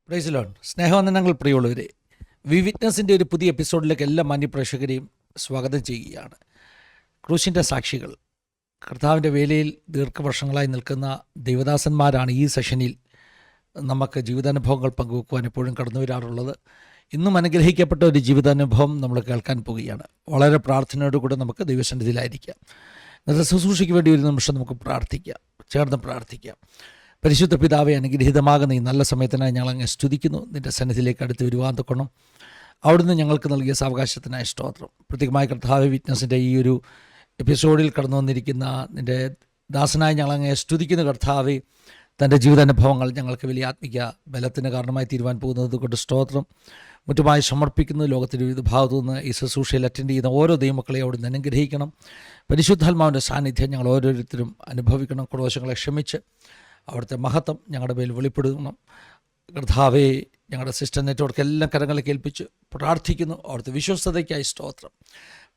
Praise Lord. സ്നേഹവന്ദനങ്ങൾ പ്രിയമുള്ളവരെ, V വിറ്റ്നസിൻ്റെ ഒരു പുതിയ എപ്പിസോഡിലേക്ക് എല്ലാ മാന്യപ്രേക്ഷകരെയും സ്വാഗതം ചെയ്യുകയാണ്. ക്രൂശിൻ്റെ സാക്ഷികൾ, കർത്താവിൻ്റെ വേലയിൽ ദീർഘവർഷങ്ങളായി നിൽക്കുന്ന ദൈവദാസന്മാരാണ് ഈ സെഷനിൽ നമുക്ക് ജീവിതാനുഭവങ്ങൾ പങ്കുവെക്കുവാൻ എപ്പോഴും കടന്നു വരാറുള്ളത്. ഇന്നും അനുഗ്രഹിക്കപ്പെട്ട ഒരു ജീവിതാനുഭവം നമ്മൾ കേൾക്കാൻ പോവുകയാണ്. വളരെ പ്രാർത്ഥനയോടുകൂടെ നമുക്ക് ദൈവസന്നിധിയിലായിരിക്കാം. ഇന്നത്തെ ശുശ്രൂഷയ്ക്ക് വേണ്ടി ഒരു നിമിഷം നമുക്ക് പ്രാർത്ഥിക്കാം, ചേർന്ന് പ്രാർത്ഥിക്കാം. പരിശുദ്ധ പിതാവെ, അനുഗ്രഹീതമാകുന്ന ഈ നല്ല സമയത്തിനായി ഞങ്ങൾ അങ്ങ് സ്തുതിക്കുന്നു. നിൻ്റെ സന്നിധിയിലേക്ക് അടുത്ത് വരുവാൻ തൊക്കണം. അവിടുന്ന് ഞങ്ങൾക്ക് നൽകിയ സാവകാശത്തിനായ സ്തോത്രം. പ്രത്യേകമായി കർത്താവ് വിറ്റ്നസിൻ്റെ ഈ ഒരു എപ്പിസോഡിൽ കടന്നു വന്നിരിക്കുന്ന നിൻ്റെ ദാസനായി ഞങ്ങളങ്ങ് സ്തുതിക്കുന്ന കർത്താവെ, തൻ്റെ ജീവിതാനുഭവങ്ങൾ ഞങ്ങൾക്ക് വലിയ ആത്മിക ബലത്തിന് കാരണമായി തീരുവാൻ പോകുന്നത് കൊണ്ട് സ്തോത്രം. മുറ്റുമായി സമർപ്പിക്കുന്നു. ലോകത്തിൻ്റെ വിവിധ ഭാഗത്തു നിന്ന് ഈ ശുശ്രൂഷയിൽ അറ്റൻഡ് ചെയ്യുന്ന ഓരോ ദൈവമക്കളെയും അവിടുന്ന് അനുഗ്രഹിക്കണം. പരിശുദ്ധാത്മാവിൻ്റെ സാന്നിധ്യം ഞങ്ങൾ ഓരോരുത്തരും അനുഭവിക്കണം. കുറവശങ്ങളെ ക്ഷമിച്ച് അവിടുത്തെ മഹത്വം ഞങ്ങളുടെ മേൽ വെളിപ്പെടുത്തണം. കർത്താവേ, ഞങ്ങളുടെ സിസ്റ്റർ നെറ്റ്വർക്ക് എല്ലാം കരങ്ങളിലേക്ക് ഏൽപ്പിച്ച് പ്രാർത്ഥിക്കുന്നു. അവിടുത്തെ വിശ്വസ്തതയ്ക്കായി സ്തോത്രം.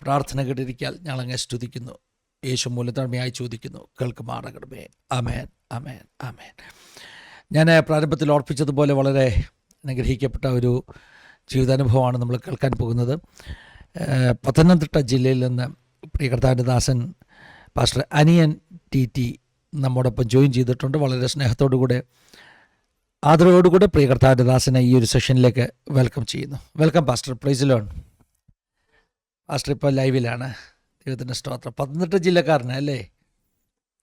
പ്രാർത്ഥന കേട്ടിരിക്കാൻ ഞങ്ങളങ്ങെ സ്തുതിക്കുന്നു. യേശു മൂലത്തന്മയായി ചോദിക്കുന്നു, കേൾക്കുമാറാകണമേ. ആമേൻ, ആമേൻ, ആമേൻ. ഞാൻ പ്രാരംഭത്തിൽ ഓർപ്പിച്ചതുപോലെ വളരെ അനുഗ്രഹിക്കപ്പെട്ട ഒരു ജീവിതാനുഭവമാണ് നമ്മൾ കേൾക്കാൻ പോകുന്നത്. പത്തനംതിട്ട ജില്ലയിൽ നിന്ന് പ്രിയ കർത്താവിൻ്റെ ദാസൻ പാസ്റ്റർ അനിയൻ ടി നമ്മോടൊപ്പം ജോയിൻ ചെയ്തിട്ടുണ്ട്. വളരെ സ്നേഹത്തോടുകൂടെ ആദരവോടുകൂടെ പ്രിയ കർത്താവിൻ്റെ ദാസനെ ഈ ഒരു സെഷനിലേക്ക് വെൽക്കം ചെയ്യുന്നു. Welcome pastor. Praise Lord. Pastor ഇപ്പോൾ ലൈവിലാണ്. ദൈവത്തിൻ്റെ സ്തോത്രം. പത്തനംതിട്ട ജില്ലക്കാരനല്ലേ?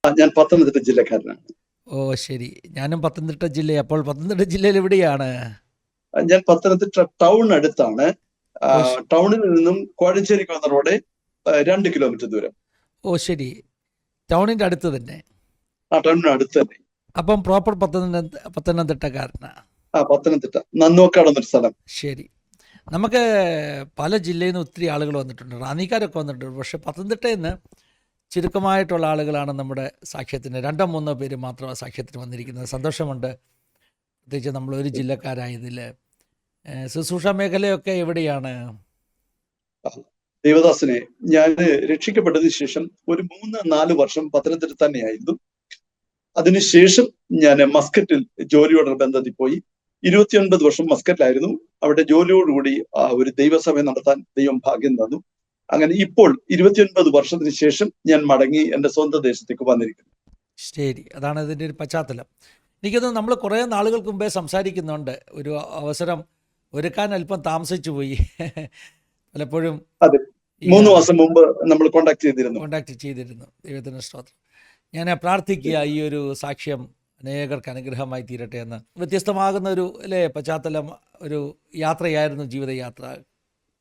ഞാൻ പത്തനംതിട്ട ജില്ലക്കാരനാണ്. ഓ ശരി, ഞാനും പത്തനംതിട്ട ജില്ല. അപ്പോൾ പത്തനംതിട്ട ജില്ലയിൽ എവിടെയാണ്? ഞാൻ പത്തനംതിട്ട ടൗൺ അടുത്താണ്. ടൗണിൽ നിന്നും കോഴഞ്ചേരിക്ക് വന്ന റോഡ് 2 കിലോമീറ്റർ ദൂരം. ഓ ശരി, ടൗണിൻ്റെ അടുത്ത് തന്നെ. ടൗണിന് അടുത്ത് തന്നെ. അപ്പം പ്രോപ്പർ പത്തനംതിട്ടക്കാരനാ? പത്തനംതിട്ട നന്നോക്കാട് എന്നൊരു സ്ഥലം. ശരി. നമുക്ക് പല ജില്ലയിൽ നിന്ന് ഒത്തിരി ആളുകൾ വന്നിട്ടുണ്ട്, റാന്നിക്കാരൊക്കെ വന്നിട്ടുണ്ട്. പക്ഷേ പത്തനംതിട്ടയിൽ നിന്ന് ചുരുക്കമായിട്ടുള്ള ആളുകളാണ് നമ്മുടെ സാക്ഷ്യത്തിന്. 2-3 പേര് മാത്രമാണ് സാക്ഷ്യത്തിന് വന്നിരിക്കുന്നത്. സന്തോഷമുണ്ട്, പ്രത്യേകിച്ച് നമ്മളൊരു ജില്ലക്കാരായതിൽ. ശുശ്രൂഷ മേഖലയൊക്കെ എവിടെയാണ്? ദേവദാസനെ, ഞാൻ രക്ഷിക്കപ്പെട്ടതിന് ശേഷം ഒരു 3-4 വർഷം പത്തനംതിട്ട തന്നെയായിരുന്നു. അതിനുശേഷം ഞാൻ മസ്കറ്റിൽ ജോലിയോടെ ബന്ധത്തിൽ പോയി. 29 വർഷം മസ്കറ്റിലായിരുന്നു. അവിടെ ജോലിയോടുകൂടി ഒരു ദൈവസഭ നടത്താൻ ദൈവം ഭാഗ്യം തന്നു. അങ്ങനെ ഇപ്പോൾ 29 വർഷത്തിന് ശേഷം ഞാൻ മടങ്ങി എൻ്റെ സ്വന്തം ദേശത്തേക്ക് വന്നിരിക്കുന്നു. ശരി, അതാണ് ഇതിൻ്റെ ഒരു പശ്ചാത്തലം. എനിക്കത് നമ്മൾ കുറേ നാളുകൾക്ക് മുമ്പേ സംസാരിക്കുന്നുണ്ട്. ഒരു അവസരം ഒരുക്കാൻ അല്പം താമസിച്ചു പോയി. പലപ്പോഴും അതെ, 3 മാസം മുമ്പ് നമ്മൾ കോണ്ടാക്ട് ചെയ്തിരുന്നു. ദൈവത്തിൻ്റെ സ്തോത്രം. ഞാൻ പ്രാർത്ഥിക്കുക ഈ ഒരു സാക്ഷ്യം അനേകർക്ക് അനുഗ്രഹമായി തീരട്ടെ എന്ന്. വ്യത്യസ്തമാകുന്ന ഒരു പശ്ചാത്തലം, ഒരു യാത്രയായിരുന്നു, ജീവിതയാത്ര.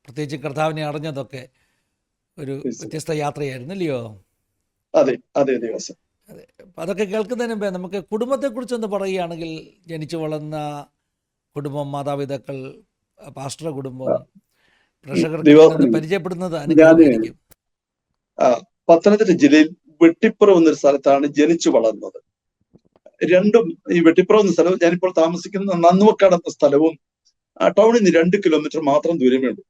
പ്രത്യേകിച്ച് കർത്താവിനെ അറിഞ്ഞതൊക്കെ ഒരു വ്യത്യസ്ത യാത്രയായിരുന്നു, ഇല്ലയോ? അതെ അതെ അതെ അതെ. അപ്പം അതൊക്കെ കേൾക്കുന്നതിന് മുമ്പേ നമുക്ക് കുടുംബത്തെക്കുറിച്ചൊന്ന് പറയുകയാണെങ്കിൽ, ജനിച്ചു വളർന്ന കുടുംബം, മാതാപിതാക്കൾ, പാസ്റ്റർ കുടുംബം, പ്രേക്ഷകർക്ക് പരിചയപ്പെടുന്നത് അനുഗ്രഹമായിരിക്കും. പത്തനംതിട്ട ജില്ലയിൽ വെട്ടിപ്പുറം എന്നൊരു സ്ഥലത്താണ് ജനിച്ചു വളർന്നത്. രണ്ടും, ഈ വെട്ടിപ്പുറം എന്ന സ്ഥലവും ഞാനിപ്പോൾ താമസിക്കുന്ന നന്നുവക്കാട് എന്ന സ്ഥലവും ടൗണിൽ നിന്ന് 2 കിലോമീറ്റർ മാത്രം ദൂരമേ ഉള്ളൂ.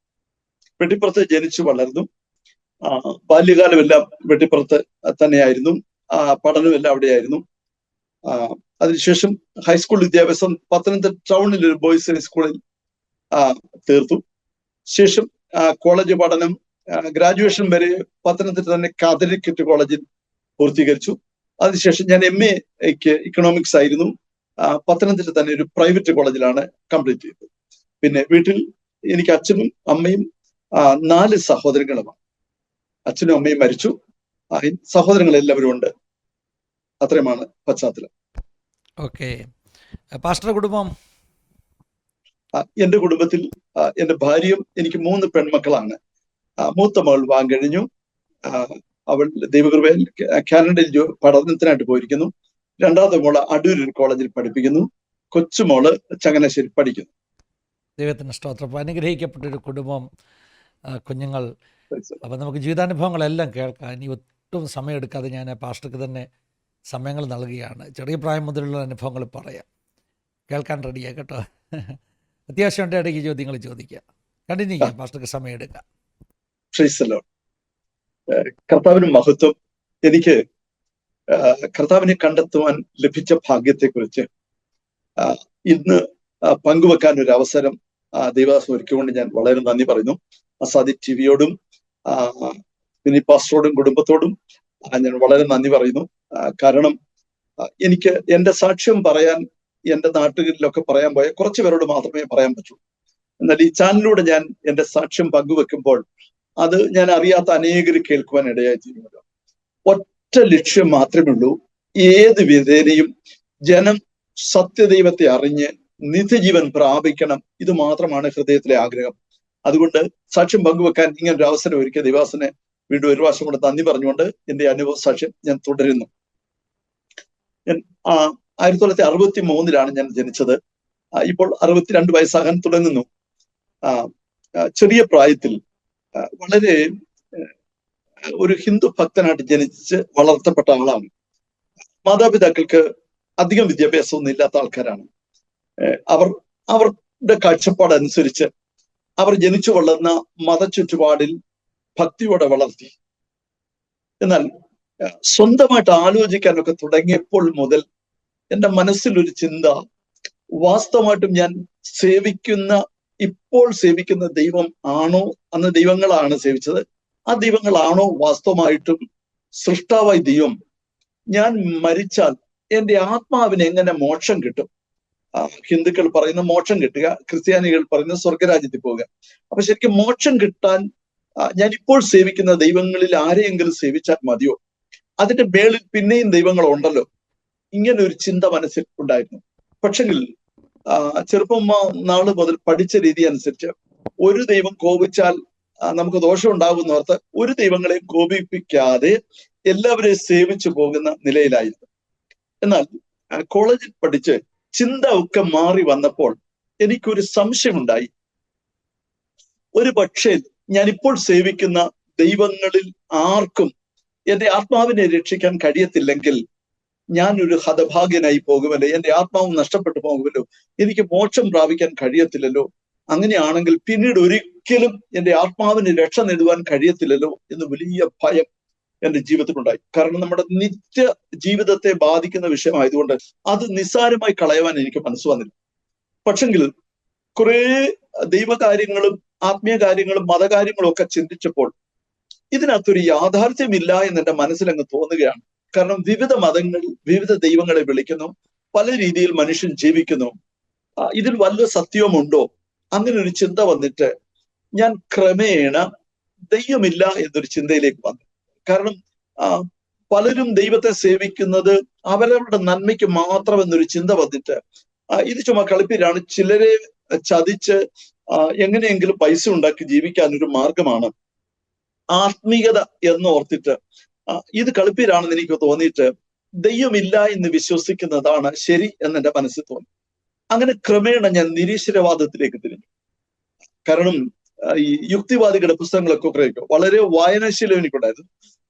വെട്ടിപ്പുറത്ത് ജനിച്ചു വളർന്നു. ബാല്യകാലമെല്ലാം വെട്ടിപ്പുറത്ത് തന്നെയായിരുന്നു. പഠനമെല്ലാം അവിടെയായിരുന്നു. അതിനുശേഷം ഹൈസ്കൂൾ വിദ്യാഭ്യാസം പത്തനംതിട്ട ടൗണിൽ ഒരു ബോയ്സ് ഹൈസ്കൂളിൽ തീർത്തു. ശേഷം കോളേജ് പഠനം, ഗ്രാജുവേഷൻ വരെ പത്തനംതിട്ട തന്നെ കാത്തലിക് കോളേജിൽ പൂർത്തീകരിച്ചു. അതിനുശേഷം ഞാൻ MA ഇക്കണോമിക്സ് ആയിരുന്നു. പത്തനംതിട്ട തന്നെ ഒരു പ്രൈവറ്റ് കോളേജിലാണ് കംപ്ലീറ്റ് ചെയ്തത്. പിന്നെ വീട്ടിൽ എനിക്ക് അച്ഛനും അമ്മയും 4 സഹോദരങ്ങളുമാണ്. അച്ഛനും അമ്മയും മരിച്ചു. സഹോദരങ്ങൾ എല്ലാവരും ഉണ്ട്. അത്രയുമാണ് പശ്ചാത്തലം. ഓക്കെ. പാസ്റ്റർ കുടുംബം? എന്റെ കുടുംബത്തിൽ എന്റെ ഭാര്യയും എനിക്ക് 3 പെൺമക്കളാണ്. മൂത്ത മകൾ വിവാഹം കഴിഞ്ഞു. അവൾ ദൈവകൃപയിൽ കാനഡയിൽ പഠനത്തിനായിട്ട് പോയിരിക്കുന്നു. 2ാമത്തെ മോള് അടൂർ കോളേജിൽ പഠിപ്പിക്കുന്നു. കൊച്ചുമോള് ചങ്ങനാശ്ശേരി പഠിക്കുന്നു. ദൈവത്തിന് സ്തോത്രം. അനുഗ്രഹിക്കപ്പെട്ടൊരു കുടുംബം, കുഞ്ഞുങ്ങൾ. അപ്പം നമുക്ക് ജീവിതാനുഭവങ്ങളെല്ലാം കേൾക്കാം. ഇനി ഒട്ടും സമയമെടുക്കാതെ ഞാൻ പാസ്റ്റർക്ക് തന്നെ സമയങ്ങൾ നൽകുകയാണ്. ചെറിയ പ്രായം മുതലുള്ള അനുഭവങ്ങൾ പറയാം. കേൾക്കാൻ റെഡിയാ കേട്ടോ. അത്യാവശ്യം ഇടയ്ക്ക് ചോദ്യങ്ങൾ ചോദിക്കുക. കണ്ടിന്യൂ ചെയ്യാം, പാസ്റ്റർക്ക് സമയം എടുക്കാം. കർത്താവിന് മഹത്വം. എനിക്ക് കർത്താവിനെ കണ്ടെത്തുവാൻ ലഭിച്ച ഭാഗ്യത്തെക്കുറിച്ച് ഇന്ന് പങ്കുവെക്കാൻ ഒരു അവസരം ദൈവദാസൻ ഒരുക്കിക്കൊണ്ട് ഞാൻ വളരെ നന്ദി പറയുന്നു. അസാദി ടിവിയോടും മിനി പാസ്റ്ററോടും കുടുംബത്തോടും ഞാൻ വളരെ നന്ദി പറയുന്നു. കാരണം എനിക്ക് എന്റെ സാക്ഷ്യം പറയാൻ എന്റെ നാട്ടുകളിലൊക്കെ പറയാൻ പോയ കുറച്ചു പേരോട് മാത്രമേ പറയാൻ പറ്റൂ. എന്നാൽ ഈ ചാനലിലൂടെ ഞാൻ എന്റെ സാക്ഷ്യം പങ്കുവെക്കുമ്പോൾ അത് ഞാൻ അറിയാത്ത അനേകർ കേൾക്കുവാൻ ഇടയായി തീരുമല്ലോ. ഒറ്റ ലക്ഷ്യം മാത്രമേ ഉള്ളൂ, ഏത് വിധേനയും ജനം സത്യദൈവത്തെ അറിഞ്ഞ് നിത്യജീവൻ പ്രാപിക്കണം. ഇത് മാത്രമാണ് ഹൃദയത്തിലെ ആഗ്രഹം. അതുകൊണ്ട് സാക്ഷ്യം പങ്കുവെക്കാൻ ഇങ്ങനെ ഒരു അവസരം ഒരുക്കിയ ദൈവദാസനെ വീണ്ടും ഒരു പ്രാവശ്യം കൂടെ നന്ദി പറഞ്ഞുകൊണ്ട് എന്റെ അനുഭവ സാക്ഷ്യം ഞാൻ തുടരുന്നു. 1963 ഞാൻ ജനിച്ചത്. ഇപ്പോൾ 62 വയസ്സാകാൻ തുടങ്ങുന്നു. ചെറിയ പ്രായത്തിൽ വളരെ ഒരു ഹിന്ദു ഭക്തനായിട്ട് ജനിച്ച് വളർത്തപ്പെട്ട ആളാണ്. മാതാപിതാക്കൾക്ക് അധികം വിദ്യാഭ്യാസമൊന്നും ഇല്ലാത്ത ആൾക്കാരാണ്. അവരുടെ കാഴ്ചപ്പാടനുസരിച്ച് അവർ ജനിച്ചു വളർന്ന മതചുറ്റുപാടിൽ ഭക്തിയോടെ വളർത്തി. എന്നാൽ സ്വന്തമായിട്ട് ആലോചിക്കാനൊക്കെ തുടങ്ങിയപ്പോൾ മുതൽ എൻ്റെ മനസ്സിലൊരു ചിന്ത, വാസ്തവമായിട്ടും ഞാൻ ഇപ്പോൾ സേവിക്കുന്ന ദൈവം ആണോ? അന്ന് ദൈവങ്ങളാണ് സേവിച്ചത്. ആ ദൈവങ്ങളാണോ വാസ്തവമായിട്ടും സൃഷ്ടാവായി ദൈവം? ഞാൻ മരിച്ചാൽ എൻ്റെ ആത്മാവിന് എങ്ങനെ മോക്ഷം കിട്ടും? ഹിന്ദുക്കൾ പറയുന്ന മോക്ഷം കിട്ടുക, ക്രിസ്ത്യാനികൾ പറയുന്ന സ്വർഗരാജ്യത്തിൽ പോവുക. അപ്പൊ ശരിക്കും മോക്ഷം കിട്ടാൻ ഞാൻ ഇപ്പോൾ സേവിക്കുന്ന ദൈവങ്ങളിൽ ആരെയെങ്കിലും സേവിച്ചാൽ മതിയോ? അതിന്റെ മേളിൽ പിന്നെയും ദൈവങ്ങളുണ്ടല്ലോ. ഇങ്ങനെ ഒരു ചിന്ത മനസ്സിൽ ഉണ്ടായിരുന്നു. പക്ഷെങ്കിൽ ചെറുപ്പം നാള് മുതൽ പഠിച്ച രീതി അനുസരിച്ച് ഒരു ദൈവം കോപിച്ചാൽ നമുക്ക് ദോഷം ഉണ്ടാകുന്നോർത്ത് ഒരു ദൈവങ്ങളെയും കോപിപ്പിക്കാതെ എല്ലാവരെയും സേവിച്ചു പോകുന്ന നിലയിലായിരുന്നു. എന്നാൽ കോളേജിൽ പഠിച്ച് ചിന്ത ഒക്കെ മാറി വന്നപ്പോൾ എനിക്കൊരു സംശയമുണ്ടായി. ഒരു പക്ഷേ ഞാനിപ്പോൾ സേവിക്കുന്ന ദൈവങ്ങളിൽ ആർക്കും എന്റെ ആത്മാവിനെ രക്ഷിക്കാൻ കഴിയത്തില്ലെങ്കിൽ ഞാൻ ഒരു ഹതഭാഗ്യനായി പോകുമല്ലോ, എന്റെ ആത്മാവ് നഷ്ടപ്പെട്ടു പോകുമല്ലോ, എനിക്ക് മോക്ഷം പ്രാപിക്കാൻ കഴിയത്തില്ലല്ലോ. അങ്ങനെയാണെങ്കിൽ പിന്നീട് ഒരിക്കലും എന്റെ ആത്മാവിന് രക്ഷ നേടുവാൻ കഴിയത്തില്ലല്ലോ എന്ന് വലിയ ഭയം എന്റെ ജീവിതത്തിലുണ്ടായി. കാരണം നമ്മുടെ നിത്യ ജീവിതത്തെ ബാധിക്കുന്ന വിഷയമായതുകൊണ്ട് അത് നിസ്സാരമായി കളയുവാൻ എനിക്ക് മനസ്സ് വന്നില്ല. പക്ഷെങ്കിൽ കുറെ ദൈവകാര്യങ്ങളും ആത്മീയ കാര്യങ്ങളും മതകാര്യങ്ങളും ഒക്കെ ചിന്തിച്ചപ്പോൾ ഇതിനകത്തൊരു യാഥാർത്ഥ്യമില്ല എന്ന് എന്റെ മനസ്സിലങ്ങ് തോന്നുകയാണ്. കാരണം വിവിധ മതങ്ങൾ വിവിധ ദൈവങ്ങളെ വിളിക്കുന്നു, പല രീതിയിൽ മനുഷ്യൻ ജീവിക്കുന്നു. ഇതിൽ വല്ല സത്യവുമുണ്ടോ? അങ്ങനെ ഒരു ചിന്ത വന്നിട്ട് ഞാൻ ക്രമേണ ദൈവമില്ല എന്നൊരു ചിന്തയിലേക്ക് വന്നു. കാരണം പലരും ദൈവത്തെ സേവിക്കുന്നത് അവരവരുടെ നന്മയ്ക്ക് മാത്രം എന്നൊരു ചിന്ത വന്നിട്ട് ഇത് ചുമ്മാ കളിപ്പിലാണ്, ചിലരെ ചതിച്ച് എങ്ങനെയെങ്കിലും പൈസ ഉണ്ടാക്കി ജീവിക്കാൻ ഒരു മാർഗമാണ് ആത്മീയത എന്ന് ഓർത്തിട്ട് ഇത് കളിപ്പീരാണെന്ന് എനിക്ക് തോന്നിയിട്ട് ദൈവമില്ല എന്ന് വിശ്വസിക്കുന്നതാണ് ശരി എന്ന് എൻ്റെ മനസ്സിൽ തോന്നി. അങ്ങനെ ക്രമേണ ഞാൻ നിരീശ്വരവാദത്തിലേക്ക് തിരിഞ്ഞു. കാരണം ഈ യുക്തിവാദികളുടെ പുസ്തകങ്ങളൊക്കെ വളരെ വായനാശീലം എനിക്കുണ്ടായിരുന്നു.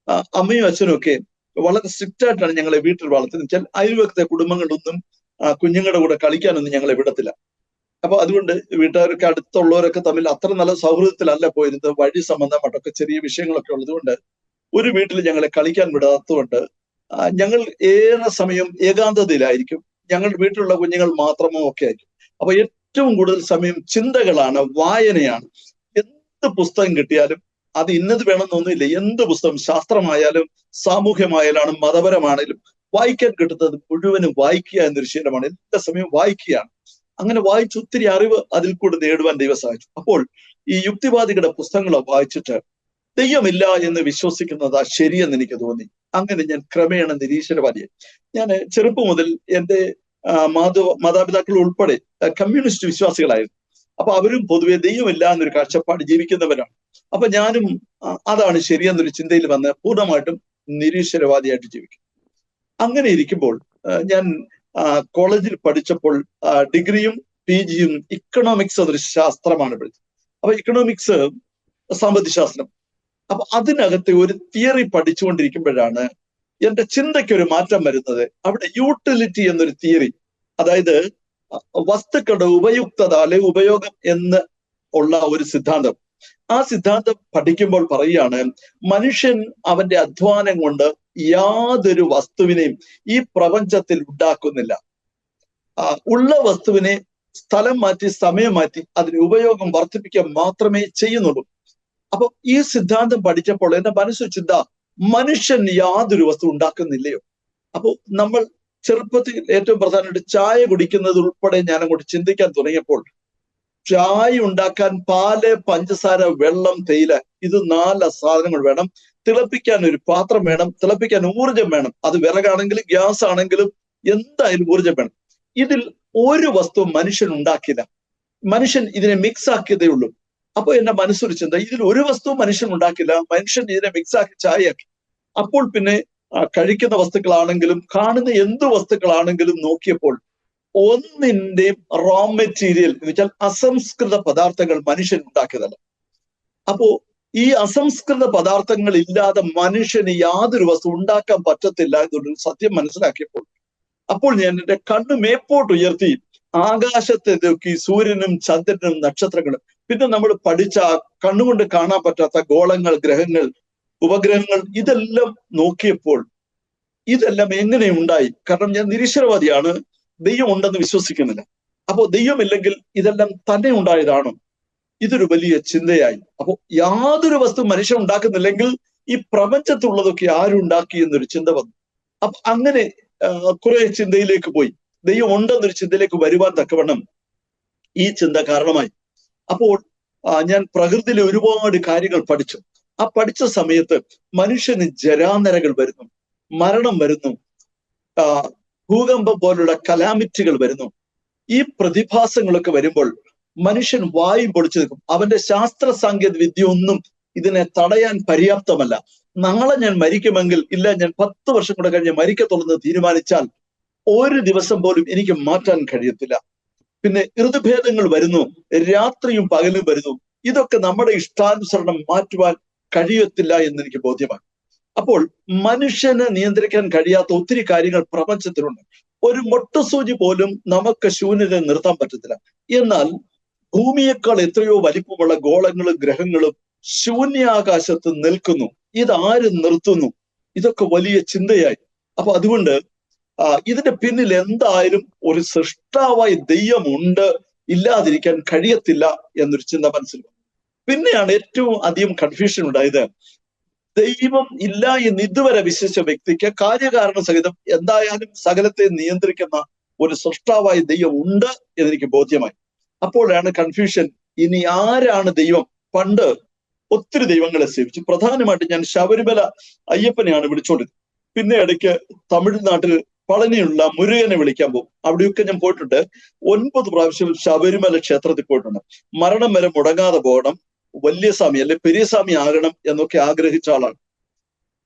അമ്മയും അച്ഛനും ഒക്കെ വളരെ സ്ട്രിക്റ്റ് ആയിട്ടാണ് ഞങ്ങളെ വീട്ടിൽ വളർത്തുന്നത്. വെച്ചാൽ അയൽവക്കത്തെ കുടുംബങ്ങളൊന്നും കുഞ്ഞുങ്ങളുടെ കൂടെ കളിക്കാനൊന്നും ഞങ്ങളെ വിടത്തില്ല. അപ്പൊ അതുകൊണ്ട് വീട്ടുകാരൊക്കെ അടുത്തുള്ളവരൊക്കെ തമ്മിൽ അത്ര നല്ല സൗഹൃദത്തിലല്ല പോയിരുന്നത്. വഴി സംബന്ധമായിട്ടൊക്കെ ചെറിയ വിഷയങ്ങളൊക്കെ ഉള്ളതുകൊണ്ട് ഒരു വീട്ടിൽ ഞങ്ങളെ കളിക്കാൻ വിടാത്തതുകൊണ്ട് ഞങ്ങൾ ഏറെ സമയം ഏകാന്തതയിലായിരിക്കും. ഞങ്ങളുടെ വീട്ടിലുള്ള കുഞ്ഞുങ്ങൾ മാത്രമോ ഒക്കെ ആയിരിക്കും. അപ്പൊ ഏറ്റവും കൂടുതൽ സമയം ചിന്തകളാണ്, വായനയാണ്. എന്ത് പുസ്തകം കിട്ടിയാലും അത് ഇന്നത് വേണമെന്നൊന്നുമില്ല. എന്ത് പുസ്തകം, ശാസ്ത്രമായാലും സാമൂഹ്യമായാലും മതപരമാണെങ്കിലും വായിക്കാൻ കിട്ടുന്നത് മുഴുവനും വായിക്കുക എന്നൊരു ശീലമാണ്. എല്ലാ സമയവും വായിക്കുകയാണ്. അങ്ങനെ വായിച്ച് ഒത്തിരി അറിവ് അതിൽ കൂടെ നേടുവാൻ ദൈവം സഹായിച്ചു. അപ്പോൾ ഈ യുക്തിവാദികളുടെ പുസ്തകങ്ങളെ വായിച്ചിട്ട് ദൈവമില്ല എന്ന് വിശ്വസിക്കുന്നതാ ശരിയെന്ന് എനിക്ക് തോന്നി. അങ്ങനെ ഞാൻ ക്രമേണ നിരീശ്വരവാദിയായി. ഞാൻ ചെറുപ്പം മുതൽ എൻ്റെ മാതാപിതാക്കൾ ഉൾപ്പെടെ കമ്മ്യൂണിസ്റ്റ് വിശ്വാസികളായിരുന്നു. അപ്പൊ അവരും പൊതുവെ ദൈവമില്ല എന്നൊരു കാഴ്ചപ്പാട് ജീവിക്കുന്നവരാണ്. അപ്പൊ ഞാനും അതാണ് ശരിയെന്നൊരു ചിന്തയിൽ വന്ന് പൂർണ്ണമായിട്ടും നിരീശ്വരവാദിയായിട്ട് ജീവിക്കും. അങ്ങനെ ഇരിക്കുമ്പോൾ ഞാൻ കോളേജിൽ പഠിച്ചപ്പോൾ ഡിഗ്രിയും PGയും ഇക്കണോമിക്സ് എന്നൊരു ശാസ്ത്രമാണ് പഠിച്ചത്. അപ്പൊ ഇക്കണോമിക്സ് സാമ്പത്തിക ശാസ്ത്രം. അപ്പൊ അതിനകത്തെ ഒരു തിയറി പഠിച്ചുകൊണ്ടിരിക്കുമ്പോഴാണ് എന്റെ ചിന്തയ്ക്ക് ഒരു മാറ്റം വരുന്നത്. അവിടെ യൂട്ടിലിറ്റി എന്നൊരു തിയറി, അതായത് വസ്തുക്കളുടെ ഉപയുക്തത അല്ലെ ഉപയോഗം എന്ന് ഉള്ള ഒരു സിദ്ധാന്തം. ആ സിദ്ധാന്തം പഠിക്കുമ്പോൾ പറയുകയാണ്, മനുഷ്യൻ അവന്റെ അധ്വാനം കൊണ്ട് യാതൊരു വസ്തുവിനെയും ഈ പ്രപഞ്ചത്തിൽ ഉണ്ടാക്കുന്നില്ല. ഉള്ള വസ്തുവിനെ സ്ഥലം മാറ്റി സമയം മാറ്റി അതിന്റെ ഉപയോഗം വർദ്ധിപ്പിക്കുക മാത്രമേ ചെയ്യുന്നുള്ളൂ. അപ്പൊ ഈ സിദ്ധാന്തം പഠിച്ചപ്പോൾ എന്റെ മനസ്സ് ചിന്ത, മനുഷ്യൻ യാതൊരു വസ്തു ഉണ്ടാക്കുന്നില്ലയോ? അപ്പോ നമ്മൾ ചെറുപ്പത്തിൽ ഏറ്റവും പ്രധാനമായിട്ട് ചായ കുടിക്കുന്നത് ഉൾപ്പെടെ ഞാൻ അങ്ങോട്ട് ചിന്തിക്കാൻ തുടങ്ങിയപ്പോൾ, ചായ ഉണ്ടാക്കാൻ പാല്, പഞ്ചസാര, വെള്ളം, തേയില, ഇത് 4 സാധനങ്ങൾ വേണം. തിളപ്പിക്കാൻ ഒരു പാത്രം വേണം, തിളപ്പിക്കാൻ ഊർജം വേണം. അത് വിറകാണെങ്കിലും ഗ്യാസ് ആണെങ്കിലും എന്തായാലും ഊർജം വേണം. ഇതിൽ ഒരു വസ്തു മനുഷ്യൻ ഉണ്ടാക്കില്ല. മനുഷ്യൻ ഇതിനെ മിക്സ് ആക്കിയതേ ഉള്ളൂ. അപ്പൊ എന്റെ മനസ്സൊരു ചിന്ത, ഇതിൽ ഒരു വസ്തു മനുഷ്യൻ ഉണ്ടാക്കില്ല, മനുഷ്യൻ ഇതിനെ മിക്സ് ആക്കി ചായയാക്കി. അപ്പോൾ പിന്നെ കഴിക്കുന്ന വസ്തുക്കളാണെങ്കിലും കാണുന്ന എന്ത് വസ്തുക്കളാണെങ്കിലും നോക്കിയപ്പോൾ ഒന്നിന്റെയും റോ മെറ്റീരിയൽ എന്ന് വെച്ചാൽ അസംസ്കൃത പദാർത്ഥങ്ങൾ മനുഷ്യൻ ഉണ്ടാക്കിയതല്ല. അപ്പോ ഈ അസംസ്കൃത പദാർത്ഥങ്ങൾ ഇല്ലാതെ മനുഷ്യന് യാതൊരു വസ്തു ഉണ്ടാക്കാൻ പറ്റത്തില്ല എന്നുള്ളൊരു സത്യം മനസ്സിലാക്കിയപ്പോൾ, അപ്പോൾ ഞാൻ എന്റെ കണ്ണ് മേപ്പോട്ട് ഉയർത്തി ആകാശത്തെ നോക്കി സൂര്യനും ചന്ദ്രനും നക്ഷത്രങ്ങളും, പിന്നെ നമ്മൾ പഠിച്ച കണ്ണുകൊണ്ട് കാണാൻ പറ്റാത്ത ഗോളങ്ങൾ, ഗ്രഹങ്ങൾ, ഉപഗ്രഹങ്ങൾ, ഇതെല്ലാം നോക്കിയപ്പോൾ ഇതെല്ലാം എങ്ങനെ ഉണ്ടായി? കാരണം ഞാൻ നിരീശ്വരവാദിയാണ്, ദൈവം ഉണ്ടെന്ന് വിശ്വസിക്കുന്നില്ല. അപ്പോ ദൈവമില്ലെങ്കിൽ ഇതെല്ലാം തന്നെ ഉണ്ടായതാണോ? ഇതൊരു വലിയ ചിന്തയായി. അപ്പോ യാതൊരു വസ്തു മനുഷ്യൻ ഉണ്ടാക്കുന്നില്ലെങ്കിൽ ഈ പ്രപഞ്ചത്തുള്ളതൊക്കെ ആരുണ്ടാക്കി എന്നൊരു ചിന്ത വന്നു. അപ്പൊ അങ്ങനെ കുറെ ചിന്തയിലേക്ക് പോയി. ദൈവം ഉണ്ടെന്നൊരു ചിന്തയിലേക്ക് വരുവാൻ തക്കവണ്ണം ഈ ചിന്ത കാരണമായി. അപ്പോൾ ഞാൻ പ്രകൃതിയിലെ ഒരുപാട് കാര്യങ്ങൾ പഠിച്ചു. ആ പഠിച്ച സമയത്ത് മനുഷ്യന് ജരാനരകൾ വരുന്നു, മരണം വരുന്നു, ഭൂകമ്പം പോലുള്ള കലാമിറ്റികൾ വരുന്നു. ഈ പ്രതിഭാസങ്ങളൊക്കെ വരുമ്പോൾ മനുഷ്യൻ വായും പൊളിച്ചു നിൽക്കും. അവന്റെ ശാസ്ത്ര സാങ്കേതിക വിദ്യ ഒന്നും ഇതിനെ തടയാൻ പര്യാപ്തമല്ല. നാളെ ഞാൻ മരിക്കുമെങ്കിൽ, ഇല്ല ഞാൻ 10 വർഷം കൂടെ കഴിഞ്ഞ് മരിക്കത്തുള്ളെന്ന് തീരുമാനിച്ചാൽ ഒരു ദിവസം പോലും എനിക്ക് മാറ്റാൻ കഴിയത്തില്ല. പിന്നെ ഋതുഭേദങ്ങൾ വരുന്നു, രാത്രിയും പകലും വരുന്നു. ഇതൊക്കെ നമ്മുടെ ഇഷ്ടാനുസരണം മാറ്റുവാൻ കഴിയത്തില്ല എന്ന് എനിക്ക് ബോധ്യമാണ്. അപ്പോൾ മനുഷ്യന് നിയന്ത്രിക്കാൻ കഴിയാത്ത ഒത്തിരി കാര്യങ്ങൾ പ്രപഞ്ചത്തിലുണ്ട്. ഒരു മൊട്ടസൂചി പോലും നമുക്ക് ശൂന്യത നിർത്താൻ പറ്റത്തില്ല. എന്നാൽ ഭൂമിയേക്കാൾ എത്രയോ വലിപ്പമുള്ള ഗോളങ്ങളും ഗ്രഹങ്ങളും ശൂന്യാകാശത്ത് നിൽക്കുന്നു. ഇതാരും നിർത്തുന്നു? ഇതൊക്കെ വലിയ ചിന്തയായി. അപ്പൊ അതുകൊണ്ട് ഇതിന്റെ പിന്നിൽ എന്തായാലും ഒരു സൃഷ്ടാവായി ദൈവമുണ്ട്, ഇല്ലാതിരിക്കാൻ കഴിയത്തില്ല എന്നൊരു ചിന്ത മനസ്സിൽ വന്നു. പിന്നെയാണ് ഏറ്റവും അധികം കൺഫ്യൂഷൻ ഉണ്ടായത്. ദൈവം ഇല്ല എന്ന് ഇതുവരെ വിശ്വസിച്ച വ്യക്തിക്ക് കാര്യകാരണ സഹിതം എന്തായാലും സകലത്തെ നിയന്ത്രിക്കുന്ന ഒരു സൃഷ്ടാവായി ദൈവം ഉണ്ട് എന്നെനിക്ക് ബോധ്യമായി. അപ്പോഴാണ് കൺഫ്യൂഷൻ, ഇനി ആരാണ് ദൈവം? പണ്ട് ഒത്തിരി ദൈവങ്ങളെ സേവിച്ചു. പ്രധാനമായിട്ട് ഞാൻ ശബരിമല അയ്യപ്പനെയാണ് വിളിച്ചോണ്ടിരുന്നത്. പിന്നെ ഇടയ്ക്ക് തമിഴ്നാട്ടിൽ പളനിയുള്ള മുരുകനെ വിളിക്കാൻ പോകും. അവിടെയൊക്കെ ഞാൻ പോയിട്ടുണ്ട്. 9 പ്രാവശ്യം ശബരിമല ക്ഷേത്രത്തിൽ പോയിട്ടുണ്ട്. മരണം വരെ മുടങ്ങാതെ പോകണം, വലിയ സ്വാമി അല്ലെ പെരിയ സ്വാമി ആകണം എന്നൊക്കെ ആഗ്രഹിച്ച ആളാണ്.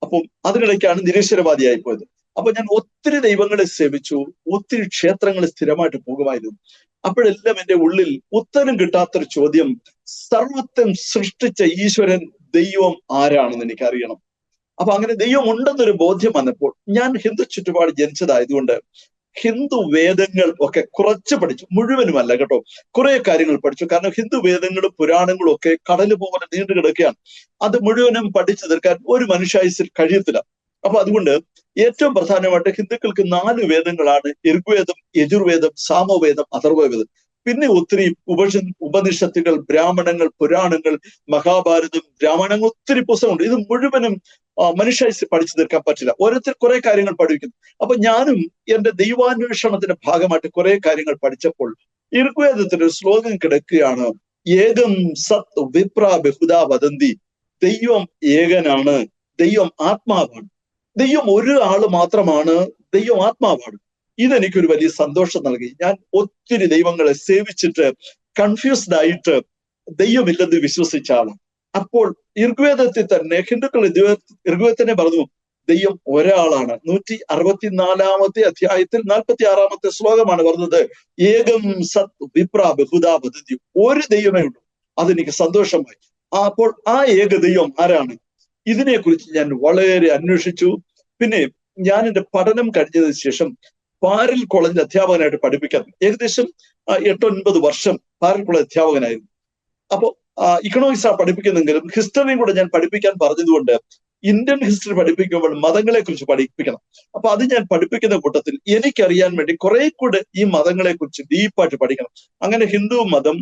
അപ്പം അതിനിടയ്ക്കാണ് നിരീശ്വരവാദിയായി പോയത്. അപ്പൊ ഞാൻ ഒത്തിരി ദൈവങ്ങളെ സേവിച്ചു, ഒത്തിരി ക്ഷേത്രങ്ങളിൽ സ്ഥിരമായിട്ട് പോകുമായിരുന്നു. അപ്പോഴെല്ലാം എൻ്റെ ഉള്ളിൽ ഉത്തരം കിട്ടാത്തൊരു ചോദ്യം, സർവത്വം സൃഷ്ടിച്ച ഈശ്വരൻ ദൈവം ആരാണെന്ന് എനിക്കറിയണം. അപ്പൊ അങ്ങനെ ദൈവം ഉണ്ടെന്നൊരു ബോധ്യം വന്നപ്പോൾ, ഞാൻ ഹിന്ദു ചുറ്റുപാട് ജനിച്ചതായതുകൊണ്ട് ഹിന്ദു വേദങ്ങൾ ഒക്കെ കുറച്ച് പഠിച്ചു, മുഴുവനുമല്ല കേട്ടോ, കുറെ കാര്യങ്ങൾ പഠിച്ചു. കാരണം ഹിന്ദു വേദങ്ങളും പുരാണങ്ങളും ഒക്കെ കടല് പോലെ നീണ്ടു കിടക്കുകയാണ്. അത് മുഴുവനും പഠിച്ചു തീർക്കാൻ ഒരു മനുഷ്യായുസ്സിൽ കഴിയത്തില്ല. അപ്പൊ അതുകൊണ്ട് ഏറ്റവും പ്രധാനമായിട്ട് ഹിന്ദുക്കൾക്ക് 4 വേദങ്ങളാണ്: ഋഗ്വേദം, യജുർവേദം, സാമവേദം, അഥർവവേദം. പിന്നെ ഒത്തിരി ഉപനിഷത്തുകൾ, ബ്രാഹ്മണങ്ങൾ, പുരാണങ്ങൾ, മഹാഭാരതം, രാമായണങ്ങൾ, ഒത്തിരി പുസ്തകമുണ്ട്. ഇത് മുഴുവനും മനുഷ്യായുസ്സിൽ പഠിച്ചു തീർക്കാൻ പറ്റില്ല. ഓരോരുത്തർ കുറെ കാര്യങ്ങൾ പഠിക്കുന്നു. അപ്പൊ ഞാനും എന്റെ ദൈവാന്വേഷണത്തിന്റെ ഭാഗമായിട്ട് കുറെ കാര്യങ്ങൾ പഠിച്ചപ്പോൾ ഋഗ്വേദത്തിന്റെ ഒരു ശ്ലോകം കിടക്കുകയാണ്: ഏകം സത് വിപ്ര ബഹുദാ വദന്തി. ദൈവം ഏകനാണ്, ദൈവം ആത്മാവാണ്. ദൈവം ഒരു ആള് മാത്രമാണ്, ദൈവം ആത്മാവാണ്. ഇതെനിക്കൊരു വലിയ സന്തോഷം നൽകി. ഞാൻ ഒത്തിരി ദൈവങ്ങളെ സേവിച്ചിട്ട് കൺഫ്യൂസ്ഡ് ആയിട്ട് ദൈവമില്ലെന്ന് വിശ്വസിച്ച ആളാണ്. അപ്പോൾ ഋഗ്വേദത്തിൽ തന്നെ ഹിന്ദുക്കൾ ഋഗ്വേദത്തിനെ പറഞ്ഞു ദൈവം ഒരാളാണ്. 164 അധ്യായത്തിൽ 46 ശ്ലോകമാണ് പറഞ്ഞത്, ഏകം സത് വിപ്ര ബഹുദാ വദന്തി. ഒരു ദൈവമേ ഉള്ളൂ. അതെനിക്ക് സന്തോഷമായി. അപ്പോൾ ആ ഏക ദൈവം ആരാണ്? ഇതിനെക്കുറിച്ച് ഞാൻ വളരെ അന്വേഷിച്ചു. പിന്നെ ഞാൻ എൻ്റെ പഠനം കഴിഞ്ഞതിന് ശേഷം പാരൽ കോളേജിൽ അധ്യാപകനായിട്ട് പഠിപ്പിക്കാൻ ഏകദേശം 8-9 വർഷം പാരൽ കോളേജ് അധ്യാപകനായിരുന്നു. അപ്പോൾ ഇക്കണോമിക്സാണ് പഠിപ്പിക്കുന്നെങ്കിലും ഹിസ്റ്ററിയും കൂടെ ഞാൻ പഠിപ്പിക്കാൻ പറഞ്ഞതുകൊണ്ട് ഇന്ത്യൻ ഹിസ്റ്ററി പഠിപ്പിക്കുമ്പോൾ മതങ്ങളെ കുറിച്ച് പഠിപ്പിക്കണം. അപ്പൊ അത് ഞാൻ പഠിപ്പിക്കുന്ന കൂട്ടത്തിൽ എനിക്കറിയാൻ വേണ്ടി കുറെ കൂടെ ഈ മതങ്ങളെ കുറിച്ച് ഡീപ്പായിട്ട് പഠിക്കണം. അങ്ങനെ ഹിന്ദു മതം,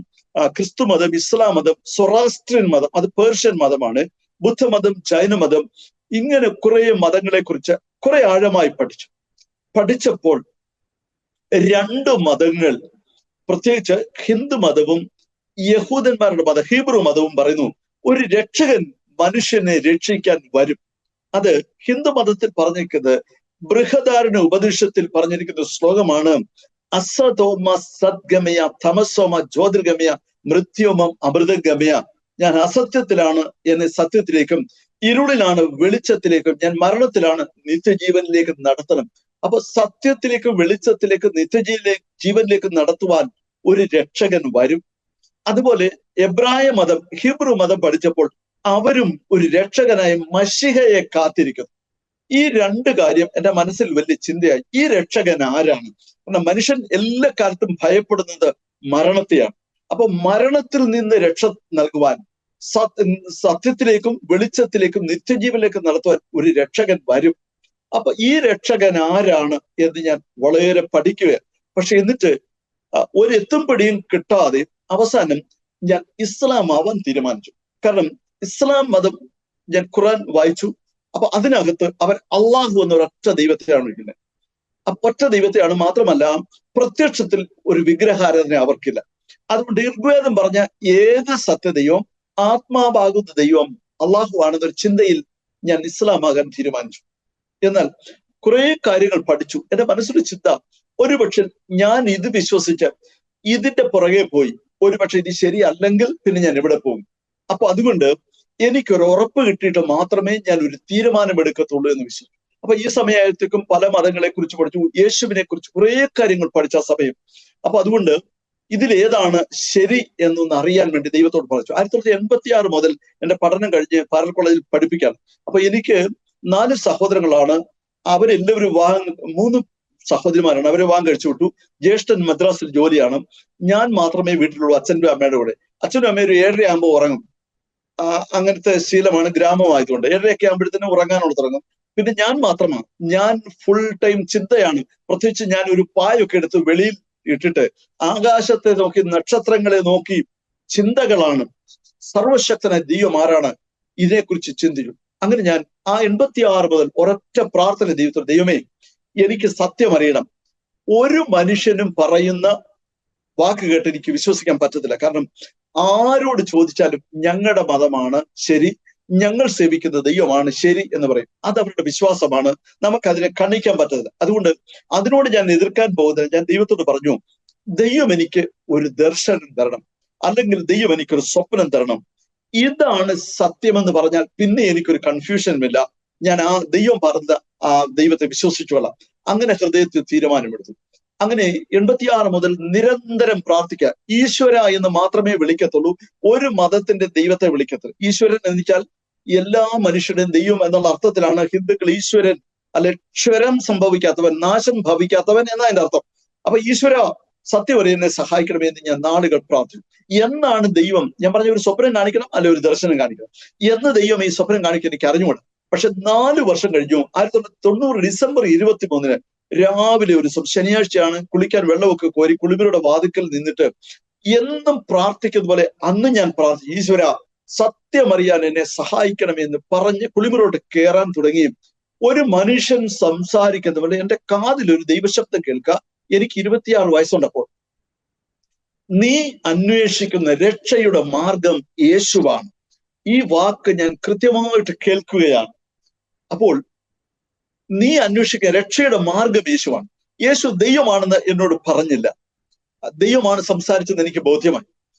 ക്രിസ്തു മതം, ഇസ്ലാം മതം, സൊറാസ്ട്രിയൻ മതം, അത് പേർഷ്യൻ മതമാണ്, ബുദ്ധമതം, ജൈനമതം, ഇങ്ങനെ കുറെ മതങ്ങളെ കുറിച്ച് കുറെ ആഴമായി പഠിച്ചപ്പോൾ രണ്ട് മതങ്ങൾ, പ്രത്യേകിച്ച് ഹിന്ദു മതവും യഹൂദന്മാരുടെ മതം ഹീബ്രു മതവും പറയുന്നു ഒരു രക്ഷകൻ മനുഷ്യനെ രക്ഷിക്കാൻ വരും. അത് ഹിന്ദു മതത്തിൽ പറഞ്ഞിരിക്കുന്നത് ബൃഹദാരണ്യ ഉപനിഷത്തിൽ പറഞ്ഞിരിക്കുന്ന ശ്ലോകമാണ്, അസതോമ സദ്ഗമയ തമസോമ ജ്യോതിർഗമയ മൃത്യോമം അമൃതഗമയ. ഞാൻ അസത്യത്തിലാണ് എന്നെ സത്യത്തിലേക്കും, ഇരുളിലാണ് വെളിച്ചത്തിലേക്കും, ഞാൻ മരണത്തിലാണ് നിത്യജീവനിലേക്ക് നടത്തണം. അപ്പൊ സത്യത്തിലേക്കും വെളിച്ചത്തിലേക്കും ജീവനിലേക്കും നടത്തുവാൻ ഒരു രക്ഷകൻ വരും. അതുപോലെ എബ്രായ മതം, ഹീബ്രു മതം പഠിച്ചപ്പോൾ അവരും ഒരു രക്ഷകനായ മശിഹയെ കാത്തിരിക്കുന്നു. ഈ രണ്ട് കാര്യം എന്റെ മനസ്സിൽ വലിയ ചിന്തയായി. ഈ രക്ഷകൻ ആരാണ്? കാരണം മനുഷ്യൻ എല്ലാ കാലത്തും ഭയപ്പെടുന്നത് മരണത്തെയാണ്. അപ്പൊ മരണത്തിൽ നിന്ന് രക്ഷ നൽകുവാൻ, സത്യത്തിലേക്കും വെളിച്ചത്തിലേക്കും നിത്യജീവനിലേക്കും നടത്തുവാൻ ഒരു രക്ഷകൻ വരും. അപ്പൊ ഈ രക്ഷകൻ ആരാണ് എന്ന് ഞാൻ വളരെ പഠിക്കുകയാണ്. പക്ഷെ എന്നിട്ട് ഒരു എത്തും പിടിയും കിട്ടാതെ അവസാനം ഞാൻ ഇസ്ലാം ആവാൻ തീരുമാനിച്ചു. കാരണം ഇസ്ലാം മതം ഞാൻ ഖുർആൻ വായിച്ചു. അപ്പൊ അതിനകത്ത് അവർ അള്ളാഹു എന്ന ഒരൊറ്റ ദൈവത്തെയാണ് വിളിക്കുന്നത്. ആ ഒറ്റ ദൈവത്തെയാണ്, മാത്രമല്ല പ്രത്യക്ഷത്തിൽ ഒരു വിഗ്രഹാരാധന അവർക്കില്ല. അതുകൊണ്ട് ഋഗ്വേദം പറഞ്ഞ ഏത് സത്യദൈവം, ആത്മാവാകുന്ന ദൈവം അള്ളാഹു ആണെന്നൊരു ചിന്തയിൽ ഞാൻ ഇസ്ലാം ആകാൻ തീരുമാനിച്ചു. എന്നാൽ കുറെ കാര്യങ്ങൾ പഠിച്ചു. എന്റെ മനസ്സിലൊരു ചിന്ത, ഒരുപക്ഷെ ഞാൻ ഇത് വിശ്വസിച്ച് ഇതിന്റെ പുറകെ പോയി ഒരുപക്ഷെ ഇത് ശരിയല്ലെങ്കിൽ പിന്നെ ഞാൻ എവിടെ പോകും? അപ്പൊ അതുകൊണ്ട് എനിക്കൊരു ഉറപ്പ് കിട്ടിയിട്ട് മാത്രമേ ഞാൻ ഒരു തീരുമാനം എടുക്കത്തുള്ളൂ എന്ന് വിശ്വസിച്ചു. അപ്പൊ ഈ സമയത്തേക്കും പല മതങ്ങളെ കുറിച്ച് പഠിച്ചു, യേശുവിനെ കുറിച്ച് കുറെ കാര്യങ്ങൾ പഠിച്ച സമയം. അപ്പൊ അതുകൊണ്ട് ഇതിലേതാണ് ശരി എന്നൊന്ന് അറിയാൻ വേണ്ടി ദൈവത്തോട് പറഞ്ഞു. 1986 മുതൽ എന്റെ പഠനം കഴിഞ്ഞ് പാരൽ കോളേജിൽ പഠിപ്പിക്കാൻ. അപ്പൊ എനിക്ക് 4 സഹോദരങ്ങളാണ്. അവരെല്ലാവരും 3 സഹോദരിമാരാണ്. അവരെ വിവാഹം കഴിച്ചു വിട്ടു. ജ്യേഷ്ഠൻ മദ്രാസിൽ ജോലിയാണ്. ഞാൻ മാത്രമേ വീട്ടിലുള്ളൂ അച്ഛൻ്റെ അമ്മയുടെ കൂടെ. അച്ഛനും അമ്മയും ഒരു 7:30 ആകുമ്പോൾ ഉറങ്ങും. അങ്ങനത്തെ ശീലമാണ്, ഗ്രാമമായതുകൊണ്ട് 7:30 ആകുമ്പോഴത്തേനും ഉറങ്ങാനുള്ള തുടങ്ങും. പിന്നെ ഞാൻ മാത്രമാണ്. ഞാൻ ഫുൾ ടൈം ചിന്തയാണ്. പ്രത്യേകിച്ച് ഞാൻ ഒരു പായൊക്കെ എടുത്ത് വെളിയിൽ ഇട്ടിട്ട് ആകാശത്തെ നോക്കി, നക്ഷത്രങ്ങളെ നോക്കി ചിന്തകളാണ്. സർവശക്തനായ ദൈവം ആരാണ്, ഇതിനെക്കുറിച്ച് ചിന്തിച്ചു. അങ്ങനെ ഞാൻ ആ 86 മുതൽ ഒരൊറ്റ പ്രാർത്ഥന ദൈവത്തോട്, ദൈവമേ എനിക്ക് സത്യം അറിയണം. ഒരു മനുഷ്യനും പറയുന്ന വാക്ക് കേട്ട് എനിക്ക് വിശ്വസിക്കാൻ പറ്റത്തില്ല. കാരണം ആരോട് ചോദിച്ചാലും ഞങ്ങളുടെ മതമാണ് ശരി, ഞങ്ങൾ സേവിക്കുന്ന ദൈവമാണ് ശരി എന്ന് പറയും. അത് അവരുടെ വിശ്വാസമാണ്, നമുക്കതിനെ ഖണ്ഡിക്കാൻ പറ്റത്തില്ല. അതുകൊണ്ട് അതിനോട് ഞാൻ എതിർക്കാൻ പോകുന്നത്, ഞാൻ ദൈവത്തോട് പറഞ്ഞു, ദൈവം എനിക്ക് ഒരു ദർശനം തരണം, അല്ലെങ്കിൽ ദൈവം എനിക്കൊരു സ്വപ്നം തരണം. ഇതാണ് സത്യമെന്ന് പറഞ്ഞാൽ പിന്നെ എനിക്കൊരു കൺഫ്യൂഷനുമില്ല. ഞാൻ ആ ദൈവം പറഞ്ഞ ആ ദൈവത്തെ വിശ്വസിച്ചോളാം. അങ്ങനെ ഹൃദയത്തിൽ തീരുമാനമെടുത്തു. അങ്ങനെ 86 മുതൽ നിരന്തരം പ്രാർത്ഥിക്കുക. ഈശ്വര എന്ന് മാത്രമേ വിളിക്കത്തുള്ളൂ, ഒരു മതത്തിന്റെ ദൈവത്തെ വിളിക്കത്തുള്ളൂ. ഈശ്വരൻ എന്ന് വെച്ചാൽ എല്ലാ മനുഷ്യരുടെയും ദൈവം എന്നുള്ള അർത്ഥത്തിലാണ് ഹിന്ദുക്കൾ ഈശ്വരൻ, അല്ലെ ക്ഷരം സംഭവിക്കാത്തവൻ, നാശം ഭവിക്കാത്തവൻ എന്നതിന്റെ അർത്ഥം. അപ്പൊ ഈശ്വര സത്യം വരെ എന്നെ സഹായിക്കണമേ എന്ന് ഞാൻ നാളുകൾ പ്രാർത്ഥിച്ചു. എന്നാണ് ദൈവം, ഞാൻ പറഞ്ഞ ഒരു സ്വപ്നം കാണിക്കണം, അല്ലെ ഒരു ദർശനം കാണിക്കണം എന്ന് ദൈവം ഈ സ്വപ്നം കാണിക്കാൻ എനിക്ക് അറിഞ്ഞുകൂടാ. പക്ഷെ 4 വർഷം കഴിഞ്ഞു. 1990 ഡിസംബർ 23 രാവിലെ ഒരു ശനിയാഴ്ചയാണ്, കുളിക്കാൻ വെള്ളമൊക്കെ കോരി കുളിമുറിയുടെ വാതിക്കൽ നിന്നിട്ട് എന്നും പ്രാർത്ഥിക്കുന്ന പോലെ അന്ന് ഞാൻ പ്രാർത്ഥിച്ചു, ഈശ്വര സത്യമറിയാൻ എന്നെ സഹായിക്കണമെന്ന് പറഞ്ഞ് കുളിമുറിയോട്ട് കയറാൻ തുടങ്ങി. ഒരു മനുഷ്യൻ സംസാരിക്കുന്ന പോലെ എന്റെ കാതിൽ ഒരു ദൈവശബ്ദം കേൾക്കുക. എനിക്ക് 26 വയസ്സുണ്ടപ്പോൾ. നീ അന്വേഷിക്കുന്ന രക്ഷയുടെ മാർഗം യേശുവാണ്. ഈ വാക്ക് ഞാൻ കൃത്യമായിട്ട് കേൾക്കുകയാണ്. അപ്പോൾ നീ അന്വേഷിക്കുന്ന രക്ഷയുടെ മാർഗം യേശുവാണ്. യേശു ദൈവമാണെന്ന് എന്നോട് പറഞ്ഞില്ല, ദൈവമാണ് സംസാരിച്ചെന്ന് എനിക്ക് ബോധ്യമായി.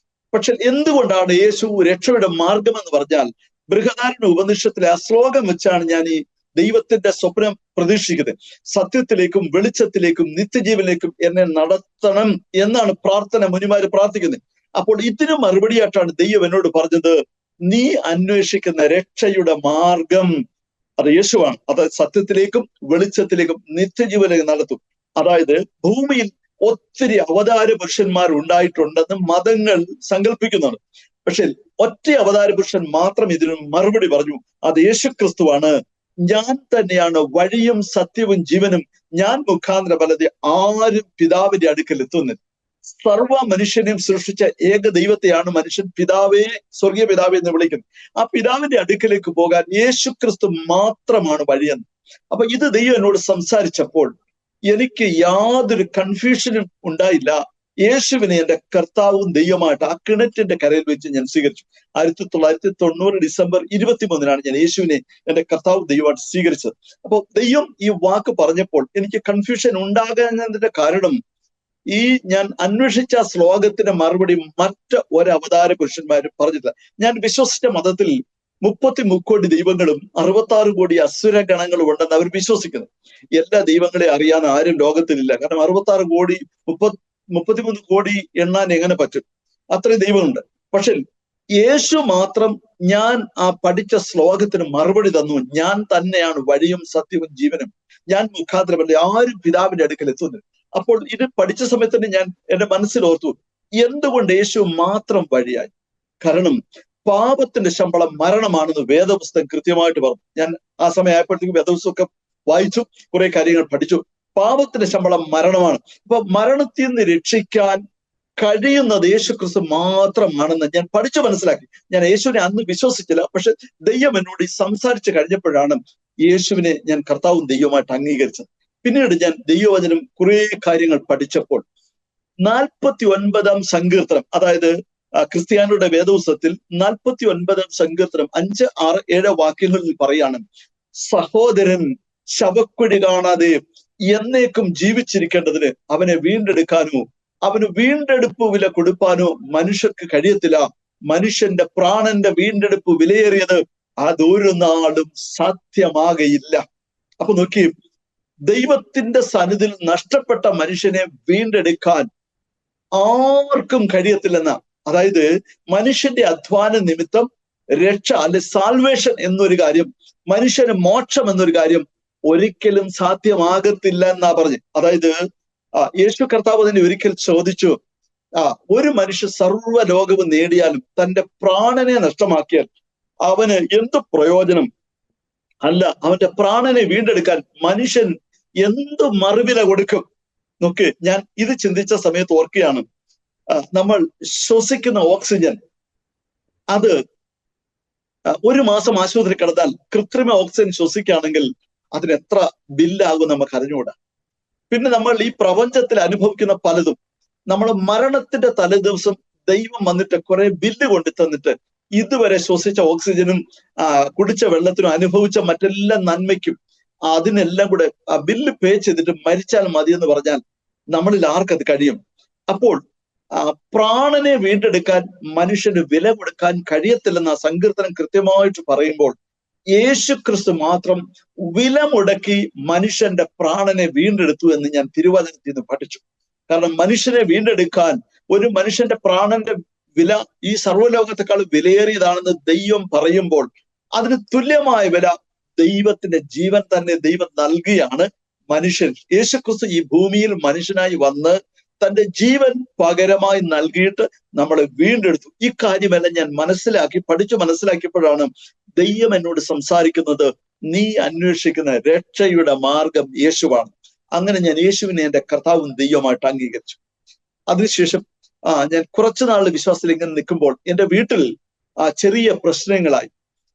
പക്ഷെ എന്തുകൊണ്ടാണ് യേശു രക്ഷയുടെ മാർഗം എന്ന് പറഞ്ഞാൽ, ബൃഹദാരണ്യ ഉപനിഷത്തിലെ ആ ശ്ലോകം വെച്ചാണ് ഞാൻ ഈ ദൈവത്തിന്റെ സ്വപ്നം പ്രതീക്ഷിക്കുന്നത്. സത്യത്തിലേക്കും വെളിച്ചത്തിലേക്കും നിത്യജീവനിലേക്കും എന്നെ നടത്തണം എന്നാണ് പ്രാർത്ഥന മുനിമാര് പ്രാർത്ഥിക്കുന്നത്. അപ്പോൾ ഇതിന് മറുപടിയായിട്ടാണ് ദൈവം എന്നോട് പറഞ്ഞത്, നീ അന്വേഷിക്കുന്ന രക്ഷയുടെ മാർഗം അത് യേശുവാണ്. അത് സത്യത്തിലേക്കും വെളിച്ചത്തിലേക്കും നിത്യജീവനിലേക്കും നടത്തും. അതായത് ഭൂമിയിൽ ഒത്തിരി അവതാര പുരുഷന്മാർ ഉണ്ടായിട്ടുണ്ടെന്ന് മതങ്ങൾ സങ്കല്പിക്കുന്നുണ്ട്. പക്ഷെ ഒറ്റ അവതാര പുരുഷൻ മാത്രം ഇതിന് മറുപടി പറഞ്ഞു. അത് യേശുക്രിസ്തുവാണ്. ഞാൻ തന്നെയാണ് വഴിയും സത്യവും ജീവനും, ഞാൻ മുഖാന്തരമല്ലാതെ ആരും പിതാവിന്റെ അടുക്കൽ എത്തുന്നില്ല. സർവ മനുഷ്യനെയും സൃഷ്ടിച്ച ഏക ദൈവത്തെയാണ് മനുഷ്യൻ പിതാവേ, സ്വർഗീയ പിതാവേ എന്ന് വിളിക്കുന്നത്. ആ പിതാവിന്റെ അടുക്കലേക്ക് പോകാൻ യേശുക്രിസ്തു മാത്രമാണ് വഴിയെന്ന്. അപ്പൊ ഇത് ദൈവം എന്നോട് സംസാരിച്ചപ്പോൾ എനിക്ക് യാതൊരു കൺഫ്യൂഷനും ഉണ്ടായില്ല. യേശുവിനെ എന്റെ കർത്താവും ദൈവമായിട്ട് ആ കിണറ്റിന്റെ കരയിൽ വെച്ച് ഞാൻ സ്വീകരിച്ചു. 1990 ഡിസംബർ 23 ഞാൻ യേശുവിനെ എന്റെ കർത്താവും ദൈവമായിട്ട് സ്വീകരിച്ചത്. അപ്പോൾ ദൈവം ഈ വാക്ക് പറഞ്ഞപ്പോൾ എനിക്ക് കൺഫ്യൂഷൻ ഉണ്ടാകുന്നതിന്റെ കാരണം, ഈ ഞാൻ അന്വേഷിച്ച ശ്ലോകത്തിന്റെ മറുപടി മറ്റ് ഒരവതാര പുരുഷന്മാരും പറഞ്ഞിട്ടില്ല. ഞാൻ വിശ്വസിച്ച മതത്തിൽ 33 കോടി ദൈവങ്ങളും 66 കോടി അസുര ഗണങ്ങളും ഉണ്ടെന്ന് അവർ വിശ്വസിക്കുന്നു. എല്ലാ ദൈവങ്ങളെ അറിയാൻ ആരും ലോകത്തിലില്ല. കാരണം 66 കോടി 33 കോടി എണ്ണാൻ എങ്ങനെ പറ്റും? അത്രയും ദൈവമുണ്ട്. പക്ഷെ യേശു മാത്രം ഞാൻ ആ പഠിച്ച ശ്ലോകത്തിന് മറുപടി തന്നു. ഞാൻ തന്നെയാണ് വഴിയും സത്യവും ജീവനും, ഞാൻ മുഖാന്തരമല്ല ആരും പിതാവിന്റെ അടുക്കൽ എത്തുന്നില്ല. അപ്പോൾ ഇത് പഠിച്ച സമയത്ത് തന്നെ ഞാൻ എന്റെ മനസ്സിൽ ഓർത്തു, എന്തുകൊണ്ട് യേശു മാത്രം വഴിയായി? കാരണം പാപത്തിന്റെ ശമ്പളം മരണമാണെന്ന് വേദപുസ്തകം കൃത്യമായിട്ട് പറഞ്ഞു. ഞാൻ ആ സമയം ആയപ്പോഴത്തേക്കും വേദപുസ്തകമൊക്കെ വായിച്ചു, കുറെ കാര്യങ്ങൾ പഠിച്ചു. പാപത്തിന്റെ ശമ്പളം മരണമാണ്. അപ്പൊ മരണത്തിൽ നിന്ന് രക്ഷിക്കാൻ കഴിയുന്നത് യേശുക്രിസ്തു മാത്രമാണെന്ന് ഞാൻ പഠിച്ചു മനസ്സിലാക്കി. ഞാൻ യേശുവിനെ അന്ന് വിശ്വസിച്ചില്ല. പക്ഷെ ദൈവം എന്നോട് സംസാരിച്ചു കഴിഞ്ഞപ്പോഴാണ് യേശുവിനെ ഞാൻ കർത്താവും ദൈവമായിട്ട് അംഗീകരിച്ചത്. പിന്നീട് ഞാൻ ദൈവവചനം കുറെ കാര്യങ്ങൾ പഠിച്ചപ്പോൾ 49-ാം സങ്കീർത്തനം, അതായത് ക്രിസ്ത്യാനിയുടെ വേദപുസ്തകത്തിൽ 49-ാം സങ്കീർത്തനം 5, 6, 7 വാക്യങ്ങളിൽ പറയാണ്, സഹോദരൻ ശവക്കുഴി കാണാതെ എന്നേക്കും ജീവിച്ചിരിക്കേണ്ടതിന് അവനെ വീണ്ടെടുക്കാനോ അവന് വീണ്ടെടുപ്പ് വില കൊടുപ്പാനോ മനുഷ്യർക്ക് കഴിയത്തില്ല. മനുഷ്യന്റെ പ്രാണന്റെ വീണ്ടെടുപ്പ് വിലയേറിയത്, അതൊരു നാളും സാധ്യമാകയില്ല. അപ്പൊ നോക്കി, ദൈവത്തിന്റെ സന്നിധിയിൽ നഷ്ടപ്പെട്ട മനുഷ്യനെ വീണ്ടെടുക്കാൻ ആർക്കും കഴിയത്തില്ലെന്ന, അതായത് മനുഷ്യന്റെ അധ്വാന നിമിത്തം രക്ഷ അല്ലെ സാൽവേഷൻ എന്നൊരു കാര്യം, മനുഷ്യന് മോക്ഷം എന്നൊരു കാര്യം ഒരിക്കലും സാധ്യമാകത്തില്ല എന്നാ പറഞ്ഞു. അതായത് യേശു കർത്താവ് തന്നെ ഒരിക്കൽ ചോദിച്ചു, ഒരു മനുഷ്യ സർവ്വ ലോകവും നേടിയാലും തന്റെ പ്രാണനെ നഷ്ടമാക്കിയാൽ അവന് എന്ത് പ്രയോജനം? അല്ല, അവന്റെ പ്രാണനെ വീണ്ടെടുക്കാൻ മനുഷ്യൻ എന്ത് മറുവില കൊടുക്കും? നോക്ക്, ഞാൻ ഇത് ചിന്തിച്ച സമയത്ത് ഓർക്കുകയാണ്, നമ്മൾ ശ്വസിക്കുന്ന ഓക്സിജൻ, അത് ഒരു മാസം ആശുപത്രി കിടന്നാൽ കൃത്രിമ ഓക്സിജൻ ശ്വസിക്കുകയാണെങ്കിൽ അതിന് എത്ര ബില്ലാകും നമുക്ക് അറിഞ്ഞുകൂടാ. പിന്നെ നമ്മൾ ഈ പ്രപഞ്ചത്തിൽ അനുഭവിക്കുന്ന പലതും, നമ്മൾ മരണത്തിന്റെ തലേദിവസം ദൈവം വന്നിട്ട് കുറെ ബില്ല് കൊണ്ടു തന്നിട്ട് ഇതുവരെ ശ്വസിച്ച ഓക്സിജനും കുടിച്ച വെള്ളത്തിനും അനുഭവിച്ച മറ്റെല്ലാ നന്മയ്ക്കും അതിനെല്ലാം കൂടെ ബില്ല് പേ ചെയ്തിട്ട് മരിച്ചാൽ മതി എന്ന് പറഞ്ഞാൽ നമ്മളിൽ ആർക്കത് കഴിയും? അപ്പോൾ പ്രാണനെ വീണ്ടെടുക്കാൻ മനുഷ്യന് വില കൊടുക്കാൻ കഴിയത്തില്ലെന്ന സങ്കീർത്തനം കൃത്യമായിട്ട് പറയുമ്പോൾ, യേശുക്രിസ്തു മാത്രം വില മുടക്കി മനുഷ്യന്റെ പ്രാണനെ വീണ്ടെടുത്തു എന്ന് ഞാൻ തിരുവചനത്തിൽ നിന്ന് പഠിച്ചു. കാരണം മനുഷ്യനെ വീണ്ടെടുക്കാൻ ഒരു മനുഷ്യന്റെ പ്രാണന്റെ വില ഈ സർവ്വലോകത്തെക്കാൾ വിലയേറിയതാണെന്ന് ദൈവം പറയുമ്പോൾ, അതിന് തുല്യമായ വില ദൈവത്തിന്റെ ജീവൻ തന്നെ ദൈവം നൽകിയാണ് മനുഷ്യൻ. യേശുക്രിസ്തു ഈ ഭൂമിയിൽ മനുഷ്യനായി വന്ന് തന്റെ ജീവൻ പകരമായി നൽകിയിട്ട് നമ്മളെ വീണ്ടെടുത്തു. ഈ കാര്യമെല്ലാം ഞാൻ പഠിച്ചു മനസ്സിലാക്കിയപ്പോഴാണ് ദൈവം എന്നോട് സംസാരിക്കുന്നത്, നീ അന്വേഷിക്കുന്ന രക്ഷയുടെ മാർഗം യേശുവാണ്. അങ്ങനെ ഞാൻ യേശുവിനെ എന്റെ കർത്താവും ദൈവമായിട്ട് അംഗീകരിച്ചു. അതിനുശേഷം ഞാൻ കുറച്ചുനാൾ വിശ്വാസത്തിൽ ഇങ്ങനെ നിൽക്കുമ്പോൾ എന്റെ വീട്ടിൽ ചെറിയ പ്രശ്നങ്ങളായി.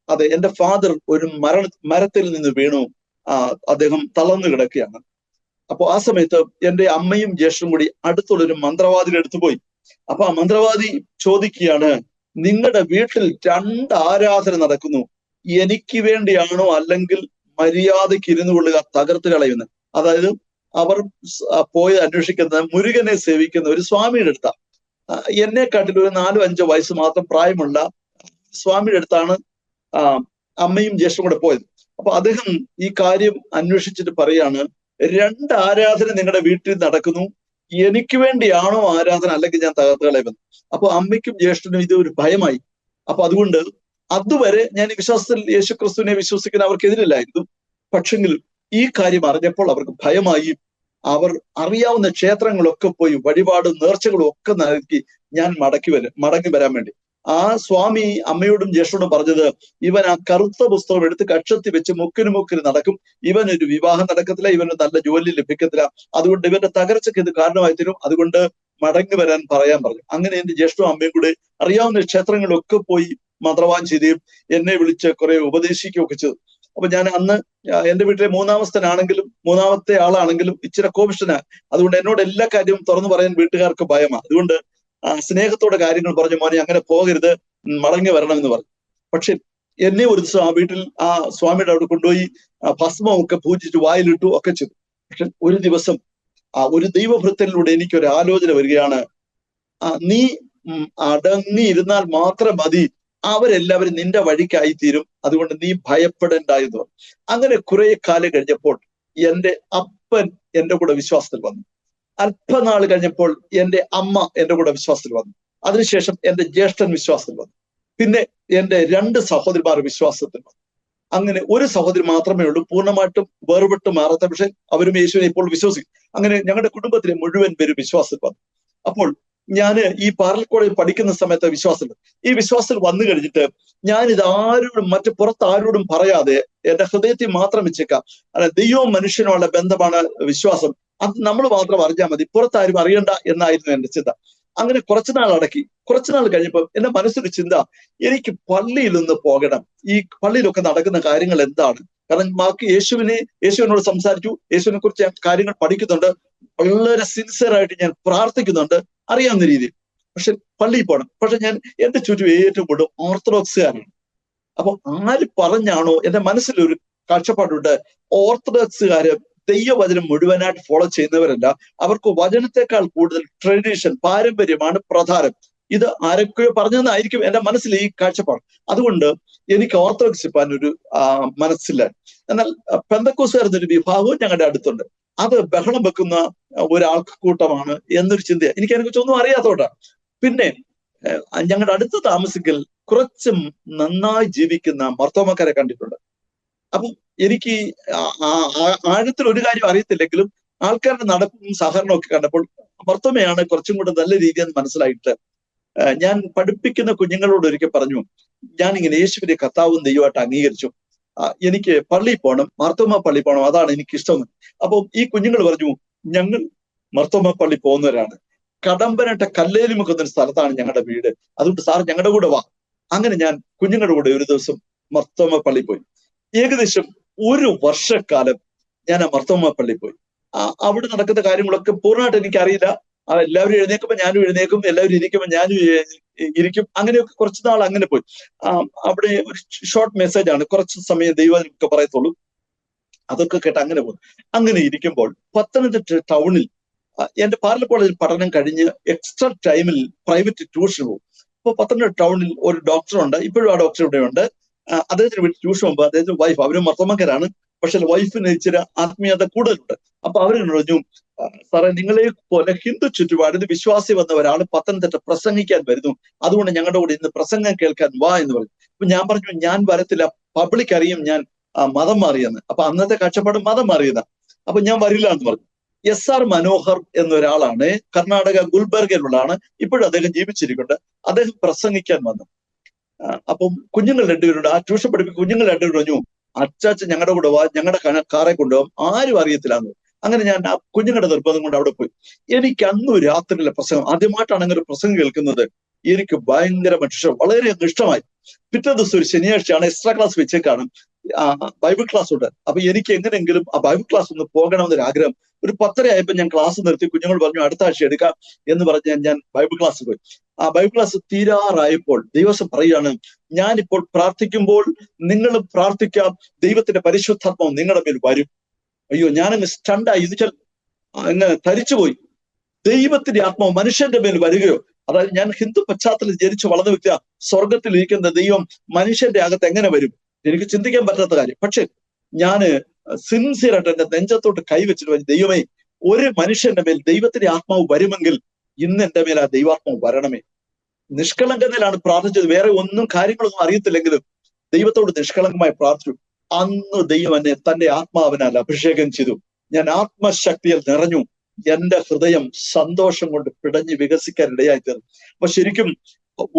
അതെ, എന്റെ ഫാദർ ഒരു മരത്തിൽ നിന്ന് വീണു, അദ്ദേഹം തളർന്നു കിടക്കുകയാണ്. അപ്പൊ ആ സമയത്ത് എന്റെ അമ്മയും ജ്യേഷ്ഠനും കൂടി അടുത്തുള്ളൊരു മന്ത്രവാദിയുടെ അടുത്ത് പോയി. അപ്പൊ ആ മന്ത്രവാദി ചോദിക്കുകയാണ്, നിങ്ങളുടെ വീട്ടിൽ 2 ആരാധന നടക്കുന്നു, എനിക്ക് വേണ്ടിയാണോ അല്ലെങ്കിൽ മര്യാദയ്ക്ക് ഇരുന്നു കൊള്ളുക, തകർത്ത് കളയുന്നത്? അതായത് അവർ പോയി അന്വേഷിക്കുന്നത് മുരുകനെ സേവിക്കുന്ന ഒരു സ്വാമിയുടെ അടുത്ത. എന്നെക്കാട്ടിൽ ഒരു 4-5 വയസ്സ് മാത്രം പ്രായമുള്ള സ്വാമിയുടെ അടുത്താണ് അമ്മയും ജ്യേഷ്ഠനും കൂടെ പോയത്. അപ്പൊ അദ്ദേഹം ഈ കാര്യം അന്വേഷിച്ചിട്ട് പറയാണ്, 2 ആരാധന നിങ്ങളുടെ വീട്ടിൽ നടക്കുന്നു, എനിക്ക് വേണ്ടിയാണോ ആരാധന അല്ലെങ്കിൽ ഞാൻ തകർത്ത് കളയുമെന്ന്. അപ്പൊ അമ്മയ്ക്കും ജ്യേഷ്ഠനും ഇത് ഒരു ഭയമായി. അപ്പൊ അതുകൊണ്ട് അതുവരെ ഞാൻ ഈ വിശ്വാസത്തിൽ യേശുക്രിസ്തുവിനെ വിശ്വസിക്കുന്ന അവർക്കെതിരില്ലായിരുന്നു. പക്ഷെങ്കിൽ ഈ കാര്യം അറിഞ്ഞപ്പോൾ അവർക്ക് ഭയമായി. അവർ അറിയാവുന്ന ക്ഷേത്രങ്ങളൊക്കെ പോയി വഴിപാടും നേർച്ചകളും ഒക്കെ നൽകി ഞാൻ മടങ്ങി വരാൻ വേണ്ടി. ആ സ്വാമി അമ്മയോടും ജ്യേഷ്ഠനോടും പറഞ്ഞത്, ഇവൻ ആ കറുത്ത പുസ്തകം എടുത്ത് കക്ഷത്തി വെച്ച് മുക്കിന് നടക്കും, ഇവനൊരു വിവാഹം നടക്കത്തില്ല, ഇവന് നല്ല ജോലി ലഭിക്കത്തില്ല, അതുകൊണ്ട് ഇവന്റെ തകർച്ചയ്ക്ക് ഇത് കാരണമായി തരും, അതുകൊണ്ട് മടങ്ങി വരാൻ പറയാൻ പറഞ്ഞു. അങ്ങനെ എന്റെ ജ്യേഷ്ഠനും അമ്മയും കൂടെ അറിയാവുന്ന ക്ഷേത്രങ്ങളിലൊക്കെ പോയി മന്ത്രവാദം ചെയ്യുകയും എന്നെ വിളിച്ച് കുറെ ഉപദേശിക്കുകയൊക്കെ ചെയ്തു. അപ്പൊ ഞാൻ അന്ന് എന്റെ വീട്ടിലെ മൂന്നാമത്തെ ആളാണെങ്കിലും ഇച്ചിരി കോപിഷ്ഠനാ. അതുകൊണ്ട് എന്നോട് എല്ലാ കാര്യവും തുറന്നു പറയാൻ വീട്ടുകാർക്ക് ഭയമാണ്. അതുകൊണ്ട് സ്നേഹത്തോടെ കാര്യങ്ങൾ പറഞ്ഞു, മോനെ അങ്ങനെ പോകരുത്, മടങ്ങി വരണം എന്ന് പറഞ്ഞു. പക്ഷെ എന്നെ ഒരു ദിവസം ആ വീട്ടിൽ ആ സ്വാമിയുടെ അവിടെ കൊണ്ടുപോയി ഭസ്മമൊക്കെ പൂജിച്ച് വായിലിട്ടു ഒക്കെ ചെയ്തു. പക്ഷെ ഒരു ദിവസം ഒരു ദൈവഭൃത്തനിലൂടെ എനിക്കൊരു ആലോചന വരികയാണ്. നീ അടങ്ങിയിരുന്നാൽ മാത്രം മതി, അവരെല്ലാവരും നിന്റെ വഴിക്കായി തീരും, അതുകൊണ്ട് നീ ഭയപ്പെടേണ്ടായെന്ന് പറഞ്ഞു. അങ്ങനെ കുറെ കാലം കഴിഞ്ഞപ്പോൾ എന്റെ അപ്പൻ എന്റെ കൂടെ വിശ്വാസത്തിൽ വന്നു. അല്പനാൾ കഴിഞ്ഞപ്പോൾ എന്റെ അമ്മ എന്റെ കൂടെ വിശ്വാസത്തിൽ വന്നു. അതിനുശേഷം എന്റെ ജ്യേഷ്ഠൻ വിശ്വാസത്തിൽ വന്നു. പിന്നെ എന്റെ 2 സഹോദരിമാർ വിശ്വാസത്തിൽ വന്നു. അങ്ങനെ ഒരു സഹോദരി മാത്രമേ ഉള്ളൂ പൂർണ്ണമായിട്ടും വേർപെട്ട് മാറാത്ത, പക്ഷെ അവരും യേശുവിനെ ഇപ്പോൾ വിശ്വസിക്കും. അങ്ങനെ ഞങ്ങളുടെ കുടുംബത്തിലെ മുഴുവൻ പേരും വിശ്വാസത്തിൽ വന്നു. അപ്പോൾ ഞാൻ ഈ പാരൽ കോളേജിൽ പഠിക്കുന്ന സമയത്ത് ഈ വിശ്വാസത്തിൽ വന്നു കഴിഞ്ഞിട്ട് ഞാനിത് മറ്റു പുറത്ത് ആരോടും പറയാതെ എന്റെ ഹൃദയത്തിൽ മാത്രം വെച്ചേക്കാം. ദൈവവും മനുഷ്യനുമുള്ള ബന്ധമാണ് വിശ്വാസം, അത് നമ്മൾ മാത്രം അറിഞ്ഞാൽ മതി, പുറത്താരും അറിയണ്ട എന്നായിരുന്നു എന്റെ ചിന്ത. അങ്ങനെ കുറച്ചുനാൾ കഴിഞ്ഞപ്പോൾ എന്റെ മനസ്സിലൊരു ചിന്ത, എനിക്ക് പള്ളിയിലൊന്ന് പോകണം, ഈ പള്ളിയിലൊക്കെ നടക്കുന്ന കാര്യങ്ങൾ എന്താണ്. കാരണം ബാക്കി യേശുവിനോട് സംസാരിച്ചു, യേശുവിനെ കുറിച്ച് ഞാൻ കാര്യങ്ങൾ പഠിക്കുന്നുണ്ട്, വളരെ സിൻസിയറായിട്ട് ഞാൻ പ്രാർത്ഥിക്കുന്നുണ്ട് അറിയാവുന്ന രീതിയിൽ. പക്ഷെ പള്ളിയിൽ പോകണം. പക്ഷെ ഞാൻ എന്റെ ചുറ്റും ഏറ്റവും കൂടുതൽ ഓർത്തഡോക്സുകാരാണ്. അപ്പൊ ആര് പറഞ്ഞാണോ, എന്റെ മനസ്സിലൊരു കാഴ്ചപ്പാടുണ്ട്, ഓർത്തഡോക്സുകാര് ദൈവവചനം മുഴുവനായിട്ട് ഫോളോ ചെയ്യുന്നവരല്ല, അവർക്ക് വചനത്തെക്കാൾ കൂടുതൽ ട്രഡീഷൻ, പാരമ്പര്യമാണ് പ്രധാനം. ഇത് ആരൊക്കെയോ പറഞ്ഞതെന്നായിരിക്കും എന്റെ മനസ്സിൽ ഈ കാഴ്ചപ്പാട്. അതുകൊണ്ട് എനിക്ക് ഓർത്തഡോക്സ് പോകാൻ ഒരു മനസ്സില്ല. എന്നാൽ പെന്തക്കോസ്തുകാരുടെ വിഭാഗവും ഞങ്ങളുടെ അടുത്തുണ്ട്. അത് ബഹളം വെക്കുന്ന ഒരാൾക്കൂട്ടമാണ് എന്നൊരു ചിന്ത എനിക്ക് അതിനെക്കുറിച്ച് ഒന്നും അറിയാത്തോണ്ടാണ്. പിന്നെ ഞങ്ങളുടെ അടുത്ത് താമസിക്കൽ കുറച്ച് നന്നായി ജീവിക്കുന്ന മർത്തോമക്കാരെ കണ്ടിട്ടുണ്ട്. അപ്പം എനിക്ക് ആഴത്തിൽ ഒരു കാര്യം അറിയത്തില്ലെങ്കിലും ആൾക്കാരുടെ നടപ്പും സഹകരണവും ഒക്കെ കണ്ടപ്പോൾ മർത്തോമയാണ് കുറച്ചും കൂടെ നല്ല രീതിയെന്ന് മനസ്സിലായിട്ട് ഞാൻ പഠിപ്പിക്കുന്ന കുഞ്ഞുങ്ങളോട് ഒരിക്കൽ പറഞ്ഞു, ഞാനിങ്ങനെ യേശുവിനെ കർത്താവും ദൈവമായിട്ട് അംഗീകരിച്ചു, എനിക്ക് പള്ളിയിൽ പോകണം, മർത്തോമ പള്ളി പോകണം, അതാണ് എനിക്ക് ഇഷ്ടം. അപ്പം ഈ കുഞ്ഞുങ്ങൾ പറഞ്ഞു, ഞങ്ങൾ മർത്തോമ പള്ളി പോകുന്നവരാണ്, കടമ്പനട്ട കല്ലേലിമുക്ക് എന്നൊരു സ്ഥലത്താണ് ഞങ്ങളുടെ വീട്, അതുകൊണ്ട് സാർ ഞങ്ങളുടെ കൂടെ വാ. അങ്ങനെ ഞാൻ കുഞ്ഞുങ്ങളുടെ കൂടെ ഒരു ദിവസം മർത്തോമ പള്ളി പോയി. ഏകദേശം 1 വർഷക്കാലം ഞാൻ ആ മർത്തോമ പള്ളി പോയി. അവിടെ നടക്കുന്ന കാര്യങ്ങളൊക്കെ പൂർണ്ണമായിട്ട് എനിക്കറിയില്ല. എല്ലാവരും എഴുന്നേക്കുമ്പോൾ ഞാനും എഴുന്നേക്കും, എല്ലാവരും ഇരിക്കുമ്പോൾ ഞാനും ഇരിക്കും. അങ്ങനെയൊക്കെ കുറച്ച് നാൾ അങ്ങനെ പോയി. അവിടെ ഒരു ഷോർട്ട് മെസ്സേജ് ആണ്, കുറച്ച് സമയം ദൈവം ഒക്കെ പറയത്തുള്ളൂ. അതൊക്കെ കേട്ട് അങ്ങനെ പോകും. അങ്ങനെ ഇരിക്കുമ്പോൾ പത്തനംതിട്ട ടൗണിൽ എന്റെ പാരൽ കോളേജിൽ പഠനം കഴിഞ്ഞ് എക്സ്ട്രാ ടൈമിൽ പ്രൈവറ്റ് ട്യൂഷൻ പോകും. അപ്പൊ പത്തനംതിട്ട ടൗണിൽ ഒരു ഡോക്ടറുണ്ട്, ഇപ്പോഴും ആ ഡോക്ടർ ഇവിടെ ഉണ്ട്. അദ്ദേഹത്തിന് വീട്ടിൽ ട്യൂഷൻ പോകുമ്പോൾ അദ്ദേഹത്തിന്റെ വൈഫ്, അവരും മർത്തോമക്കാരാണ്, പക്ഷെ വൈഫിന് ഇച്ചിരി ആത്മീയത കൂടുതലുണ്ട്. അപ്പൊ അവര് പറഞ്ഞു, സാറേ നിങ്ങളെ പോലെ ഹിന്ദു ചുറ്റുപാടിൽ വിശ്വാസി വന്ന ഒരാൾ പത്തനംതിട്ട പ്രസംഗിക്കാൻ വരുന്നു, അതുകൊണ്ട് ഞങ്ങളുടെ കൂടെ ഇന്ന് പ്രസംഗം കേൾക്കാൻ വാ എന്ന് പറഞ്ഞു. അപ്പൊ ഞാൻ പറഞ്ഞു, ഞാൻ വരത്തില്ല, പബ്ലിക് അറിയും ഞാൻ മതം മാറിയെന്ന്. അപ്പൊ അന്നത്തെ കാഴ്ചപ്പാട് മതം മാറിയതാ, അപ്പൊ ഞാൻ വരില്ല എന്ന് പറഞ്ഞു. SR മനോഹർ എന്നൊരാളാണ്, കർണാടക ഗുൽബർഗയിലുള്ളതാണ്, ഇപ്പോഴും അദ്ദേഹം ജീവിച്ചിരിക്കുന്നുണ്ട്. അദ്ദേഹം പ്രസംഗിക്കാൻ വന്നു. അപ്പം കുഞ്ഞുങ്ങൾ 2 പേരുണ്ട്, ആ ട്യൂഷൻ പഠിപ്പിക്കുന്ന കുഞ്ഞുങ്ങൾ 2 പേര് പറഞ്ഞു, അച്ചാച്ചൻ ഞങ്ങളുടെ കൂടെ വാ, ഞങ്ങളുടെ കാറെ കൊണ്ടുപോകും, ആരും അറിയത്തില്ലാന്ന്. അങ്ങനെ ഞാൻ ആ കുഞ്ഞുങ്ങളുടെ നിർബന്ധം കൊണ്ട് അവിടെ പോയി. എനിക്ക് അന്നു രാത്രിയിലെ പ്രസംഗം, ആദ്യമായിട്ടാണ് അങ്ങനെ ഒരു പ്രസംഗം കേൾക്കുന്നത്, എനിക്ക് ഭയങ്കരമായിട്ട് വളരെ ഇഷ്ടമായി. പിറ്റേ ദിവസം ഒരു ശനിയാഴ്ചയാണ്, എക്സ്ട്രാ ക്ലാസ് വെച്ചേക്കാണ്, ബൈബിൾ ക്ലാസ് ഉണ്ട്. അപ്പൊ എനിക്ക് എങ്ങനെയെങ്കിലും ആ ബൈബിൾ ക്ലാസ് ഒന്ന് പോകണമെന്നൊരു ആഗ്രഹം. ഒരു 10:30 ആയപ്പോൾ ഞാൻ ക്ലാസ് നിർത്തി. കുഞ്ഞുങ്ങൾ പറഞ്ഞു അടുത്ത ആഴ്ച എടുക്കാം എന്ന് പറഞ്ഞ് ഞാൻ ബൈബിൾ ക്ലാസ് പോയി. ആ ബൈബിൾ ക്ലാസ് തീരാറായപ്പോൾ ദൈവം പറയുകയാണ്, ഞാനിപ്പോൾ പ്രാർത്ഥിക്കുമ്പോൾ നിങ്ങൾ പ്രാർത്ഥിക്കാം, ദൈവത്തിന്റെ പരിശുദ്ധാത്മാവ് നിങ്ങളുടെ മേൽ വരും. അയ്യോ, ഞാനങ്ങ് സ്റ്റണ്ടായി, എന്നുവെച്ചാൽ അങ്ങ് തരിച്ചുപോയി. ദൈവത്തിന്റെ ആത്മാവ് മനുഷ്യന്റെ മേൽ വരികയോ? അതായത് ഞാൻ ഹിന്ദു പശ്ചാത്തലത്തിൽ ജനിച്ചു വളർന്ന വ്യക്തിയാ, സ്വർഗത്തിൽ ഇരിക്കുന്ന ദൈവം മനുഷ്യന്റെ അകത്ത് എങ്ങനെ വരും? എനിക്ക് ചിന്തിക്കാൻ പറ്റാത്ത കാര്യം. പക്ഷെ ഞാന് സിൻസിയറായിട്ട് എന്റെ നെഞ്ചത്തോട്ട് കൈവച്ചിട്ട്, ദൈവമേ, ഒരു മനുഷ്യന്റെ മേൽ ദൈവത്തിന്റെ ആത്മാവ് വരുമെങ്കിൽ ഇന്ന് എന്റെ മേൽ ആ ദൈവാത്മാവ് വരണമേ. നിഷ്കളങ്കതയിലാണ് പ്രാർത്ഥിച്ചത്, വേറെ ഒന്നും കാര്യങ്ങളൊന്നും അറിയത്തില്ലെങ്കിലും ദൈവത്തോട് നിഷ്കളങ്കമായി പ്രാർത്ഥിച്ചു. അന്ന് ദൈവം എന്നെ തന്റെ ആത്മാവിനാൽ അഭിഷേകം ചെയ്തു. ഞാൻ ആത്മശക്തിയിൽ നിറഞ്ഞു. എന്റെ ഹൃദയം സന്തോഷം കൊണ്ട് പിടഞ്ഞ് വികസിക്കാൻ ഇടയായി തീർന്നു. അപ്പൊ ശരിക്കും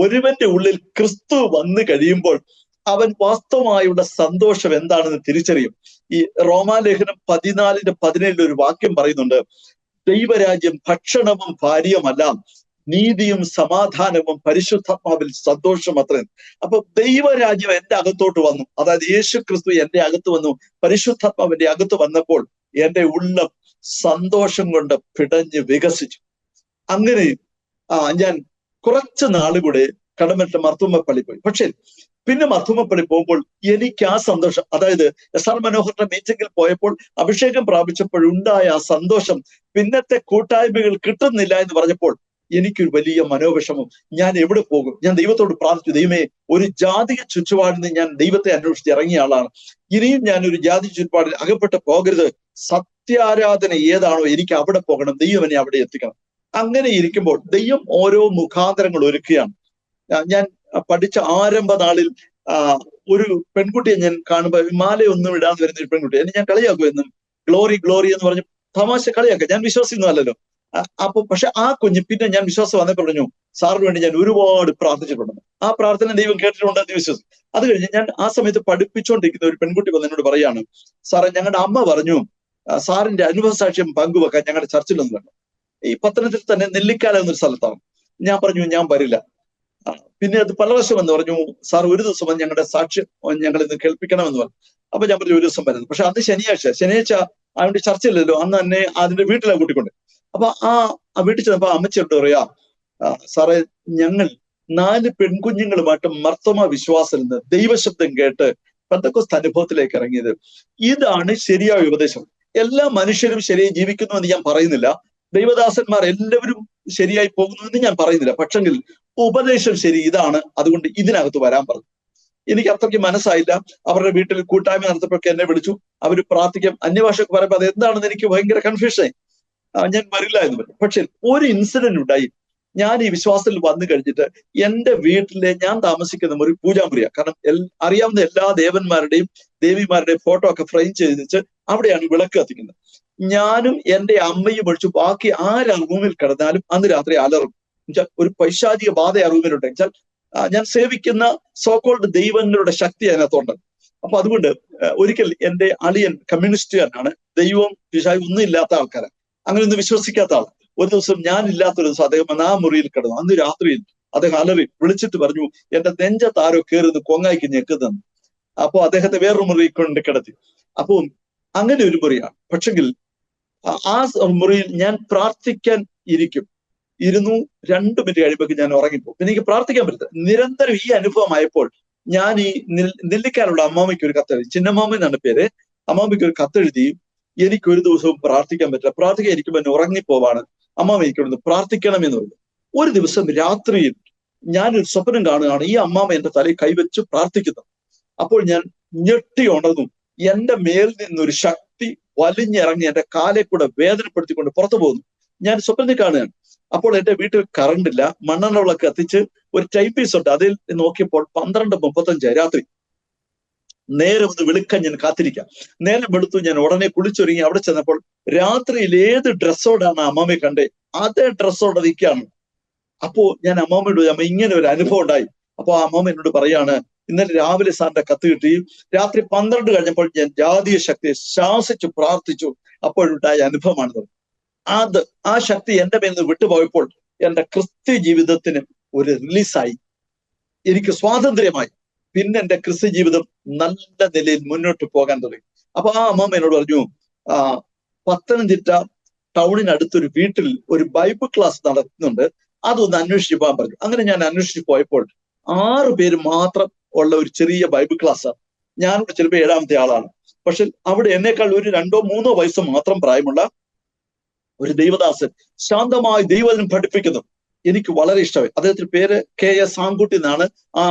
ഒരുവന്റെ ഉള്ളിൽ ക്രിസ്തു വന്നു കഴിയുമ്പോൾ അവൻ വാസ്തവമായുള്ള സന്തോഷം എന്താണെന്ന് തിരിച്ചറിയും. ഈ റോമാലേഖനം 14:17 ഒരു വാക്യം പറയുന്നുണ്ട്, ദൈവരാജ്യം ഭക്ഷണവും ഭാര്യയുമല്ല, നീതിയും സമാധാനവും പരിശുദ്ധാത്മാവിൽ സന്തോഷം അത്രേ. അപ്പൊ ദൈവരാജ്യം എന്റെ അകത്തോട്ട് വന്നു, അതായത് യേശു ക്രിസ്തു എന്റെ അകത്ത് വന്നു, പരിശുദ്ധാത്മാവിന്റെ അകത്ത് വന്നപ്പോൾ എന്റെ ഉള്ളം സന്തോഷം കൊണ്ട് പിടഞ്ഞ് വികസിച്ചു. അങ്ങനെ ഞാൻ കുറച്ച് നാളുകൂടെ കടമറ്റ മർത്തുമ്മപ്പള്ളി പോയി. പക്ഷെ പിന്നെ മർത്തുമ്മപ്പള്ളി പോകുമ്പോൾ എനിക്ക് ആ സന്തോഷം, അതായത് SR മനോഹറിന്റെ മീറ്റിംഗിൽ പോയപ്പോൾ അഭിഷേകം പ്രാപിച്ചപ്പോഴുണ്ടായ ആ സന്തോഷം പിന്നത്തെ കൂട്ടായ്മകൾ കിട്ടുന്നില്ല എന്ന് പറഞ്ഞപ്പോൾ എനിക്കൊരു വലിയ മനോവിഷമം. ഞാൻ എവിടെ പോകും? ഞാൻ ദൈവത്തോട് പ്രാർത്ഥിച്ചു, ദൈവമേ, ഒരു ജാതിക ചുറ്റുപാടിൽ നിന്ന് ഞാൻ ദൈവത്തെ അന്വേഷിച്ച് ഇറങ്ങിയ ആളാണ്, ഇനിയും ഞാൻ ഒരു ജാതി ചുറ്റുപാടിൽ അകപ്പെട്ട് പോകരുത്. സത്യാരാധന ഏതാണോ എനിക്ക് അവിടെ പോകണം, ദൈവം എന്നെ അവിടെ എത്തിക്കണം. അങ്ങനെ ഇരിക്കുമ്പോൾ ദൈവം ഓരോ മുഖാന്തരങ്ങൾ ഒരുക്കുകയാണ്. ഞാൻ പഠിച്ച ആരംഭ നാളിൽ ഒരു പെൺകുട്ടിയെ ഞാൻ കാണുമ്പോൾ മാലയൊന്നും ഇടാതെ വരുന്ന ഒരു പെൺകുട്ടി, എന്നെ ഞാൻ കളിയാക്കുമെന്നും ഗ്ലോറി ഗ്ലോറി എന്ന് പറഞ്ഞ് തമാശ കളിയാക്കുക. ഞാൻ വിശ്വസിക്കുന്നതല്ലോ. അപ്പൊ പക്ഷെ ആ കുഞ്ഞ് പിന്നെ ഞാൻ വിശ്വാസം വന്നപ്പോൾ പറഞ്ഞു, സാറിന് വേണ്ടി ഞാൻ ഒരുപാട് പ്രാർത്ഥിച്ചിട്ടുണ്ടെന്ന്. ആ പ്രാർത്ഥന ദൈവം കേട്ടിട്ടുണ്ടെന്ന് വിശ്വസിച്ചു. അത് കഴിഞ്ഞ് ഞാൻ ആ സമയത്ത് പഠിപ്പിച്ചുകൊണ്ടിരിക്കുന്ന ഒരു പെൺകുട്ടി വന്ന് എന്നോട് പറയാണ്, സാറേ, ഞങ്ങളുടെ അമ്മ പറഞ്ഞു സാറിന്റെ അനുഭവ സാക്ഷ്യം പങ്കുവെക്കാൻ ഞങ്ങളുടെ ചർച്ചിലൊന്നും വേണം. ഈ പത്തനംതിട്ട തന്നെ നെല്ലിക്കാല എന്നൊരു സ്ഥലത്താണ്. ഞാൻ പറഞ്ഞു ഞാൻ വരില്ല. പിന്നെ അത് പല പ്രാവശ്യം എന്ന് പറഞ്ഞു, സാർ ഒരു ദിവസം വന്ന് ഞങ്ങളുടെ സാക്ഷ്യം ഞങ്ങൾ ഇന്ന് കേൾപ്പിക്കണമെന്ന് പറഞ്ഞു. അപ്പൊ ഞാൻ പറഞ്ഞു ഒരു ദിവസം വരുന്നത്. പക്ഷെ അന്ന് ശനിയാഴ്ച അവന്റെ ചർച്ചയില്ലല്ലോ, അന്ന് തന്നെ അതിന്റെ വീട്ടിലാണ് കൂട്ടിക്കൊണ്ട്. അപ്പൊ ആ വീട്ടിൽ ചെന്നപ്പോ അമ്മച്ചിയോട് പറയാ, സാറേ, ഞങ്ങൾ 4 പെൺകുഞ്ഞുങ്ങളുമായിട്ട് മർത്തോമ വിശ്വാസം നിന്ന് ദൈവശബ്ദം കേട്ട് പെന്തക്കോസ്ത് അനുഭവത്തിലേക്ക് ഇറങ്ങിയത്. ഇതാണ് ശരിയായ ഉപദേശം. എല്ലാ മനുഷ്യരും ശരിയായി ജീവിക്കുന്നു എന്ന് ഞാൻ പറയുന്നില്ല, ദൈവദാസന്മാർ എല്ലാവരും ശരിയായി പോകുന്നു എന്ന് ഞാൻ പറയുന്നില്ല. പക്ഷെങ്കിൽ ഉപദേശം ശരി ഇതാണ്, അതുകൊണ്ട് ഇതിനകത്ത് വരാൻ പറഞ്ഞു. എനിക്ക് അത്രയ്ക്ക് മനസ്സായില്ല. അവരുടെ വീട്ടിൽ കൂട്ടായ്മ നടത്തപ്പോഴൊക്കെ എന്നെ വിളിച്ചു, അവർ പ്രാർത്ഥിക്കാം അന്യഭാഷയൊക്കെ പറയുമ്പോൾ അത് എന്താണെന്ന് എനിക്ക് ഭയങ്കര കൺഫ്യൂഷനായി. ഞാൻ വരില്ല എന്ന് പറഞ്ഞു. പക്ഷെ ഒരു ഇൻസിഡന്റ് ഉണ്ടായി. ഞാൻ ഈ വിശ്വാസത്തിൽ വന്നു കഴിഞ്ഞിട്ട് എന്റെ വീട്ടിലെ ഞാൻ താമസിക്കുന്ന ഒരു പൂജാമുറിയാണ്. കാരണം അറിയാവുന്ന എല്ലാ ദേവന്മാരുടെയും ദേവിമാരുടെയും ഫോട്ടോ ഒക്കെ ഫ്രെയിം ചെയ്ത് വെച്ച് അവിടെയാണ് വിളക്ക് കത്തിക്കുന്നത്. ഞാനും എന്റെ അമ്മയും ഒഴിച്ചു ബാക്കി ആര് ആ റൂമിൽ കിടന്നാലും അന്ന് രാത്രി അലറും. എന്നുവെച്ചാൽ ഒരു പൈശാചിക ബാധ ആ റൂമിലുണ്ട്. വെച്ചാൽ ഞാൻ സേവിക്കുന്ന സോക്കോൾഡ് ദൈവങ്ങളുടെ ശക്തി അതിനകത്തുണ്ട്. അപ്പൊ അതുകൊണ്ട് ഒരിക്കൽ എന്റെ അളിയൻ കമ്മ്യൂണിസ്റ്റുകാരനാണ്, ദൈവവും പിശാചും ഒന്നും ഇല്ലാത്ത ആൾക്കാരാണ്, അങ്ങനെ ഒന്നും വിശ്വസിക്കാത്ത ആൾ. ഒരു ദിവസം ഞാൻ ഇല്ലാത്തൊരു ദിവസം അദ്ദേഹം ആ മുറിയിൽ കിടന്നു. അന്ന് രാത്രിയിൽ അദ്ദേഹം അലറി വിളിച്ചിട്ട് പറഞ്ഞു, എന്റെ നെഞ്ചത്ത് ആരോ കയറുന്നു കൊങ്ങായിക്ക് ഞെക്കുന്നെന്ന്. അപ്പോ അദ്ദേഹത്തെ വേറൊരു മുറിയിൽ കൊണ്ട് കിടത്തി. അപ്പോൾ അങ്ങനെ ഒരു മുറിയാണ്. പക്ഷെങ്കിൽ ആ മുറിയിൽ ഞാൻ പ്രാർത്ഥിക്കാൻ ഇരുന്നു 2 മിനിറ്റ് കഴിയുമ്പോൾ ഞാൻ ഉറങ്ങിപ്പോ. പിന്നെ എനിക്ക് പ്രാർത്ഥിക്കാൻ പറ്റില്ല. നിരന്തരം ഈ അനുഭവമായപ്പോൾ ഞാൻ ഈ നെല്ലിക്കാനുള്ള അമ്മാമ്മയ്ക്ക് ഒരു കത്തെഴുതി, ചിന്നമ്മാമ്മ എന്നാണ് പേര്. അമ്മാമ്മയ്ക്ക് ഒരു കത്തെഴുതി, എനിക്ക് ഒരു ദിവസവും പ്രാർത്ഥിക്കാൻ പറ്റില്ല, പ്രാർത്ഥിക്കാൻ ഇരിക്കുമ്പോൾ എന്നെ ഉറങ്ങിപ്പോവാണ്, അമ്മാമ്മ എനിക്കൊന്ന് പ്രാർത്ഥിക്കണമെന്ന് പറഞ്ഞു. ഒരു ദിവസം രാത്രിയിൽ ഞാനൊരു സ്വപ്നം കാണുകയാണ്, ഈ അമ്മാമ്മ എന്റെ തലയിൽ കൈവച്ച് പ്രാർത്ഥിക്കുന്നു. അപ്പോൾ ഞാൻ ഞെട്ടി ഉണർന്നു. എന്റെ മേൽ നിന്നൊരു ശക്തി വലിഞ്ഞിറങ്ങി എന്റെ കാലെ കൂടെ വേദനപ്പെടുത്തിക്കൊണ്ട് പുറത്തു പോകുന്നു. ഞാൻ സ്വപ്നത്തിൽ കാണുകയാണ്. അപ്പോൾ എന്റെ വീട്ടിൽ കറണ്ട് ഇല്ല, മണ്ണെണ്ണ വിളക്ക് കത്തിച്ച് ഒരു ടൈപ്പീസ് ഉണ്ട്, അതിൽ നോക്കിയപ്പോൾ 12:35 രാത്രി. നേരെ ഒന്ന് വിളിക്കാൻ ഞാൻ കാത്തിരിക്കാം. നേരം വെളുത്തു. ഞാൻ ഉടനെ കുളിച്ചൊരുങ്ങി അവിടെ ചെന്നപ്പോൾ രാത്രിയിൽ ഏത് ഡ്രസ്സോടാണ് അമ്മാമ്മയെ കണ്ടേ അതേ ഡ്രസ്സോടെ നിൽക്കുകയാണ്. അപ്പോ ഞാൻ അമ്മാമ്മയോട്, അമ്മ ഇങ്ങനെ ഒരു അനുഭവം ഉണ്ടായി. അപ്പൊ ആ അമ്മാമ്മ എന്നോട് പറയാണ്, ഇന്നലെ രാവിലെ സാറിന്റെ കത്ത് കിട്ടി, രാത്രി 12 കഴിഞ്ഞപ്പോൾ ഞാൻ ജാതീയ ശക്തിയെ ശാസിച്ചു പ്രാർത്ഥിച്ചു, അപ്പോഴുണ്ടായ അനുഭവമാണത്. ആ ശക്തി എന്റെ മേൽ നിന്ന് വിട്ടുപോയപ്പോൾ എന്റെ ക്രിസ്ത്യ ജീവിതത്തിന് ഒരു റിലീസായി, എനിക്ക് സ്വാതന്ത്ര്യമായി. പിന്നെ എന്റെ ക്രിസ്ത്യ ജീവിതം നല്ല നിലയിൽ മുന്നോട്ട് പോകാൻ തുടങ്ങി. അപ്പൊ ആ അമ്മാമ്മ എന്നോട് പറഞ്ഞു, പത്തനംതിട്ട ടൗണിനടുത്തൊരു വീട്ടിൽ ഒരു ബൈബിൾ ക്ലാസ് നടത്തുന്നുണ്ട്, അതൊന്ന് അന്വേഷിച്ച് പോകാൻ പറഞ്ഞു. അങ്ങനെ ഞാൻ അന്വേഷിച്ച് പോയപ്പോൾ 6 പേര് മാത്രം ഉള്ള ഒരു ചെറിയ ബൈബിൾ ക്ലാസ്സാണ്. ഞാനിവിടെ ചിലപ്പോൾ 7ാമത്തെ ആളാണ്. പക്ഷെ അവിടെ എന്നേക്കാൾ ഒരു 2-3 വയസ്സ് മാത്രം പ്രായമുള്ള ഒരു ദൈവദാസൻ ശാന്തമായി ദൈവവചനം പഠിപ്പിക്കുന്നു. എനിക്ക് വളരെ ഇഷ്ടമായി. അദ്ദേഹത്തിന്റെ പേര് KS ആൺകുട്ടി എന്നാണ്. ആ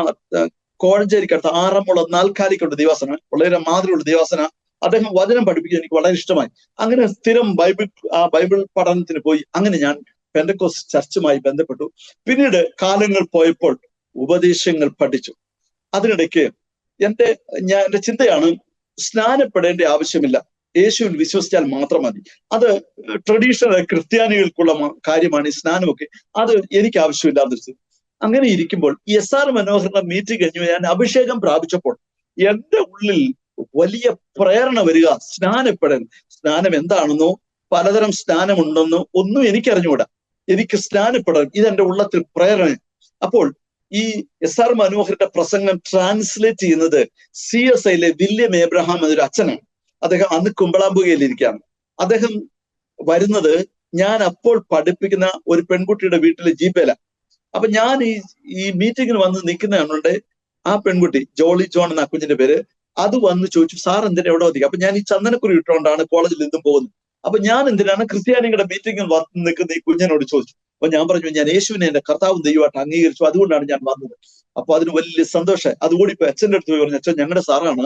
കോഴഞ്ചേരിക്കടുത്ത് ആറന്മുള നാൽക്കാലിക്കുണ്ട് ദേവാസന, വളരെ മാതൃയുള്ള ദേവാസന. അദ്ദേഹം വചനം പഠിപ്പിക്കാൻ എനിക്ക് വളരെ ഇഷ്ടമായി. അങ്ങനെ സ്ഥിരം ബൈബിൾ പഠനത്തിന് പോയി. അങ്ങനെ ഞാൻ പെന്തക്കോസ്ത് ചർച്ചുമായി ബന്ധപ്പെട്ടു. പിന്നീട് കാലങ്ങൾ പോയപ്പോൾ ഉപദേശങ്ങൾ പഠിച്ചു. അതിനിടയ്ക്ക് എന്റെ ചിന്തയാണ്, സ്നാനപ്പെടേണ്ട ആവശ്യമില്ല, യേശുവിൽ വിശ്വസിച്ചാൽ മാത്രം മതി. അത് ട്രഡീഷണൽ ക്രിസ്ത്യാനികൾക്കുള്ള കാര്യമാണ് ഈ സ്നാനമൊക്കെ. അത് എനിക്ക് ആവശ്യമില്ലാതെ. അങ്ങനെ ഇരിക്കുമ്പോൾ SR മനോഹറിന്റെ മീറ്റിംഗ് കഴിഞ്ഞു ഞാൻ അഭിഷേകം പ്രാപിച്ചപ്പോൾ എന്റെ ഉള്ളിൽ വലിയ പ്രേരണ വരിക, സ്നാനപ്പെടൽ. സ്നാനം എന്താണെന്നോ പലതരം സ്നാനമുണ്ടെന്നോ ഒന്നും എനിക്കറിഞ്ഞുകൂടാ. എനിക്ക് സ്നാനപ്പെടണം, ഇതെന്റെ ഉള്ളത്തിൽ പ്രേരണ. അപ്പോൾ ഈ SR മനോഹറിന്റെ പ്രസംഗം ട്രാൻസ്ലേറ്റ് ചെയ്യുന്നത് CSIയിലെ വില്യം ഏബ്രഹാം എന്നൊരു അച്ഛനാണ്. അദ്ദേഹം അന്ന് കുമ്പളാമ്പുകയിലിരിക്കുകയാണ്. അദ്ദേഹം വരുന്നത് ഞാൻ അപ്പോൾ പഠിപ്പിക്കുന്ന ഒരു പെൺകുട്ടിയുടെ വീട്ടിലെ ജീപ്പേല. അപ്പൊ ഞാൻ ഈ മീറ്റിങ്ങിന് വന്ന് നിൽക്കുന്നതുകൊണ്ട് ആ പെൺകുട്ടി ജോളി ജോൺ എന്ന കുഞ്ഞിന്റെ പേര്, അത് വന്ന് ചോദിച്ചു, സാർ എന്തിനാ എവിടെ വന്നിരിക്കും? അപ്പൊ ഞാൻ ഈ ചന്ദനക്കുറി ഇട്ടുകൊണ്ടാണ് കോളേജിൽ നിന്നും പോകുന്നത്. അപ്പൊ ഞാൻ എന്തിനാണ് ക്രിസ്ത്യാനികളുടെ മീറ്റിങ്ങിൽ വന്ന് നിൽക്കുന്ന ഈ കുഞ്ഞിനോട് ചോദിച്ചു. അപ്പൊ ഞാൻ പറഞ്ഞു, ഞാൻ യേശുവിനെ എന്റെ കർത്താവും ദൈവമായിട്ട് അംഗീകരിച്ചു, അതുകൊണ്ടാണ് ഞാൻ വന്നത്. അപ്പൊ അതിന് വലിയ സന്തോഷം. അതുകൂടി ഇപ്പൊ അച്ഛൻ്റെ അടുത്ത് പോയി പറഞ്ഞു, അച്ഛൻ ഞങ്ങളുടെ സാറാണ്,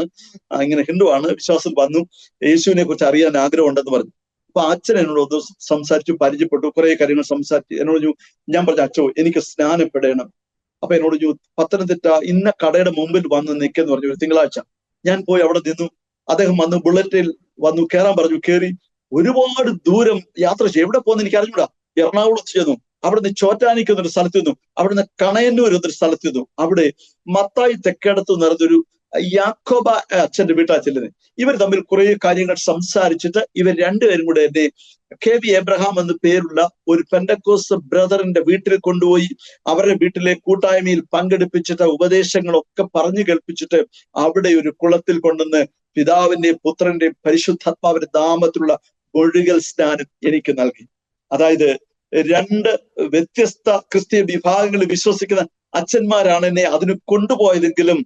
ഇങ്ങനെ ഹിന്ദുവാണ്, വിശ്വാസം വന്നു, യേശുവിനെ കുറിച്ച് അറിയാൻ ആഗ്രഹം ഉണ്ടെന്ന് പറഞ്ഞു. അപ്പൊ അച്ഛൻ എന്നോട് ഒന്ന് സംസാരിച്ചു, പരിചയപ്പെട്ടു, കുറെ കാര്യങ്ങൾ സംസാരിച്ചു. എന്നോട് ഞാൻ പറഞ്ഞു, അച്ഛോ എനിക്ക് സ്നാനപ്പെടണം. അപ്പൊ എന്നോട് പത്തനംതിട്ട ഇന്ന കടയുടെ മുമ്പിൽ വന്ന് നിൽക്കെന്ന് പറഞ്ഞു. ഒരു തിങ്കളാഴ്ച ഞാൻ പോയി അവിടെ നിന്നു. അദ്ദേഹം വന്നു, ബുള്ളറ്റിൽ വന്നു, കയറാൻ പറഞ്ഞു. കയറി ഒരുപാട് ദൂരം യാത്ര ചെയ്യും. എവിടെ പോകുന്ന എനിക്ക് അറിഞ്ഞൂടാ. എറണാകുളത്ത് ചെന്നു, അവിടുന്ന് ചോറ്റാനിക്ക് എന്നൊരു സ്ഥലത്ത് നിന്നു, അവിടുന്ന് കണയന്നൂർ എന്നൊരു സ്ഥലത്ത് നിന്നു. അവിടെ മത്തായി തെക്കേടത്ത് നിറഞ്ഞൊരു യാക്കോബ അച്ഛന്റെ വീട്ടാ ചെല്ലുന്നത്. ഇവർ തമ്മിൽ കുറെ കാര്യങ്ങൾ സംസാരിച്ചിട്ട് ഇവർ രണ്ടുപേരും കൂടെ എന്റെ KV എബ്രഹാം എന്ന് പേരുള്ള ഒരു പെന്തക്കോസ്ത് ബ്രദറിന്റെ വീട്ടിൽ കൊണ്ടുപോയി അവരുടെ വീട്ടിലെ കൂട്ടായ്മയിൽ പങ്കെടുപ്പിച്ചിട്ട് ഉപദേശങ്ങളൊക്കെ പറഞ്ഞു കേൾപ്പിച്ചിട്ട് അവിടെ ഒരു കുളത്തിൽ കൊണ്ടുവന്ന് പിതാവിന്റെയും പുത്രന്റെയും പരിശുദ്ധാത്മാവിന്റെ നാമത്തിലുള്ള ഒഴുകൽ സ്നാനം എനിക്ക് നൽകി. അതായത് രണ്ട് വ്യത്യസ്ത ക്രിസ്തീയ വിഭാഗങ്ങളിൽ വിശ്വസിക്കുന്ന അച്ഛന്മാരാണ് എന്നെ അതിന് കൊണ്ടുപോയതെങ്കിലും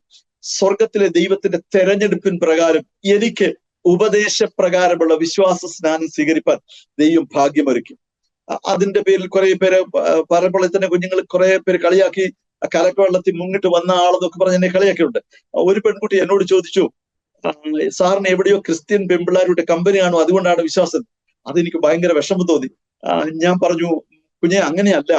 സ്വർഗത്തിലെ ദൈവത്തിന്റെ തെരഞ്ഞെടുപ്പിൻ പ്രകാരം എനിക്ക് ഉപദേശപ്രകാരമുള്ള വിശ്വാസ സ്നാനം സ്വീകരിപ്പാൻ ദൈവം ഭാഗ്യമൊരുക്കി. അതിന്റെ പേരിൽ കുറെ പേര് പറമ്പളത്തിന്റെ കുഞ്ഞുങ്ങൾ കുറെ പേര് കളിയാക്കി, കലക്കവെള്ളത്തിൽ മുങ്ങിട്ട് വന്ന ആളെന്നൊക്കെ പറഞ്ഞ് എന്നെ കളിയാക്കിയുണ്ട്. ഒരു പെൺകുട്ടി എന്നോട് ചോദിച്ചു, സാറിന് എവിടെയോ ക്രിസ്ത്യൻ പെമ്പിള്ളാരുടെ കമ്പനി കാണും, അതുകൊണ്ടാണ് വിശ്വാസം. അതെനിക്ക് ഭയങ്കര വിഷമം തോന്നി. ഞാൻ പറഞ്ഞു, കുഞ്ഞെ അങ്ങനെയല്ല,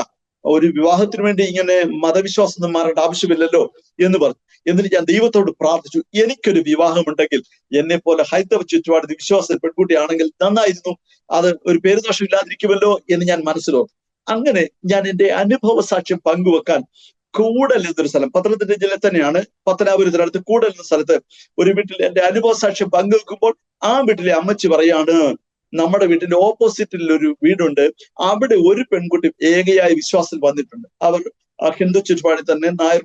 ഒരു വിവാഹത്തിന് വേണ്ടി ഇങ്ങനെ മതവിശ്വാസം മാറേണ്ട ആവശ്യമില്ലല്ലോ എന്ന് പറഞ്ഞു. എന്നിട്ട് ഞാൻ ദൈവത്തോട് പ്രാർത്ഥിച്ചു, എനിക്കൊരു വിവാഹമുണ്ടെങ്കിൽ എന്നെ പോലെ ഹൈന്ദവ ചുറ്റുപാട് വിശ്വാസ പെൺകുട്ടിയാണെങ്കിൽ നന്നായിരുന്നു, അത് ഒരു പേരുദോഷം ഇല്ലാതിരിക്കുമല്ലോ എന്ന് ഞാൻ മനസ്സിലോർത്തു. അങ്ങനെ ഞാൻ എന്റെ അനുഭവ സാക്ഷ്യം പങ്കുവെക്കാൻ കൂടൽ എന്നൊരു സ്ഥലം, പത്തനംതിട്ട ജില്ലയിൽ തന്നെയാണ്, പത്തനാപുരത്തിനടുത്ത് കൂടൽ എന്ന സ്ഥലത്ത് ഒരു വീട്ടിൽ എന്റെ അനുഭവ സാക്ഷ്യം പങ്കുവെക്കുമ്പോൾ ആ വീട്ടിലെ അമ്മച്ചി പറയാണ്, നമ്മുടെ വീട്ടിന്റെ ഓപ്പോസിറ്റിൽ ഒരു വീടുണ്ട്, അവിടെ ഒരു പെൺകുട്ടി ഏകയായ വിശ്വാസത്തിൽ വന്നിട്ടുണ്ട്. അവർ ഹിന്ദു ചുറ്റുപാടിൽ തന്നെ നായർ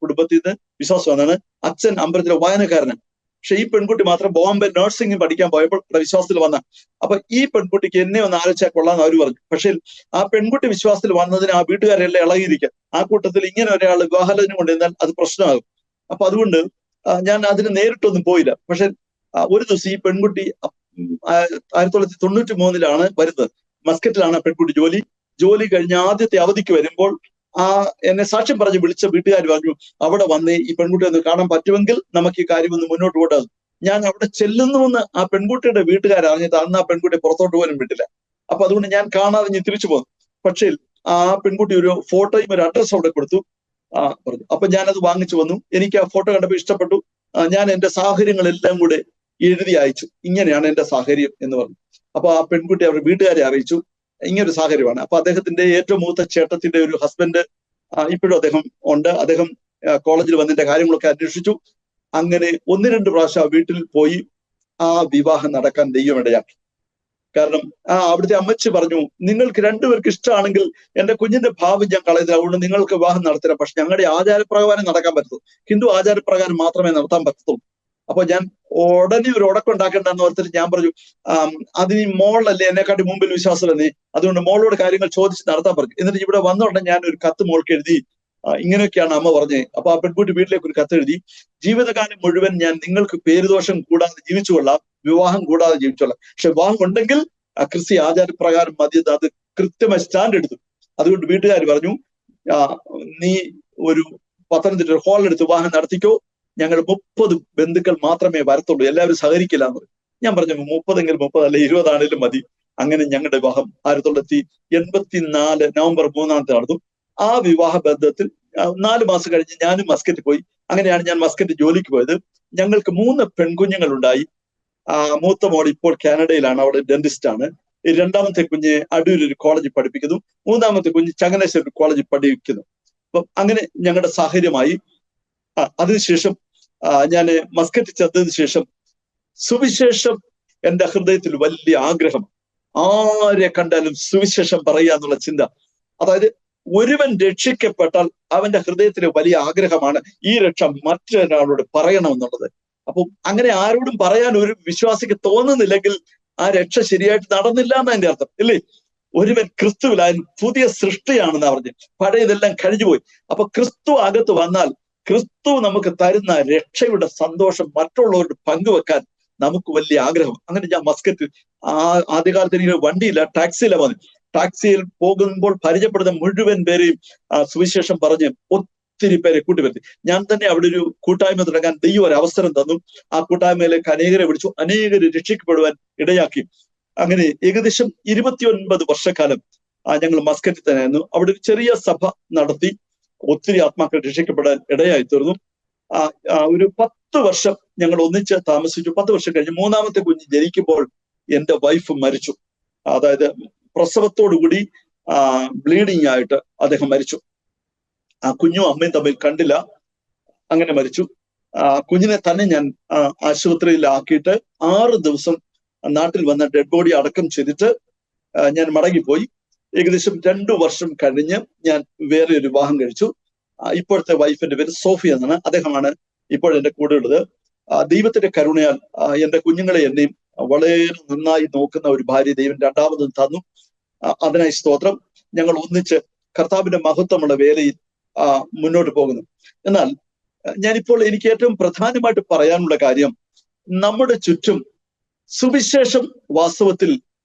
കുടുംബത്തിൽ നിന്ന് വിശ്വാസം വന്നാണ്. അച്ഛൻ അമ്പലത്തിലെ വായനക്കാരനാണ്. പക്ഷെ ഈ പെൺകുട്ടി മാത്രം ബോംബെ നഴ്സിംഗ് പഠിക്കാൻ പോയപ്പോൾ വിശ്വാസത്തിൽ വന്ന. അപ്പൊ ഈ പെൺകുട്ടിക്ക് എന്നെ ഒന്ന് ആലോചിച്ചാൽ കൊള്ളാന്ന് അവർ പറഞ്ഞു. പക്ഷെ ആ പെൺകുട്ടി വിശ്വാസത്തിൽ വന്നതിന് ആ വീട്ടുകാരെല്ലാം ഇളകിയിരിക്കുക. ആ കൂട്ടത്തിൽ ഇങ്ങനെ ഒരാൾ വിവാഹാലോചന കൊണ്ടുവന്നാൽ അത് പ്രശ്നമാകും. അപ്പൊ അതുകൊണ്ട് ഞാൻ അതിന് നേരിട്ടൊന്നും പോയില്ല. പക്ഷെ ഒരു ദിവസം ഈ പെൺകുട്ടി 1993 വരുന്നത്. മസ്കറ്റിലാണ് പെൺകുട്ടി ജോലി കഴിഞ്ഞ് ആദ്യത്തെ അവധിക്ക് വരുമ്പോൾ എന്നെ സാക്ഷ്യം പറഞ്ഞ് വിളിച്ച വീട്ടുകാർ പറഞ്ഞു, അവിടെ വന്ന് ഈ പെൺകുട്ടി ഒന്ന് കാണാൻ പറ്റുമെങ്കിൽ നമുക്ക് ഈ കാര്യം ഒന്ന് മുന്നോട്ട് കൊണ്ടുപോകും. ഞാൻ അവിടെ ചെല്ലുന്നുവെന്ന് ആ പെൺകുട്ടിയുടെ വീട്ടുകാർ അറിഞ്ഞിട്ട് അന്ന് ആ പെൺകുട്ടിയെ പുറത്തോട്ട് പോലും വിട്ടില്ല. അപ്പൊ അതുകൊണ്ട് ഞാൻ കാണാതെ ഞാൻ തിരിച്ചു പോന്നു. പക്ഷേ ആ പെൺകുട്ടി ഒരു ഫോട്ടോയും ഒരു അഡ്രസ്സും അവിടെ കൊടുത്തു. പറഞ്ഞു. അപ്പൊ ഞാനത് വാങ്ങിച്ചു വന്നു. എനിക്ക് ആ ഫോട്ടോ കണ്ടപ്പോൾ ഇഷ്ടപ്പെട്ടു. ഞാൻ എന്റെ സാഹചര്യങ്ങളെല്ലാം കൂടെ എഴുതി അയച്ചു. ഇങ്ങനെയാണ് എന്റെ സാഹചര്യം എന്ന് പറഞ്ഞു. അപ്പൊ ആ പെൺകുട്ടി അവരുടെ വീട്ടുകാരെ അറിയിച്ചു, ഇങ്ങനൊരു സാഹചര്യമാണ്. അപ്പൊ അദ്ദേഹത്തിന്റെ ഏറ്റവും മൂത്ത ചേട്ടത്തിന്റെ ഒരു ഹസ്ബൻഡ് ഇപ്പോഴും അദ്ദേഹം ഉണ്ട്. അദ്ദേഹം കോളേജിൽ വന്നതിന്റെ കാര്യങ്ങളൊക്കെ അന്വേഷിച്ചു. അങ്ങനെ 1-2 പ്രാവശ്യം ആ വീട്ടിൽ പോയി ആ വിവാഹം നടക്കാൻ ദൈവം ഇടയാക്കി. കാരണം അവിടുത്തെ അമ്മച്ചി പറഞ്ഞു, നിങ്ങൾക്ക് രണ്ടുപേർക്ക് ഇഷ്ടമാണെങ്കിൽ എന്റെ കുഞ്ഞിന്റെ ഭാവി ഞാൻ കളയുന്നില്ല, അതുകൊണ്ട് നിങ്ങൾക്ക് വിവാഹം നടത്തില്ല. പക്ഷെ ഞങ്ങളുടെ ആചാരപ്രകാരം നടക്കാൻ പറ്റത്തുള്ളൂ, ഹിന്ദു ആചാരപ്രകാരം മാത്രമേ നടത്താൻ പറ്റത്തുള്ളൂ. അപ്പൊ ഞാൻ ഉടനെ ഒരു ഉടക്കം ഉണ്ടാക്കേണ്ടെന്ന് ഓർത്തിട്ട് ഞാൻ പറഞ്ഞു, അതിന് മോളല്ലേ എന്നെക്കാട്ടി മുമ്പിൽ വിശ്വാസം എന്നേ, അതുകൊണ്ട് മോളോട് കാര്യങ്ങൾ ചോദിച്ച് നടത്താൻ പറഞ്ഞു. എന്നിട്ട് ഇവിടെ വന്നോടനെ ഞാൻ ഒരു കത്ത് മോൾക്ക് എഴുതി, ഇങ്ങനെയൊക്കെയാണ് അമ്മ പറഞ്ഞത്. അപ്പൊ ആ പെൺകുട്ടി വീട്ടിലേക്ക് ഒരു കത്ത് എഴുതി, ജീവിതകാലം മുഴുവൻ ഞാൻ നിങ്ങൾക്ക് പേരുദോഷം കൂടാതെ ജീവിച്ചു കൊള്ളാം, വിവാഹം കൂടാതെ ജീവിച്ചോളാം, പക്ഷെ വിവാഹം ഉണ്ടെങ്കിൽ ക്രിസ്ത്യ ആചാരപ്രകാരം മതി. അത് കൃത്യമായി സ്റ്റാൻഡ് എടുത്തു. അതുകൊണ്ട് വീട്ടുകാർ പറഞ്ഞു, നീ ഒരു പത്തനംതിട്ട ഹോളെടുത്ത് വിവാഹം നടത്തിക്കോ, ഞങ്ങൾ 30 ബന്ധുക്കൾ മാത്രമേ വരത്തുള്ളൂ, എല്ലാവരും സഹകരിക്കില്ല എന്ന് പറഞ്ഞു. ഞാൻ പറഞ്ഞു 30 അല്ലെ 20 ആണെങ്കിലും മതി. അങ്ങനെ ഞങ്ങളുടെ വിവാഹം 1984 നവംബർ 3 നടന്നു. ആ വിവാഹ ബന്ധത്തിൽ 4 മാസം കഴിഞ്ഞ് ഞാനും മസ്കറ്റ് പോയി. അങ്ങനെയാണ് ഞാൻ മസ്കറ്റ് ജോലിക്ക് പോയത്. ഞങ്ങൾക്ക് 3 പെൺകുഞ്ഞുങ്ങൾ ഉണ്ടായി. മൂത്ത മോൾ ഇപ്പോൾ കാനഡയിലാണ്, അവിടെ ഡെന്റിസ്റ്റ് ആണ്. രണ്ടാമത്തെ കുഞ്ഞ് അടൂർ ഒരു കോളേജിൽ പഠിപ്പിക്കുന്നു. മൂന്നാമത്തെ കുഞ്ഞ് ചങ്ങനാശ്ശേരി കോളേജിൽ പഠിപ്പിക്കുന്നു. അപ്പം അങ്ങനെ ഞങ്ങളുടെ സാഹചര്യമായി. അതിനുശേഷം ഞാൻ മസ്കറ്റ് ചെന്നതിന് ശേഷം സുവിശേഷം എൻ്റെ ഹൃദയത്തിൽ വലിയ ആഗ്രഹം. ആരെ കണ്ടാലും സുവിശേഷം പറയുക എന്നുള്ള ചിന്ത. അതായത് ഒരുവൻ രക്ഷിക്കപ്പെട്ടാൽ അവന്റെ ഹൃദയത്തിലെ വലിയ ആഗ്രഹമാണ് ഈ രക്ഷ മറ്റൊരാളോട് പറയണമെന്നുള്ളത്. അപ്പം അങ്ങനെ ആരോടും പറയാൻ ഒരു വിശ്വാസിക്ക് തോന്നുന്നില്ലെങ്കിൽ ആ രക്ഷ ശരിയായിട്ട് നടന്നില്ല എന്ന് അതിന്റെ അർത്ഥം, ഇല്ലേ? ഒരുവൻ ക്രിസ്തുവിലായി പുതിയ സൃഷ്ടിയാണെന്ന് പറഞ്ഞ് പഴയതെല്ലാം കഴിഞ്ഞുപോയി. അപ്പൊ ക്രിസ്തു അകത്ത് വന്നാൽ ക്രിസ്തു നമുക്ക് തരുന്ന രക്ഷയുടെ സന്തോഷം മറ്റുള്ളവരോട് പങ്കുവെക്കാൻ നമുക്ക് വലിയ ആഗ്രഹം. അങ്ങനെ ഞാൻ മസ്കറ്റ് ആദ്യകാലത്ത് എനിക്ക് വണ്ടിയില്ല, ടാക്സിയിലാണ് വന്നത്. ടാക്സിയിൽ പോകുമ്പോൾ പരിചയപ്പെടുന്ന മുഴുവൻ പേരെയും സുവിശേഷം പറഞ്ഞ് ഒത്തിരി പേരെ കൂട്ടിവരുത്തി. ഞാൻ തന്നെ അവിടെ ഒരു കൂട്ടായ്മ തുടങ്ങാൻ ദൈവം ഒരു അവസരം തന്നു. ആ കൂട്ടായ്മയിലേക്ക് അനേകരെ വിളിച്ചു, അനേകര് രക്ഷിക്കപ്പെടുവാൻ ഇടയാക്കി. അങ്ങനെ ഏകദേശം 29 വർഷക്കാലം ഞങ്ങൾ മസ്കറ്റിൽ തന്നെയായിരുന്നു. അവിടെ ഒരു ചെറിയ സഭ നടത്തി ഒത്തിരി ആത്മാക്കൾ രക്ഷിക്കപ്പെടാൻ ഇടയായി തീർന്നു. ഒരു 10 വർഷം ഞങ്ങൾ ഒന്നിച്ച് താമസിച്ചു. 10 വർഷം കഴിഞ്ഞ് 3ാമത്തെ കുഞ്ഞ് ജനിക്കുമ്പോൾ എൻ്റെ വൈഫ് മരിച്ചു. അതായത് പ്രസവത്തോടുകൂടി ബ്ലീഡിങ് ആയിട്ട് അദ്ദേഹം മരിച്ചു. ആ കുഞ്ഞും അമ്മയും തമ്മിൽ കണ്ടില്ല, അങ്ങനെ മരിച്ചു. കുഞ്ഞിനെ തന്നെ ഞാൻ ആശുപത്രിയിലാക്കിയിട്ട് 6 ദിവസം നാട്ടിൽ വന്ന ഡെഡ് ബോഡി അടക്കം ചെയ്തിട്ട് ഞാൻ മടങ്ങിപ്പോയി. ഏകദേശം 2 വർഷം കഴിഞ്ഞ് ഞാൻ വേറെ ഒരു വിവാഹം കഴിച്ചു. ഇപ്പോഴത്തെ വൈഫിന്റെ പേര് സോഫി എന്നാണ്. അദ്ദേഹമാണ് ഇപ്പോൾ എൻ്റെ കൂടെ ഉള്ളത്. ദൈവത്തിന്റെ കരുണയാൽ എൻ്റെ കുഞ്ഞുങ്ങളെ എന്നെയും വളരെ നന്നായി നോക്കുന്ന ഒരു ഭാര്യ ദൈവം രണ്ടാമതും തന്നു. അതിനായി സ്തോത്രം. ഞങ്ങൾ ഒന്നിച്ച് കർത്താവിന്റെ മഹത്വമുള്ള വേലയിൽ മുന്നോട്ട് പോകുന്നു. എന്നാൽ ഞാനിപ്പോൾ എനിക്ക് ഏറ്റവും പ്രധാനമായിട്ട് പറയാനുള്ള കാര്യം, നമ്മുടെ ചുറ്റും സുവിശേഷം വാസ്തവത്തിൽ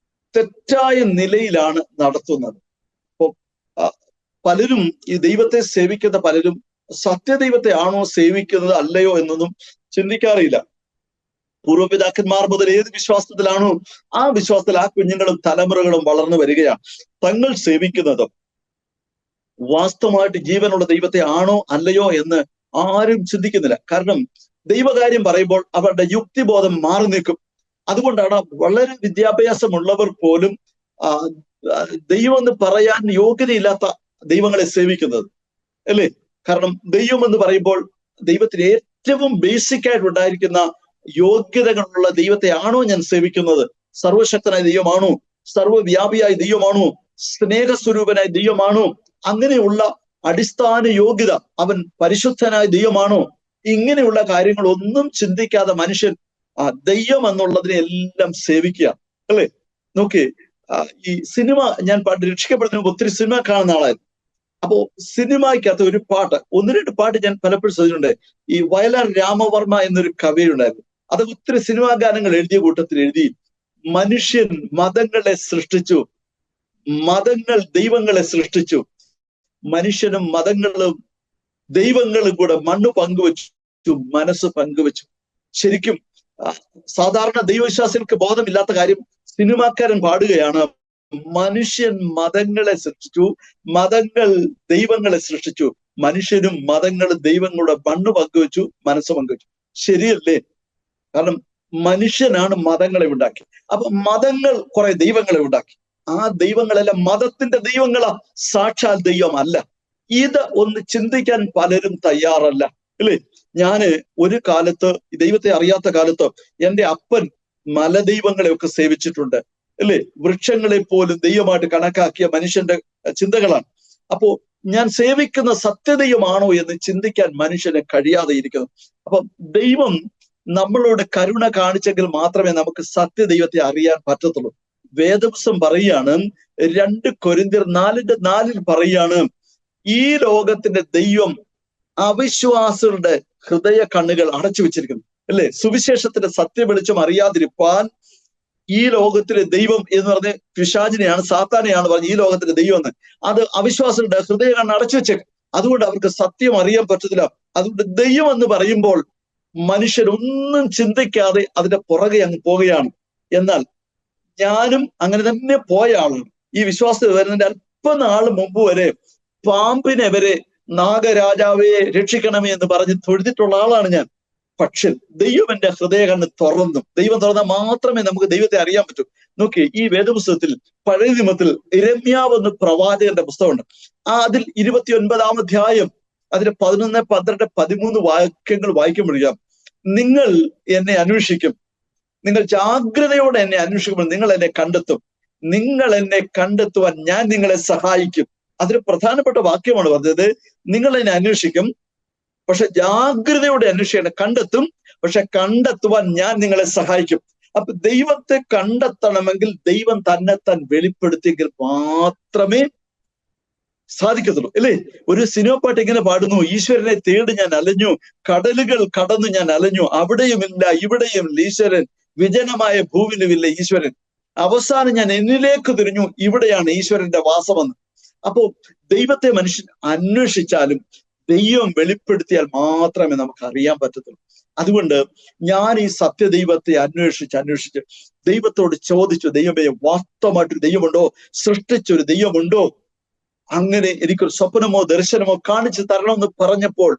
തെറ്റായ നിലയിലാണ് നടത്തുന്നത്. അപ്പോൾ പലരും ഈ ദൈവത്തെ സേവിക്കുന്ന പലരും സത്യദൈവത്തെ ആണോ സേവിക്കുന്നത് അല്ലയോ എന്നൊന്നും ചിന്തിക്കാറില്ല. പൂർവ്വപിതാക്കന്മാർ മുതൽ ഏത് വിശ്വാസത്തിലാണോ ആ വിശ്വാസത്തിൽ ആ കുഞ്ഞുങ്ങളും തലമുറകളും വളർന്നു വരികയാണ്. തങ്ങൾ സേവിക്കുന്നത് വാസ്തവമായിട്ട് ജീവനുള്ള ദൈവത്തെ ആണോ അല്ലയോ എന്ന് ആരും ചിന്തിക്കുന്നില്ല. കാരണം ദൈവകാര്യം പറയുമ്പോൾ അവരുടെ യുക്തിബോധം മാറി നിൽക്കും. അതുകൊണ്ടാണ് വളരെ വിദ്യാഭ്യാസമുള്ളവർ പോലും ദൈവം എന്ന് പറയാൻ യോഗ്യതയില്ലാത്ത ദൈവങ്ങളെ സേവിക്കുന്നത്, അല്ലേ? കാരണം ദൈവം എന്ന് പറയുമ്പോൾ ദൈവത്തിന് ഏറ്റവും ബേസിക് ആയിട്ട് ഉണ്ടായിരിക്കുന്ന യോഗ്യതകളുള്ള ദൈവത്തെ ആണോ ഞാൻ സേവിക്കുന്നത്? സർവശക്തനായ ദൈവമാണോ? സർവ്വവ്യാപിയായ ദൈവമാണോ? സ്നേഹസ്വരൂപനായ ദൈവമാണോ? അങ്ങനെയുള്ള അടിസ്ഥാന യോഗ്യത, അവൻ പരിശുദ്ധനായ ദൈവമാണോ? ഇങ്ങനെയുള്ള കാര്യങ്ങളൊന്നും ചിന്തിക്കാതെ മനുഷ്യൻ ദൈവം എന്നുള്ളതിനെ എല്ലാം സേവിക്കുക, അല്ലേ? നോക്കി, ഈ സിനിമ ഞാൻ രക്ഷിക്കപ്പെടുന്നതിന് ഒത്തിരി സിനിമ കാണുന്ന ആളായിരുന്നു. അപ്പോ സിനിമയ്ക്കകത്ത് ഒരു പാട്ട്, 1-2 പാട്ട് ഞാൻ പലപ്പോഴും ശ്രദ്ധിച്ചിട്ടുണ്ട്. ഈ വയലാർ രാമവർമ്മ എന്നൊരു കവിയുണ്ടായിരുന്നു. അത് ഒത്തിരി സിനിമാ ഗാനങ്ങൾ എഴുതിയ കൂട്ടത്തിൽ എഴുതി, മനുഷ്യൻ മതങ്ങളെ സൃഷ്ടിച്ചു, മതങ്ങൾ ദൈവങ്ങളെ സൃഷ്ടിച്ചു, മനുഷ്യനും മതങ്ങളും ദൈവങ്ങളും കൂടെ മണ്ണ് പങ്കുവച്ചു, മനസ്സ് പങ്കുവച്ചു. ശരിക്കും സാധാരണ ദൈവവിശ്വാസികൾക്ക് ബോധമില്ലാത്ത കാര്യം സിനിമാക്കാരൻ പാടുകയാണ്, മനുഷ്യൻ മതങ്ങളെ സൃഷ്ടിച്ചു, മതങ്ങൾ ദൈവങ്ങളെ സൃഷ്ടിച്ചു, മനുഷ്യരും മതങ്ങളും ദൈവങ്ങളുടെ മണ്ണ് പങ്കുവച്ചു, മനസ്സ് പങ്കുവച്ചു. ശരിയല്ലേ? കാരണം മനുഷ്യനാണ് മതങ്ങളെ ഉണ്ടാക്കി. അപ്പൊ മതങ്ങൾ കുറെ ദൈവങ്ങളെ ഉണ്ടാക്കി. ആ ദൈവങ്ങളെല്ലാം മതത്തിന്റെ ദൈവങ്ങളാ, സാക്ഷാൽ ദൈവമല്ല. ഇത് ഒന്ന് ചിന്തിക്കാൻ പലരും തയ്യാറല്ല, അല്ലേ? ഞാന് ഒരു കാലത്ത് ദൈവത്തെ അറിയാത്ത കാലത്ത് എൻ്റെ അപ്പൻ മലദൈവങ്ങളെയൊക്കെ സേവിച്ചിട്ടുണ്ട്, അല്ലേ? വൃക്ഷങ്ങളെ പോലും ദൈവമായിട്ട് കണക്കാക്കിയ മനുഷ്യന്റെ ചിന്തകളാണ്. അപ്പോ ഞാൻ സേവിക്കുന്ന സത്യദൈവമാണോ എന്ന് ചിന്തിക്കാൻ മനുഷ്യന് കഴിയാതെ ഇരിക്കുന്നു. അപ്പം ദൈവം നമ്മളോട് കരുണ കാണിച്ചെങ്കിൽ മാത്രമേ നമുക്ക് സത്യദൈവത്തെ അറിയാൻ പറ്റത്തുള്ളൂ. വേദപുസ്തകം പറയുകയാണ്, 2 കൊരിന്ത്യർ 4:4 പറയുകയാണ്, ഈ ലോകത്തിന്റെ ദൈവം അവിശ്വാസികളുടെ ഹൃദയ കണ്ണുകൾ അടച്ചു വെച്ചിരിക്കുന്നു, അല്ലേ? സുവിശേഷത്തിന്റെ സത്യ വെളിച്ചം അറിയാതിരിപ്പാൻ ഈ ലോകത്തിലെ ദൈവം എന്ന് പറഞ്ഞ് പിശാചിനെയാണ്, സാത്താനെയാണ് പറഞ്ഞ് ഈ ലോകത്തിന്റെ ദൈവം എന്ന്. അത് അവിശ്വാസികളുടെ ഹൃദയ കണ്ണ് അടച്ചു വെച്ചേക്കും. അതുകൊണ്ട് അവർക്ക് സത്യം അറിയാൻ പറ്റത്തില്ല. അതുകൊണ്ട് ദൈവം എന്ന് പറയുമ്പോൾ മനുഷ്യരൊന്നും ചിന്തിക്കാതെ അതിന്റെ പുറകെ അങ്ങ് പോവുകയാണ്. എന്നാൽ ഞാനും അങ്ങനെ തന്നെ പോയ ആളാണ്. ഈ വിശ്വാസത്തിൽ വരുന്നതിന്റെ അല്പനാൾ മുമ്പ് വരെ പാമ്പിനെ വരെ നാഗരാജാവെ രക്ഷിക്കണമേ എന്ന് പറഞ്ഞ് തൊഴുതിട്ടുള്ള ആളാണ് ഞാൻ. പക്ഷെ ദൈവം എന്റെ ഹൃദയ കണ്ണ് തുറന്നു. ദൈവം തുറന്നാൽ മാത്രമേ നമുക്ക് ദൈവത്തെ അറിയാൻ പറ്റൂ. നോക്കി, ഈ വേദപുസ്തകത്തിൽ പഴയ നിയമത്തിൽ യിരെമ്യാവ് എന്ന പ്രവാചകന്റെ പുസ്തകമുണ്ട്. അതിൽ 29-ാം അധ്യായം അതിന് 11, 12, 13 വാക്യങ്ങൾ വായിക്കുമ്പോഴേക്കാം, നിങ്ങൾ എന്നെ അന്വേഷിക്കും, നിങ്ങൾ ജാഗ്രതയോടെ എന്നെ അന്വേഷിക്കുമ്പോൾ നിങ്ങൾ എന്നെ കണ്ടെത്തും, നിങ്ങൾ എന്നെ കണ്ടെത്തുവാൻ ഞാൻ നിങ്ങളെ സഹായിക്കും. അതൊരു പ്രധാനപ്പെട്ട വാക്യമാണ് പറഞ്ഞത്. നിങ്ങൾ എന്നെ അന്വേഷിക്കും, പക്ഷെ ജാഗ്രതയോടെ അന്വേഷിക്കണം. കണ്ടെത്തും, പക്ഷെ കണ്ടെത്തുവാൻ ഞാൻ നിങ്ങളെ സഹായിക്കും. അപ്പൊ ദൈവത്തെ കണ്ടെത്തണമെങ്കിൽ ദൈവം തന്നെത്താൻ വെളിപ്പെടുത്തിയെങ്കിൽ മാത്രമേ സാധിക്കത്തുള്ളൂ, അല്ലേ? ഒരു സിനിമ പാട്ട് ഇങ്ങനെ പാടുന്നു, ഈശ്വരനെ തേടി ഞാൻ അലഞ്ഞു, കടലുകൾ കടന്നു ഞാൻ അലഞ്ഞു, അവിടെയുമില്ല ഇവിടെയുമില്ല ഈശ്വരൻ, വിജനമായ ഭൂവിലുമില്ല ഈശ്വരൻ, അവസാനം ഞാൻ എന്നിലേക്ക് തിരിഞ്ഞു, ഇവിടെയാണ് ഈശ്വരന്റെ വാസമെന്ന്. അപ്പോ ദൈവത്തെ മനുഷ്യൻ അന്വേഷിച്ചാലും ദൈവം വെളിപ്പെടുത്തിയാൽ മാത്രമേ നമുക്ക് അറിയാൻ പറ്റത്തുള്ളൂ. അതുകൊണ്ട് ഞാൻ ഈ സത്യദൈവത്തെ അന്വേഷിച്ച് ദൈവത്തോട് ചോദിച്ചു, ദൈവമേ, വാസ്തവമായിട്ടൊരു ദൈവമുണ്ടോ? സൃഷ്ടിച്ചൊരു ദൈവമുണ്ടോ? അങ്ങനെ എനിക്കൊരു സ്വപ്നമോ ദർശനമോ കാണിച്ചു തരണമെന്ന് പറഞ്ഞപ്പോൾ,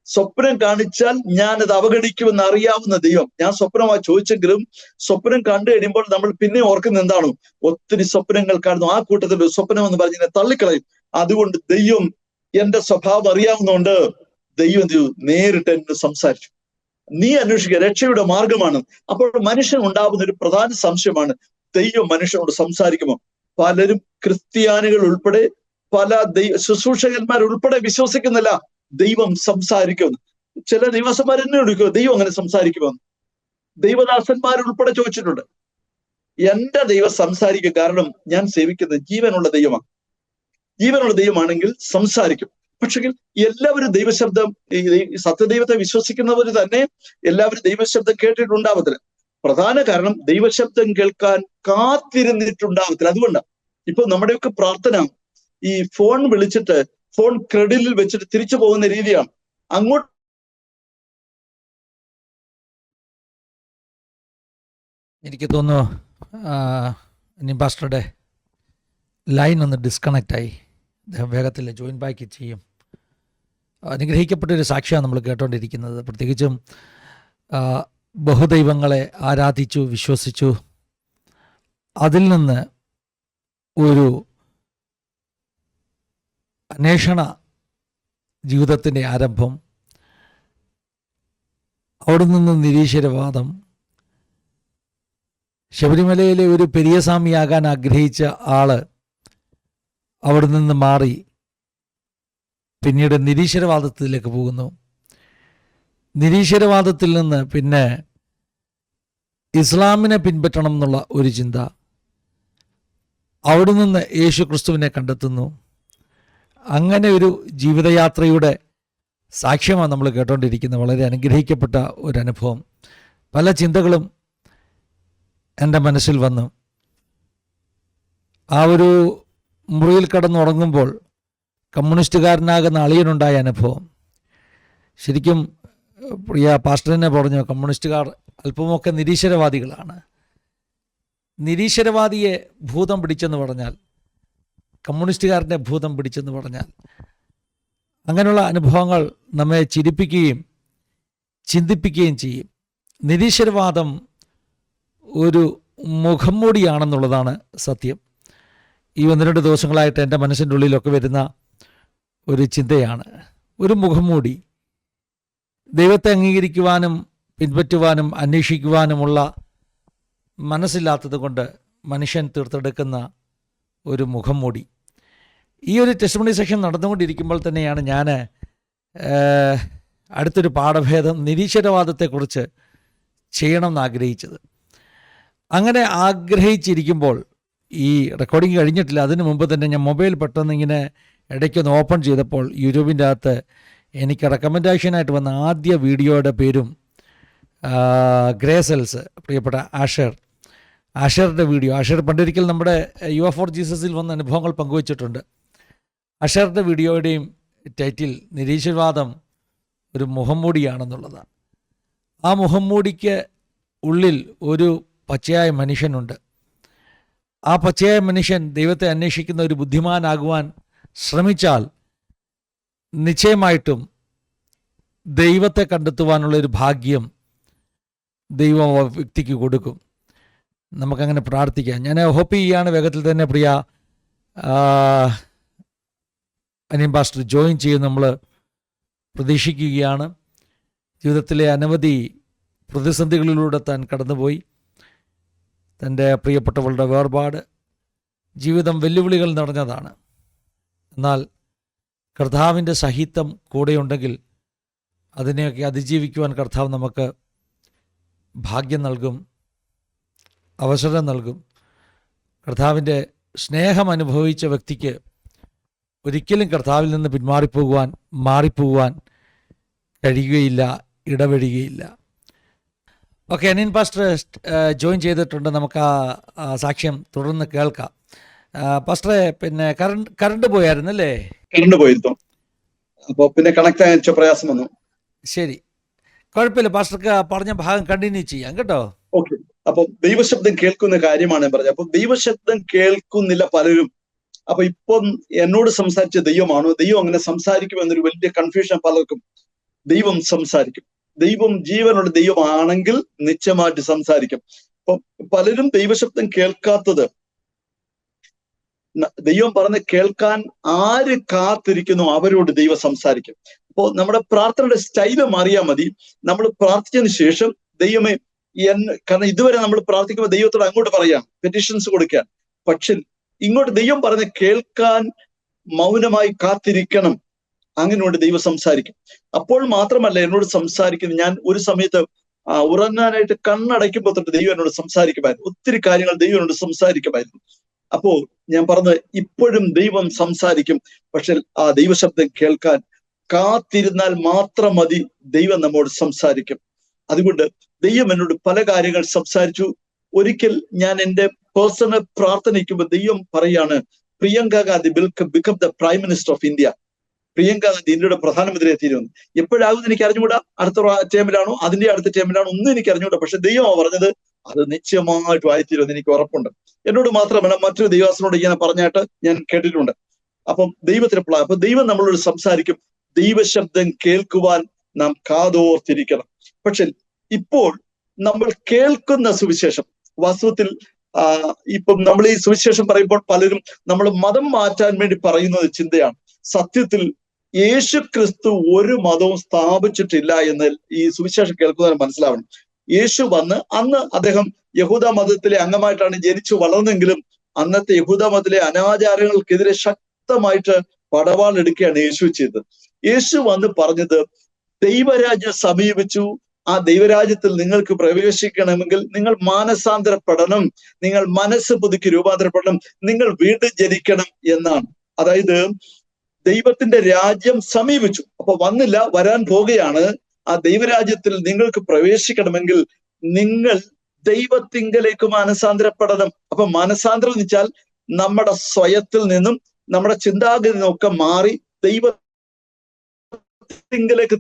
സ്വപ്നം കാണിച്ചാൽ ഞാനത് അവഗണിക്കുമെന്ന് അറിയാവുന്ന ദൈവം, ഞാൻ സ്വപ്നമായി ചോദിച്ചെങ്കിലും സ്വപ്നം കണ്ടു കഴിയുമ്പോൾ നമ്മൾ പിന്നെ ഓർക്കുന്ന എന്താണ്? ഒത്തിരി സ്വപ്നങ്ങൾ കാണുന്നു, ആ കൂട്ടത്തിൽ ഒരു സ്വപ്നം എന്ന് പറഞ്ഞ് തള്ളിക്കളയും. അതുകൊണ്ട് ദൈവം എന്റെ സ്വഭാവം അറിയാവുന്നതുകൊണ്ട് ദൈവം നേരിട്ട് എന്നെ സംസാരിച്ചു. നീ അന്വേഷിക്കുക, രക്ഷയുടെ മാർഗമാണ്. അപ്പോൾ മനുഷ്യൻ ഉണ്ടാവുന്ന ഒരു പ്രധാന സംശയമാണ്, ദൈവം മനുഷ്യനോട് സംസാരിക്കുമോ? പലരും ക്രിസ്ത്യാനികൾ ഉൾപ്പെടെ, പല ശുശ്രൂഷകന്മാർ ഉൾപ്പെടെ വിശ്വസിക്കുന്നില്ല ദൈവം സംസാരിക്കുമെന്ന്. ചില ദൈവദാസന്മാർ എന്നെ വിളിക്കുമോ, ദൈവം അങ്ങനെ സംസാരിക്കുമെന്ന്? ദൈവദാസന്മാർ ഉൾപ്പെടെ ചോദിച്ചിട്ടുണ്ട്. എന്റെ ദൈവം സംസാരിക്കും, കാരണം ഞാൻ സേവിക്കുന്നത് ജീവനുള്ള ദൈവമാണ്. ജീവനുള്ള ദൈവമാണെങ്കിൽ സംസാരിക്കും. പക്ഷെ എല്ലാവരും ദൈവശബ്ദം, സത്യദൈവത്തെ വിശ്വസിക്കുന്നവർ തന്നെ എല്ലാവരും ദൈവശബ്ദം കേട്ടിട്ടുണ്ടാവത്തില്ല. പ്രധാന കാരണം ദൈവശബ്ദം കേൾക്കാൻ കാത്തിരുന്നിട്ടുണ്ടാവത്തില്ല. അതുകൊണ്ടാണ് ഇപ്പൊ നമ്മുടെയൊക്കെ പ്രാർത്ഥന ഈ ഫോൺ വിളിച്ചിട്ട് ഫോൺ ക്രെഡിലിൽ വെച്ചിട്ട് തിരിച്ചു പോകുന്ന രീതിയാണ്. അങ്ങോട്ട് എനിക്ക് തോന്നുന്നു പാസ്റ്ററുടെ ലൈൻ ഒന്ന് ഡിസ്കണക്റ്റ് ആയി. അദ്ദേഹം വേഗത്തിൽ ജോയിൻ ബാക്ക് ചെയ്യും. അനുഗ്രഹിക്കപ്പെട്ടൊരു സാക്ഷിയാണ് നമ്മൾ കേട്ടുകൊണ്ടിരിക്കുന്നത്. പ്രത്യേകിച്ചും ബഹുദൈവങ്ങളെ ആരാധിച്ചു, വിശ്വസിച്ചു, അതിൽ നിന്ന് ഒരു അന്വേഷണ ജീവിതത്തിൻ്റെ ആരംഭം, അവിടെ നിന്ന് നിരീശ്വരവാദം, ശബരിമലയിലെ ഒരു പെരിയ സ്വാമിയാകാൻ ആഗ്രഹിച്ച ആള് അവിടെ നിന്ന് മാറി പിന്നീട് നിരീശ്വരവാദത്തിലേക്ക് പോകുന്നു. നിരീശ്വരവാദത്തിൽ നിന്ന് പിന്നെ ഇസ്ലാമിനെ പിൻപറ്റണം എന്നുള്ള ഒരു ചിന്ത, അവിടെ നിന്ന് യേശു ക്രിസ്തുവിനെ കണ്ടെത്തുന്നു. അങ്ങനെ ഒരു ജീവിതയാത്രയുടെ സാക്ഷ്യമാണ് നമ്മൾ കേട്ടുകൊണ്ടിരിക്കുന്നത്. വളരെ അനുഗ്രഹിക്കപ്പെട്ട ഒരു അനുഭവം. പല ചിന്തകളും എൻ്റെ മനസ്സിൽ വന്നു. ആ ഒരു മുറിയിൽ കിടന്നുറങ്ങുമ്പോൾ കമ്മ്യൂണിസ്റ്റുകാരനാകുന്ന അളിയനുണ്ടായ അനുഭവം. ശരിക്കും പ്രിയ പാസ്റ്ററിനെ പറഞ്ഞു, കമ്മ്യൂണിസ്റ്റുകാർ അല്പമൊക്കെ നിരീശ്വരവാദികളാണ്. നിരീശ്വരവാദിയെ ഭൂതം പിടിച്ചെന്ന് പറഞ്ഞാൽ, കമ്മ്യൂണിസ്റ്റുകാരൻ്റെ ഭൂതം പിടിച്ചെന്ന് പറഞ്ഞാൽ, അങ്ങനെയുള്ള അനുഭവങ്ങൾ നമ്മെ ചിരിപ്പിക്കുകയും ചിന്തിപ്പിക്കുകയും ചെയ്യും. നിരീശ്വരവാദം ഒരു മുഖംമൂടിയാണെന്നുള്ളതാണ് സത്യം. ഈ 1-2 ദിവസങ്ങളായിട്ട് എൻ്റെ മനസ്സിൻ്റെ ഉള്ളിലൊക്കെ വരുന്ന ഒരു ചിന്തയാണ്. ഒരു മുഖംമൂടി. ദൈവത്തെ അംഗീകരിക്കുവാനും പിൻപറ്റുവാനും അന്വേഷിക്കുവാനുമുള്ള മനസ്സില്ലാത്തത് കൊണ്ട് മനുഷ്യൻ തീർത്തെടുക്കുന്ന ഒരു മുഖംമൂടി. ഈ ഒരു ടെസ്റ്റിമണി സെഷൻ നടന്നുകൊണ്ടിരിക്കുമ്പോൾ തന്നെയാണ് ഞാൻ അടുത്തൊരു പാഠഭേദം നിരീശ്വരവാദത്തെക്കുറിച്ച് ചെയ്യണമെന്ന് ആഗ്രഹിച്ചത്. അങ്ങനെ ആഗ്രഹിച്ചിരിക്കുമ്പോൾ, ഈ റെക്കോർഡിങ് കഴിഞ്ഞിട്ടില്ല, അതിന് മുമ്പ് തന്നെ ഞാൻ മൊബൈൽ പെട്ടെന്ന് ഇങ്ങനെ ഇടയ്ക്കൊന്ന് ഓപ്പൺ ചെയ്തപ്പോൾ യൂട്യൂബിൻ്റെ അകത്ത് എനിക്ക് റെക്കമെൻഡേഷനായിട്ട് വന്ന ആദ്യ വീഡിയോയുടെ പേരും ഗ്രേസെൽസ്, പ്രിയപ്പെട്ട ആഷറിൻ്റെ വീഡിയോ. ആഷർ പണ്ടൊരിക്കൽ നമ്മുടെ UFO ജീസസിൽ വന്ന അനുഭവങ്ങൾ പങ്കുവച്ചിട്ടുണ്ട്. ആഷറിൻ്റെ വീഡിയോയുടെയും ടൈറ്റിൽ നിരീശ്വരവാദം ഒരു മുഖംമൂടിയാണെന്നുള്ളതാണ്. ആ മുഖംമൂടിക്ക് ഉള്ളിൽ ഒരു പച്ചയായ മനുഷ്യനുണ്ട്. ആ പച്ചയായ മനുഷ്യൻ ദൈവത്തെ അന്വേഷിക്കുന്ന ഒരു ബുദ്ധിമാനാകുവാൻ ശ്രമിച്ചാൽ നിശ്ചയമായിട്ടും ദൈവത്തെ കണ്ടെത്തുവാനുള്ളൊരു ഭാഗ്യം ദൈവം ആ വ്യക്തിക്ക് കൊടുക്കും. നമുക്കങ്ങനെ പ്രാർത്ഥിക്കാം. ഞാൻ ഹോപ്പ് ചെയ്യുകയാണ് വേഗത്തിൽ തന്നെ പ്രിയ അനിയൻ പാസ്റ്റർ ജോയിൻ ചെയ്യും നമ്മൾ പ്രതീക്ഷിക്കുകയാണ്. ജീവിതത്തിലെ അനവധി പ്രതിസന്ധികളിലൂടെ താൻ കടന്നുപോയി. തൻ്റെ പ്രിയപ്പെട്ടവളുടെ വേർപാട്, ജീവിതം വെല്ലുവിളികൾ നിറഞ്ഞതാണ്. എന്നാൽ കർത്താവിൻ്റെ സഹിത്വം കൂടെയുണ്ടെങ്കിൽ അതിനെയൊക്കെ അതിജീവിക്കുവാൻ കർത്താവ് നമുക്ക് ഭാഗ്യം നൽകും, അവസരം നൽകും. കർത്താവിൻ്റെ സ്നേഹം അനുഭവിച്ച വ്യക്തിക്ക് ഒരിക്കലും കർത്താവിൽ നിന്ന് മാറിപ്പോകുവാൻ കഴിയുകയില്ല, ഇടവഴിയുകയില്ല. ഓക്കെ, അനിയൻ പാസ്റ്റർ ജോയിൻ ചെയ്തിട്ടുണ്ട്. നമുക്ക് ആ സാക്ഷ്യം തുടർന്ന് കേൾക്കാം. പാസ്റ്ററെ, പിന്നെ കറണ്ട് പോയായിരുന്നല്ലേ? കറണ്ട് പോയിരുന്നു, അപ്പോൾ പിന്നെ കണക്ട് ആകാൻ പ്രയാസം വന്നു. ശരി, കുഴപ്പമില്ല. പാസ്റ്റർക്ക് പറഞ്ഞ ഭാഗം കണ്ടിന്യൂ ചെയ്യാം കേട്ടോ. ഓക്കെ, അപ്പൊ ദൈവശബ്ദം കേൾക്കുന്ന കാര്യമാണ് ഞാൻ പറഞ്ഞത്. അപ്പൊ ദൈവശബ്ദം കേൾക്കുന്നില്ല പലരും. അപ്പൊ ഇപ്പം എന്നോട് സംസാരിച്ച ദൈവമാണോ, ദൈവം അങ്ങനെ സംസാരിക്കുമെന്നൊരു വലിയ കൺഫ്യൂഷൻ പലർക്കും. ദൈവം സംസാരിക്കും. ദൈവം ജീവനുള്ള ദൈവമാണെങ്കിൽ നിശ്ചയമായിട്ട് സംസാരിക്കും. അപ്പൊ പലരും ദൈവശബ്ദം കേൾക്കാത്തത്, ദൈവം പറഞ്ഞ് കേൾക്കാൻ ആര് കാത്തിരിക്കുന്നു അവരോട് ദൈവം സംസാരിക്കും. അപ്പോ നമ്മുടെ പ്രാർത്ഥനയുടെ സ്റ്റൈല് മാറിയാൽ മതി. നമ്മൾ പ്രാർത്ഥിച്ചതിന് ശേഷം ദൈവമേ കാരണം ഇതുവരെ നമ്മൾ പ്രാർത്ഥിക്കുമ്പോൾ ദൈവത്തോട് അങ്ങോട്ട് പറയാം, പെറ്റീഷൻസ് കൊടുക്കാൻ. പക്ഷെ ഇങ്ങോട്ട് ദൈവം പറഞ്ഞ് കേൾക്കാൻ മൗനമായി കാത്തിരിക്കണം. അങ്ങനെയോട് ദൈവം സംസാരിക്കും. അപ്പോൾ മാത്രമല്ല എന്നോട് സംസാരിക്കുന്നത്, ഞാൻ ഒരു സമയത്ത് ഉറങ്ങാനായിട്ട് കണ്ണടയ്ക്കുമ്പോൾ തൊട്ട് ദൈവം എന്നോട് സംസാരിക്കുമായിരുന്നു. ഒത്തിരി കാര്യങ്ങൾ ദൈവം എന്നോട് സംസാരിക്കുമായിരുന്നു. അപ്പോ ഞാൻ പറഞ്ഞത്, ഇപ്പോഴും ദൈവം സംസാരിക്കും. പക്ഷെ ആ ദൈവശബ്ദം കേൾക്കാൻ കാത്തിരുന്നാൽ മാത്രം മതി, ദൈവം നമ്മോട് സംസാരിക്കും. അതുകൊണ്ട് ദൈവം എന്നോട് പല കാര്യങ്ങൾ സംസാരിച്ചു. ഒരിക്കൽ ഞാൻ എൻ്റെ പേഴ്സണൽ പ്രാർത്ഥനയ്ക്കുമ്പോൾ ദൈവം പറയാണ്, Priyanka Gandhi become the prime minister of India. Priyanka Gandhi ഇന്ത്യയുടെ പ്രധാനമന്ത്രിയെ തീരുന്നു. എപ്പോഴാകുമെന്ന് എനിക്ക് അറിഞ്ഞുകൂടാ. അടുത്ത ടേമിലാണോ അതിന്റെ അടുത്ത ടേമിലാണോ ഒന്നും എനിക്ക് അറിഞ്ഞുകൂടാ. പക്ഷെ ദൈവമാണ് പറഞ്ഞത് അത് നിശ്ചയമായിട്ടും ആയിത്തീരുമെന്ന് എനിക്ക് ഉറപ്പുണ്ട്. എന്നോട് മാത്രമല്ല മറ്റൊരു ദൈവാസനോട് ഇങ്ങനെ പറഞ്ഞായിട്ട് ഞാൻ കേട്ടിട്ടുണ്ട്. അപ്പം അപ്പൊ ദൈവം നമ്മളോട് സംസാരിക്കും. ദൈവശബ്ദം കേൾക്കുവാൻ നാം കാതോർത്തിരിക്കണം. പക്ഷെ ഇപ്പോൾ നമ്മൾ കേൾക്കുന്ന സുവിശേഷം, വാസ്തവത്തിൽ ഇപ്പം നമ്മൾ ഈ സുവിശേഷം പറയുമ്പോൾ പലരും നമ്മൾ മതം മാറ്റാൻ വേണ്ടി പറയുന്നത് ചിന്തയാണ്. സത്യത്തിൽ യേശു ക്രിസ്തു ഒരു മതവും സ്ഥാപിച്ചിട്ടില്ല എന്ന് ഈ സുവിശേഷം കേൾക്കുന്നതിന് മനസ്സിലാവണം. യേശു വന്ന് അന്ന് അദ്ദേഹം യഹൂദ മതത്തിലെ അംഗമായിട്ടാണ് ജനിച്ചു വളർന്നെങ്കിലും അന്നത്തെ യഹൂദ മതത്തിലെ അനാചാരങ്ങൾക്കെതിരെ ശക്തമായിട്ട് പടവാളെടുക്കുകയാണ് യേശു ചെയ്തത്. യേശു വന്ന് പറഞ്ഞത്, ദൈവരാജ്യം സമീപിച്ചു, ആ ദൈവരാജ്യത്തിൽ നിങ്ങൾക്ക് പ്രവേശിക്കണമെങ്കിൽ നിങ്ങൾ മാനസാന്തരപ്പെടണം, നിങ്ങൾ മനസ്സ് പുതുക്കി രൂപാന്തരപ്പെടണം, നിങ്ങൾ വീണ്ടും ജനിക്കണം എന്നാണ്. അതായത് ദൈവത്തിന്റെ രാജ്യം സമീപിച്ചു. അപ്പൊ വന്നില്ല, വരാൻ പോകുകയാണ്. ആ ദൈവരാജ്യത്തിൽ നിങ്ങൾക്ക് പ്രവേശിക്കണമെങ്കിൽ നിങ്ങൾ ദൈവത്തിങ്കലേക്ക് മാനസാന്തരപ്പെടണം. അപ്പൊ മാനസാന്തരം എന്ന് വെച്ചാൽ നമ്മുടെ സ്വയത്തിൽ നിന്നും നമ്മുടെ ചിന്താഗതി നിന്നൊക്കെ മാറി ദൈവത്തിങ്കലേക്ക്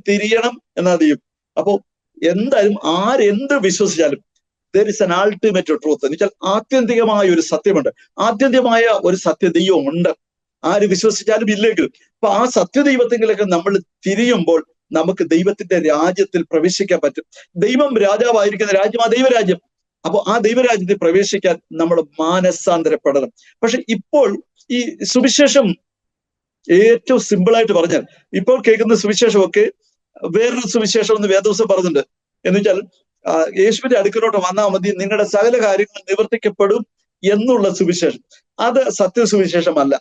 തിരിയണം എന്നാ ദൈവം. അപ്പോ എന്തായാലും ആരെന്ത് വിശ്വസിച്ചാലും there is an ultimate truth എന്ന് വെച്ചാൽ ആത്യന്തികമായ ഒരു സത്യമുണ്ട്. ആത്യന്തികമായ ഒരു സത്യദൈവം ഉണ്ട്, ആര് വിശ്വസിച്ചാലും ഇല്ലെങ്കിലും. അപ്പൊ ആ സത്യദൈവത്തിങ്കിലേക്ക് നമ്മൾ തിരിയുമ്പോൾ നമുക്ക് ദൈവത്തിന്റെ രാജ്യത്തിൽ പ്രവേശിക്കാൻ പറ്റും. ദൈവം രാജാവായിരിക്കുന്ന രാജ്യം ആ ദൈവരാജ്യം. അപ്പൊ ആ ദൈവരാജ്യത്തിൽ പ്രവേശിക്കാൻ നമ്മൾ മാനസാന്തരപ്പെടണം. പക്ഷെ ഇപ്പോൾ ഈ സുവിശേഷം ഏറ്റവും സിമ്പിളായിട്ട് പറഞ്ഞാൽ, ഇപ്പോൾ കേൾക്കുന്ന സുവിശേഷമൊക്കെ വേറൊരു സുവിശേഷം എന്ന് വേദവസം പറഞ്ഞിട്ടുണ്ട്. എന്ന് വെച്ചാൽ യേശുവിന്റെ അടുക്കലോട്ട് വന്നാൽ മതി, നിങ്ങളുടെ സകല കാര്യങ്ങളും നിവർത്തിക്കപ്പെടും എന്നുള്ള സുവിശേഷം. അത് സത്യസുവിശേഷമല്ല.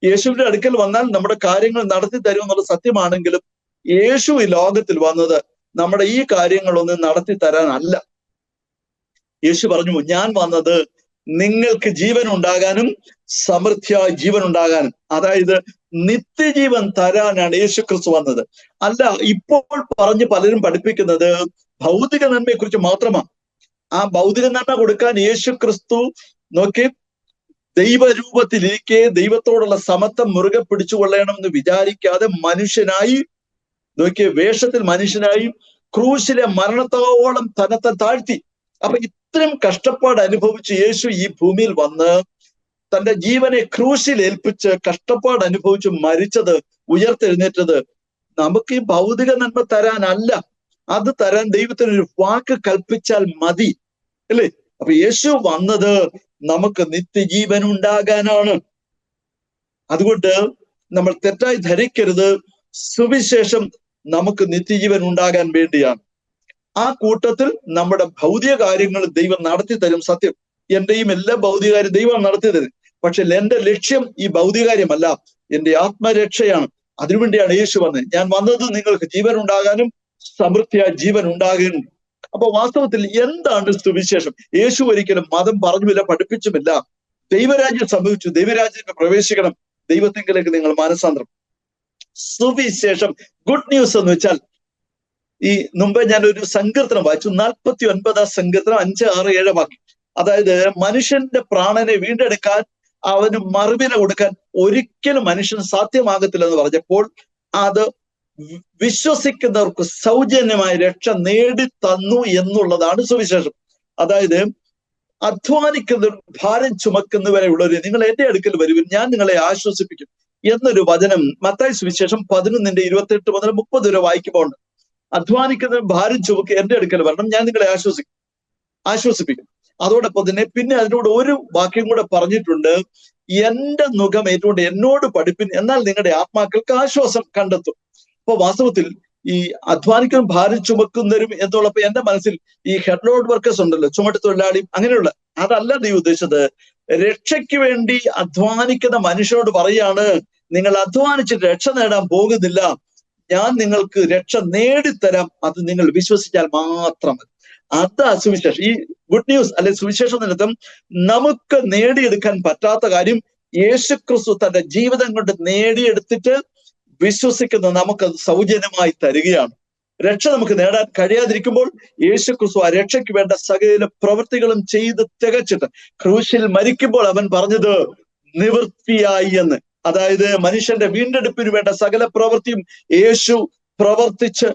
യേശുവിന്റെ അടുക്കൽ വന്നാൽ നമ്മുടെ കാര്യങ്ങൾ നടത്തി തരും എന്നുള്ള സത്യമാണെങ്കിലും യേശു ഈ ലോകത്തിൽ വന്നത് നമ്മുടെ ഈ കാര്യങ്ങളൊന്നും നടത്തി തരാനല്ല. യേശു പറഞ്ഞു, ഞാൻ വന്നത് നിങ്ങൾക്ക് ജീവൻ ഉണ്ടാകാനും സമൃദ്ധിയായ ജീവൻ ഉണ്ടാകാനും, അതായത് നിത്യജീവൻ തരാനാണ് യേശു ക്രിസ്തു വന്നത്. അല്ല ഇപ്പോൾ പറഞ്ഞ് പലരും പഠിപ്പിക്കുന്നത് ഭൗതിക നന്മയെ കുറിച്ച് മാത്രമാണ്. ആ ഭൗതിക നന്മ കൊടുക്കാൻ യേശു ക്രിസ്തു നോക്കി ദൈവരൂപത്തിലിരിക്കെ ദൈവത്തോടുള്ള സമത്വം മുറുകെ പിടിച്ചുകൊള്ളണമെന്ന് വിചാരിക്കാതെ മനുഷ്യനായി നോക്കിയ വേഷത്തിൽ മനുഷ്യനായി ക്രൂശിലെ മരണത്തോളം തന്നെത്താൻ താഴ്ത്തി. അപ്പൊ ഇത്രയും കഷ്ടപ്പാട് അനുഭവിച്ച് യേശു ഈ ഭൂമിയിൽ വന്ന് തന്റെ ജീവനെ ക്രൂശിൽ ഏൽപ്പിച്ച് കഷ്ടപ്പാട് അനുഭവിച്ച് മരിച്ചത്, ഉയർത്തെഴുന്നേറ്റത് നമുക്ക് ഈ ഭൗതിക നന്മ തരാനല്ല, അത് തരാൻ ദൈവത്തിനൊരു വാക്ക് കൽപ്പിച്ചാൽ മതി, അല്ലേ? അപ്പൊ യേശു വന്നത് നമുക്ക് നിത്യജീവൻ ഉണ്ടാകാനാണ്. അതുകൊണ്ട് നമ്മൾ തെറ്റായി ധരിക്കരുത്. സുവിശേഷം നമുക്ക് നിത്യജീവൻ ഉണ്ടാകാൻ വേണ്ടിയാണ്. ആ കൂട്ടത്തിൽ നമ്മുടെ ഭൗതിക കാര്യങ്ങൾ ദൈവം നടത്തി തരും. സത്യം, എന്റെയും എല്ലാ ഭൗതിക കാര്യം ദൈവം നടത്തി തരും. പക്ഷെ എന്റെ ലക്ഷ്യം ഈ ഭൗതിക കാര്യമല്ല, എന്റെ ആത്മരക്ഷയാണ്. അതിനുവേണ്ടിയാണ് യേശു വന്നത്. ഞാൻ വന്നത് നിങ്ങൾക്ക് ജീവൻ ഉണ്ടാകാനും സമൃദ്ധിയായ ജീവൻ ഉണ്ടാകാനും. അപ്പൊ വാസ്തവത്തിൽ എന്താണ് സുവിശേഷം? യേശു ഒരിക്കലും മതം പറഞ്ഞുമില്ല, പഠിപ്പിച്ചുമില്ല. ദൈവരാജ്യം സംഭവിച്ചു, ദൈവരാജ്യത്തിൽ പ്രവേശിക്കണം, ദൈവത്തിങ്കിലേക്ക് നിങ്ങൾ മാനസാന്തരം. സുവിശേഷം, ഗുഡ് ന്യൂസ് എന്ന് വെച്ചാൽ, ഈ മുമ്പ് ഞാൻ ഒരു സങ്കീർത്തനം വായിച്ചു, 49 സങ്കീർത്തനം 5, 6, 7 വാക്യം. അതായത് മനുഷ്യന്റെ പ്രാണനെ വീണ്ടെടുക്കാൻ, അവന് മറുവില കൊടുക്കാൻ ഒരിക്കലും മനുഷ്യന് സാധ്യമാകത്തില്ല എന്ന് പറഞ്ഞപ്പോൾ, അത് വിശ്വസിക്കുന്നവർക്ക് സൗജന്യമായ രക്ഷ നേടിത്തന്നു എന്നുള്ളതാണ് സുവിശേഷം. അതായത് അധ്വാനിക്കുന്നവർ, ഭാരം ചുമക്കുന്നവരെ ഉള്ളവര്, നിങ്ങൾ എന്റെ അടുക്കൽ വരുവിൻ, ഞാൻ നിങ്ങളെ ആശ്വസിപ്പിക്കും എന്നൊരു വചനം മത്തായി സുവിശേഷം 11 28 മുതൽ 30 വരെ വായിക്കുമ്പോൾ ഉണ്ട്. അധ്വാനിക്കുന്നവർ ഭാരം ചുമക്ക് എന്റെ അടുക്കൽ വരണം, ഞാൻ നിങ്ങളെ ആശ്വസിപ്പിക്കും. അതോടൊപ്പം തന്നെ പിന്നെ അതിനോട് ഒരു വാക്യം കൂടെ പറഞ്ഞിട്ടുണ്ട്, എന്റെ നുകം ഏറ്റുകൊണ്ട് എന്നോട് പഠിപ്പിൻ, എന്നാൽ നിങ്ങളുടെ ആത്മാക്കൾക്ക് ആശ്വാസം കണ്ടെത്തും. അപ്പൊ വാസ്തവത്തിൽ ഈ അധ്വാനിക്കും ഭാരം ചുമക്കുന്നവരും എന്നുള്ളപ്പോ എന്റെ മനസ്സിൽ ഈ ഹെഡ് ലോഡ് വർക്കേഴ്സ് ഉണ്ടല്ലോ, ചുമട്ട് തൊഴിലാളിയും അങ്ങനെയുള്ള, അതല്ല ദൈവം ഉദ്ദേശിച്ചത്. രക്ഷയ്ക്ക് വേണ്ടി അധ്വാനിക്കുന്ന മനുഷ്യനോട് പറയാണ്, നിങ്ങൾ അധ്വാനിച്ചിട്ട് രക്ഷ നേടാൻ പോകുന്നില്ല, ഞാൻ നിങ്ങൾക്ക് രക്ഷ നേടിത്തരാം, അത് നിങ്ങൾ വിശ്വസിച്ചാൽ മാത്രം മതി. അതാ സുവിശേഷം. ഈ ഗുഡ് ന്യൂസ് അല്ലെ സുവിശേഷം നിമിത്തം നമുക്ക് നേടിയെടുക്കാൻ പറ്റാത്ത കാര്യം യേശുക്രിസ്തു തന്റെ ജീവിതം കൊണ്ട് നേടിയെടുത്തിട്ട് വിശ്വസിക്കുന്ന നമുക്കത് സൗജന്യമായി തരികയാണ്. രക്ഷ നമുക്ക് നേടാൻ കഴിയാതിരിക്കുമ്പോൾ യേശുക്രിസ്തു ആ രക്ഷയ്ക്ക് വേണ്ട സകല പ്രവൃത്തികളും ചെയ്ത് തികച്ചിട്ട് ക്രൂശിൽ മരിക്കുമ്പോൾ അവൻ പറഞ്ഞത് നിവൃത്തിയായി എന്ന്. അതായത് മനുഷ്യന്റെ വീണ്ടെടുപ്പിന് വേണ്ട സകല പ്രവൃത്തിയും യേശു പ്രവർത്തിച്ച്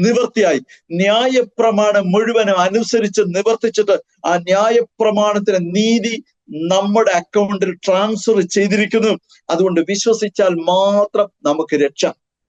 നിവൃത്തിയായി. ന്യായപ്രമാണം മുഴുവനും അനുസരിച്ച് നിവർത്തിച്ചിട്ട് ആ ന്യായപ്രമാണത്തിന് നീതി നമ്മുടെ അക്കൗണ്ടിൽ ട്രാൻസ്ഫർ ചെയ്തിരിക്കുന്നു. അതുകൊണ്ട് വിശ്വസിച്ചാൽ മാത്രം നമുക്ക് രക്ഷ.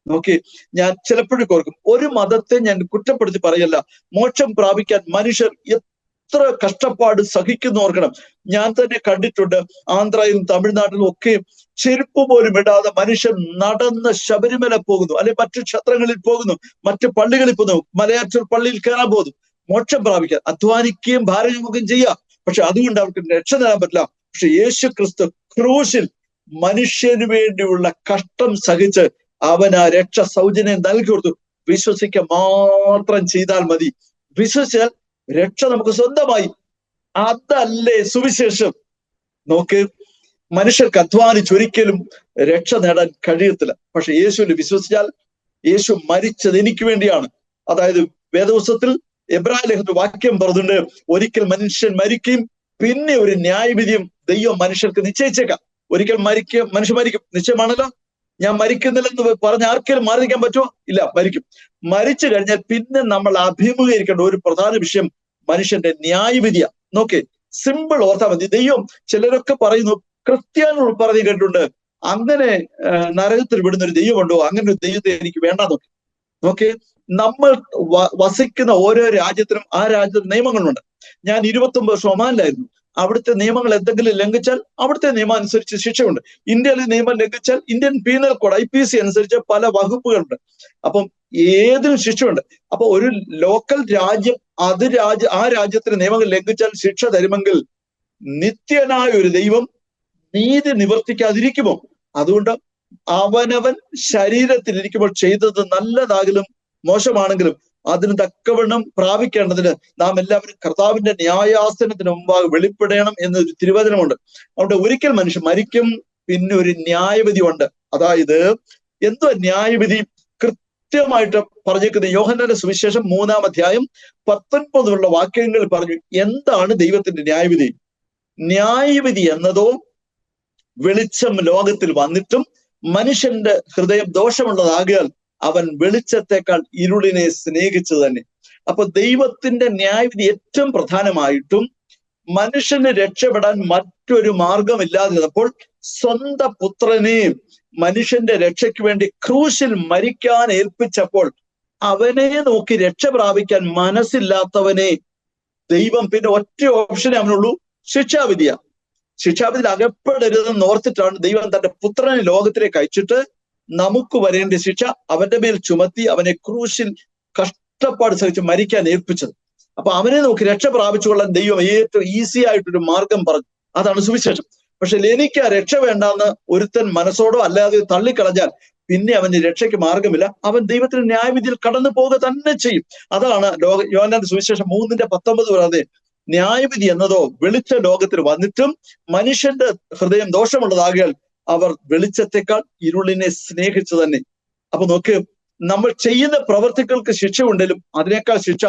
നോക്കി, ഞാൻ ചിലപ്പോഴും ഓർക്കും, ഒരു മതത്തെ ഞാൻ കുറ്റപ്പെടുത്തി പറയല്ല, മോക്ഷം പ്രാപിക്കാൻ മനുഷ്യർ എത്ര കഷ്ടപ്പാട് സഹിക്കുന്നു ഓർക്കണം. ഞാൻ തന്നെ കണ്ടിട്ടുണ്ട്, ആന്ധ്രയിലും തമിഴ്നാട്ടിലും ഒക്കെ ചെരുപ്പ് പോലും ഇടാതെ മനുഷ്യൻ നടന്ന് ശബരിമല പോകുന്നു, അല്ലെ മറ്റു ക്ഷേത്രങ്ങളിൽ പോകുന്നു, മറ്റു പള്ളികളിൽ പോകുന്നു, മലയാറ്റൂർ പള്ളിയിൽ കയറാൻ പോകുന്നു മോക്ഷം പ്രാപിക്കാൻ. അധ്വാനിക്കുകയും ഭാരം ചുമക്കുകയും ചെയ്യാം, പക്ഷെ അതുകൊണ്ട് അവർക്ക് രക്ഷ നേടാൻ പറ്റില്ല. പക്ഷെ യേശു ക്രിസ്തു ക്രൂശിൽ മനുഷ്യന് വേണ്ടിയുള്ള കഷ്ടം സഹിച്ച് അവൻ ആ രക്ഷ സൗജന്യം നൽകി കൊടുത്തു. വിശ്വസിക്കുക മാത്രം ചെയ്താൽ മതി. വിശ്വസിച്ചാൽ രക്ഷ നമുക്ക് സ്വന്തമായി. അതല്ലേ സുവിശേഷം. നോക്ക്, മനുഷ്യർക്ക് അധ്വാനിച്ചൊരിക്കലും രക്ഷ നേടാൻ കഴിയത്തില്ല. പക്ഷെ യേശുവിൽ വിശ്വസിച്ചാൽ, യേശു മരിച്ചത് എനിക്ക് വേണ്ടിയാണ്. അതായത് വേദപുസ്തകത്തിൽ എബ്രായ ലേഖനത്തിൽ വാക്യം പറഞ്ഞിട്ടുണ്ട്, ഒരിക്കൽ മനുഷ്യൻ മരിക്കും, പിന്നെ ഒരു ന്യായവിധിയും ദൈവം മനുഷ്യർക്ക് നിശ്ചയിച്ചേക്കാം. ഒരിക്കൽ മനുഷ്യൻ മരിക്കും, നിശ്ചയമാണല്ലോ. ഞാൻ മരിക്കുന്നില്ലെന്ന് പറഞ്ഞ് ആർക്കെങ്കിലും മാറി നിൽക്കാൻ പറ്റുമോ? ഇല്ല, മരിക്കും. മരിച്ചു കഴിഞ്ഞാൽ പിന്നെ നമ്മൾ അഭിമുഖീകരിക്കേണ്ട ഒരു പ്രധാന വിഷയം മനുഷ്യന്റെ ന്യായവിധിയാ. നോക്കേ, സിമ്പിൾ ഓർത്താൽ മതി. ദൈവം, ചിലരൊക്കെ പറയുന്നു, ക്രിസ്ത്യാനികൾ പറഞ്ഞു കേട്ടിട്ടുണ്ട്, അങ്ങനെ നരകത്തിൽ വിടുന്ന ഒരു ദൈവമുണ്ടോ? അങ്ങനെ ഒരു ദൈവത്തെ എനിക്ക് വേണ്ട. നോക്കേ, നമ്മൾ വസിക്കുന്ന ഓരോ രാജ്യത്തിനും ആ രാജ്യത്തിന് നിയമങ്ങളുണ്ട്. ഞാൻ 29 വർഷം ഒമാനിലായിരുന്നു. അവിടുത്തെ നിയമങ്ങൾ എന്തെങ്കിലും ലംഘിച്ചാൽ അവിടുത്തെ നിയമം അനുസരിച്ച് ശിക്ഷയുണ്ട്. ഇന്ത്യയിലെ നിയമം ലംഘിച്ചാൽ ഇന്ത്യൻ പീനൽ കോഡ് IPC അനുസരിച്ച് പല വകുപ്പുകളുണ്ട്. അപ്പം ഏതിനും ശിക്ഷയുണ്ട്. അപ്പൊ ഒരു ലോക്കൽ രാജ്യം ആ രാജ്യത്തിന്റെ നിയമങ്ങൾ ലംഘിച്ചാൽ ശിക്ഷ തരുമെങ്കിൽ നിത്യനായ ഒരു ദൈവം നീതി നിവർത്തിക്കാതിരിക്കുമോ? അതുകൊണ്ട് അവനവൻ ശരീരത്തിലിരിക്കുമ്പോൾ ചെയ്തത് നല്ലതാകലും മോശമാണെങ്കിലും അതിന് തക്കവണ്ണം പ്രാപിക്കേണ്ടതിന് നാം എല്ലാവരും കർത്താവിന്റെ ന്യായാസനത്തിന് മുമ്പാകെ വെളിപ്പെടണം എന്നൊരു തിരുവചനമുണ്ട്. അതുകൊണ്ട് ഒരിക്കൽ മനുഷ്യൻ മരിക്കും, പിന്നെ ഒരു ന്യായവിധി ഉണ്ട്. അതായത് എന്തോ ന്യായവിധി കൃത്യമായിട്ട് പറഞ്ഞേക്കുന്ന യോഹന്നാന്റെ സുവിശേഷം 3-ാം അധ്യായം 19 വാക്യങ്ങൾ പറഞ്ഞു. എന്താണ് ദൈവത്തിന്റെ ന്യായവിധി? ന്യായവിധി എന്നതോ വെളിച്ചം ലോകത്തിൽ വന്നിട്ടും മനുഷ്യന്റെ ഹൃദയം ദോഷമുള്ളതാകിയാൽ അവൻ വെളിച്ചത്തെക്കാൾ ഇരുളിനെ സ്നേഹിച്ചു തന്നെ. അപ്പൊ ദൈവത്തിന്റെ ന്യായവിധി ഏറ്റവും പ്രധാനമായിട്ടും മനുഷ്യന് രക്ഷപ്പെടാൻ മറ്റൊരു മാർഗമില്ലാതിരുന്നപ്പോൾ സ്വന്തം പുത്രനെ മനുഷ്യന്റെ രക്ഷയ്ക്ക് വേണ്ടി ക്രൂശിൽ മരിക്കാൻ ഏൽപ്പിച്ചപ്പോൾ അവനെ നോക്കി രക്ഷ പ്രാപിക്കാൻ മനസ്സില്ലാത്തവനെ ദൈവം പിന്നെ ഒറ്റ ഓപ്ഷനേ അവനുള്ളൂ, ശിക്ഷാവിധിയാ. ശിക്ഷാവിധിയിൽ അകപ്പെടരുതെന്ന് ഓർത്തിട്ടാണ് ദൈവം തന്റെ പുത്രനെ ലോകത്തിലേക്ക് അയച്ചിട്ട് നമുക്ക് വരേണ്ട ശിക്ഷ അവന്റെ മേൽ ചുമത്തി അവനെ ക്രൂശിൽ കഷ്ടപ്പാട് സഹിച്ച് മരിക്കാൻ ഏൽപ്പിച്ചത്. അപ്പൊ അവനെ നമുക്ക് രക്ഷ പ്രാപിച്ചുകൊള്ളാൻ ദൈവം ഏറ്റവും ഈസി ആയിട്ടൊരു മാർഗം പറഞ്ഞു. അതാണ് സുവിശേഷം. പക്ഷെ എനിക്ക് ആ രക്ഷ വേണ്ടാന്ന് ഒരുത്തൻ മനസ്സോടോ അല്ലാതെ തള്ളിക്കളഞ്ഞാൽ പിന്നെ അവന് രക്ഷയ്ക്ക് മാർഗമില്ല. അവൻ ദൈവത്തിന്റെ ന്യായവിധിയിൽ കടന്നു പോവുക തന്നെ ചെയ്യും. അതാണ് യോഹന്നാന്റെ സുവിശേഷം 3:19 പറയുന്നത്. ന്യായവിധി എന്നതോ വെളിച്ച ലോകത്തിൽ വന്നിട്ടും മനുഷ്യന്റെ ഹൃദയം ദോഷമുള്ളതാകിയാൽ അവർ വെളിച്ചത്തെക്കാൾ ഇരുളിനെ സ്നേഹിച്ചു തന്നെ. അപ്പൊ നോക്ക്, നമ്മൾ ചെയ്യുന്ന പ്രവർത്തികൾക്ക് ശിക്ഷ ഉണ്ടെങ്കിലും അതിനേക്കാൾ ശിക്ഷ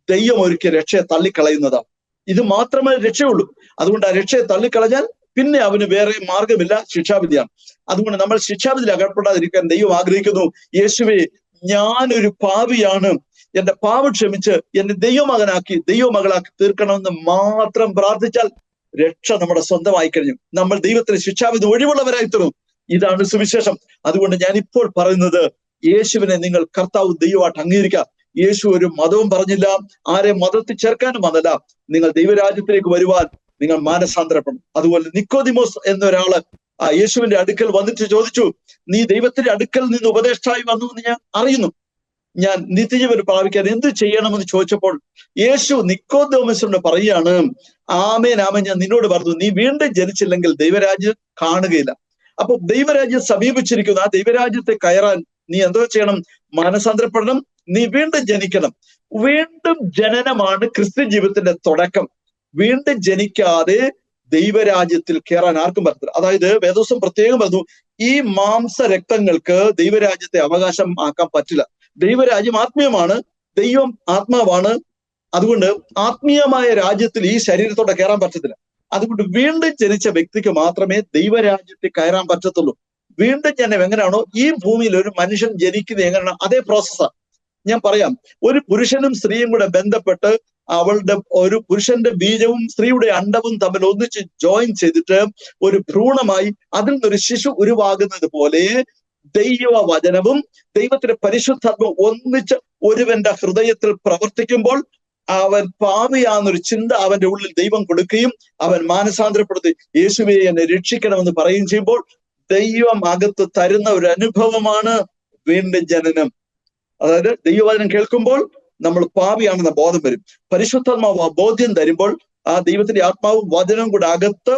ദൈവം ഒരുക്കിയ രക്ഷയെ തള്ളിക്കളയുന്നതാണ്. ഇത് മാത്രമേ രക്ഷയുള്ളൂ. അതുകൊണ്ട് ആ രക്ഷയെ തള്ളിക്കളഞ്ഞാൽ പിന്നെ അവന് വേറെ മാർഗമില്ല, ശിക്ഷാവിധിയാണ്. അതുകൊണ്ട് നമ്മൾ ശിക്ഷാവിധിയിൽ അകപ്പെടാതിരിക്കാൻ ദൈവം ആഗ്രഹിക്കുന്നു. യേശുവേ, ഞാനൊരു പാപിയാണ്, എന്റെ പാപം ക്ഷമിച്ച് എന്നെ ദൈവമകനാക്കി ദൈവമകളാക്കി തീർക്കണമെന്ന് മാത്രം പ്രാർത്ഥിച്ചാൽ രക്ഷ നമ്മുടെ സ്വന്തമായി കഴിഞ്ഞു. നമ്മൾ ദൈവത്തിന് ശിക്ഷാവിധി ഒഴിവുള്ളവരായി തീർന്നു. ഇതാണ് സുവിശേഷം. അതുകൊണ്ട് ഞാൻ ഇപ്പോൾ പറയുന്നത്, യേശുവിനെ നിങ്ങൾ കർത്താവ് ദൈവമായിട്ട് അംഗീകരിക്കുക. യേശു ഒരു മതവും പറഞ്ഞില്ല, ആരെ മതത്തിൽ ചേർക്കാനും വന്നല്ല. നിങ്ങൾ ദൈവരാജ്യത്തിലേക്ക് വരുവാൻ നിങ്ങൾ മാനസാന്തരപ്പെടണം. അതുപോലെ നിക്കോദിമോസ് എന്നൊരാള് യേശുവിന്റെ അടുക്കൽ വന്നിട്ട് ചോദിച്ചു, നീ ദൈവത്തിന്റെ അടുക്കൽ നിന്ന് ഉപദേഷ്ടായി വന്നു എന്ന് ഞാൻ അറിയുന്നു, ഞാൻ നിത്യജീവൻ പ്രാപിക്കാൻ എന്ത് ചെയ്യണമെന്ന് ചോദിച്ചപ്പോൾ യേശു നിക്കോദെമോസിനോട് പറയുകയാണ്, ആമേൻ ആമേൻ, ഞാൻ നിന്നോട് പറഞ്ഞു, നീ വീണ്ടും ജനിച്ചില്ലെങ്കിൽ ദൈവരാജ്യം കാണുകയില്ല. അപ്പൊ ദൈവരാജ്യം സമീപിച്ചിരിക്കുന്നു. ആ ദൈവരാജ്യത്തെ കയറാൻ നീ എന്തോ ചെയ്യണം? മാനസാന്തരപ്പെടണം, നീ വീണ്ടും ജനിക്കണം. വീണ്ടും ജനനമാണ് ക്രിസ്ത്യൻ ജീവിതത്തിന്റെ തുടക്കം. വീണ്ടും ജനിക്കാതെ ദൈവരാജ്യത്തിൽ കയറാൻ ആർക്കും പറ്റില്ല. അതായത് വേദോസം പ്രത്യേകം പറഞ്ഞു, ഈ മാംസരക്തങ്ങൾക്ക് ദൈവരാജ്യത്തെ അവകാശം ആക്കാൻ പറ്റില്ല. ദൈവരാജ്യം ആത്മീയമാണ്, ദൈവം ആത്മാവാണ്. അതുകൊണ്ട് ആത്മീയമായ രാജ്യത്തിൽ ഈ ശരീരത്തോടെ കയറാൻ പറ്റത്തില്ല. അതുകൊണ്ട് വീണ്ടും ജനിച്ച വ്യക്തിക്ക് മാത്രമേ ദൈവരാജ്യത്തിൽ കയറാൻ പറ്റത്തുള്ളൂ. വീണ്ടും ജനം എങ്ങനെയാണോ ഈ ഭൂമിയിൽ ഒരു മനുഷ്യൻ ജനിക്കുന്നത് എങ്ങനെയാണോ അതേ പ്രോസസ്സാണ്. ഞാൻ പറയാം, ഒരു പുരുഷനും സ്ത്രീയും കൂടെ ബന്ധപ്പെട്ട് ഒരു പുരുഷന്റെ ബീജവും സ്ത്രീയുടെ അണ്ഡവും തമ്മിൽ ഒന്നിച്ച് ജോയിൻ ചെയ്തിട്ട് ഒരു ഭ്രൂണമായി അതിൽ നിന്നൊരു ശിശു ഉരുവാകുന്നത് പോലെ ദൈവവചനവും ദൈവത്തിന്റെ പരിശുദ്ധാത്മ ഒന്നിച്ച് ഒരുവന്റെ ഹൃദയത്തിൽ പ്രവർത്തിക്കുമ്പോൾ അവൻ പാപിയാന്നൊരു ചിന്ത അവന്റെ ഉള്ളിൽ ദൈവം കൊടുക്കുകയും അവൻ മാനസാന്തരപ്പെടുത്തി യേശുവേ എന്നെ രക്ഷിക്കണമെന്ന് പറയുകയും ചെയ്യുമ്പോൾ ദൈവം അകത്ത് തരുന്ന ഒരു അനുഭവമാണ് വീണ്ടും ജനനം. അതായത് ദൈവവചനം കേൾക്കുമ്പോൾ നമ്മൾ പാപിയാണെന്ന ബോധം വരും. പരിശുദ്ധാത്മാവ് ബോധ്യം തരുമ്പോൾ ആ ദൈവത്തിന്റെ ആത്മാവും വചനവും കൂടെ അകത്ത്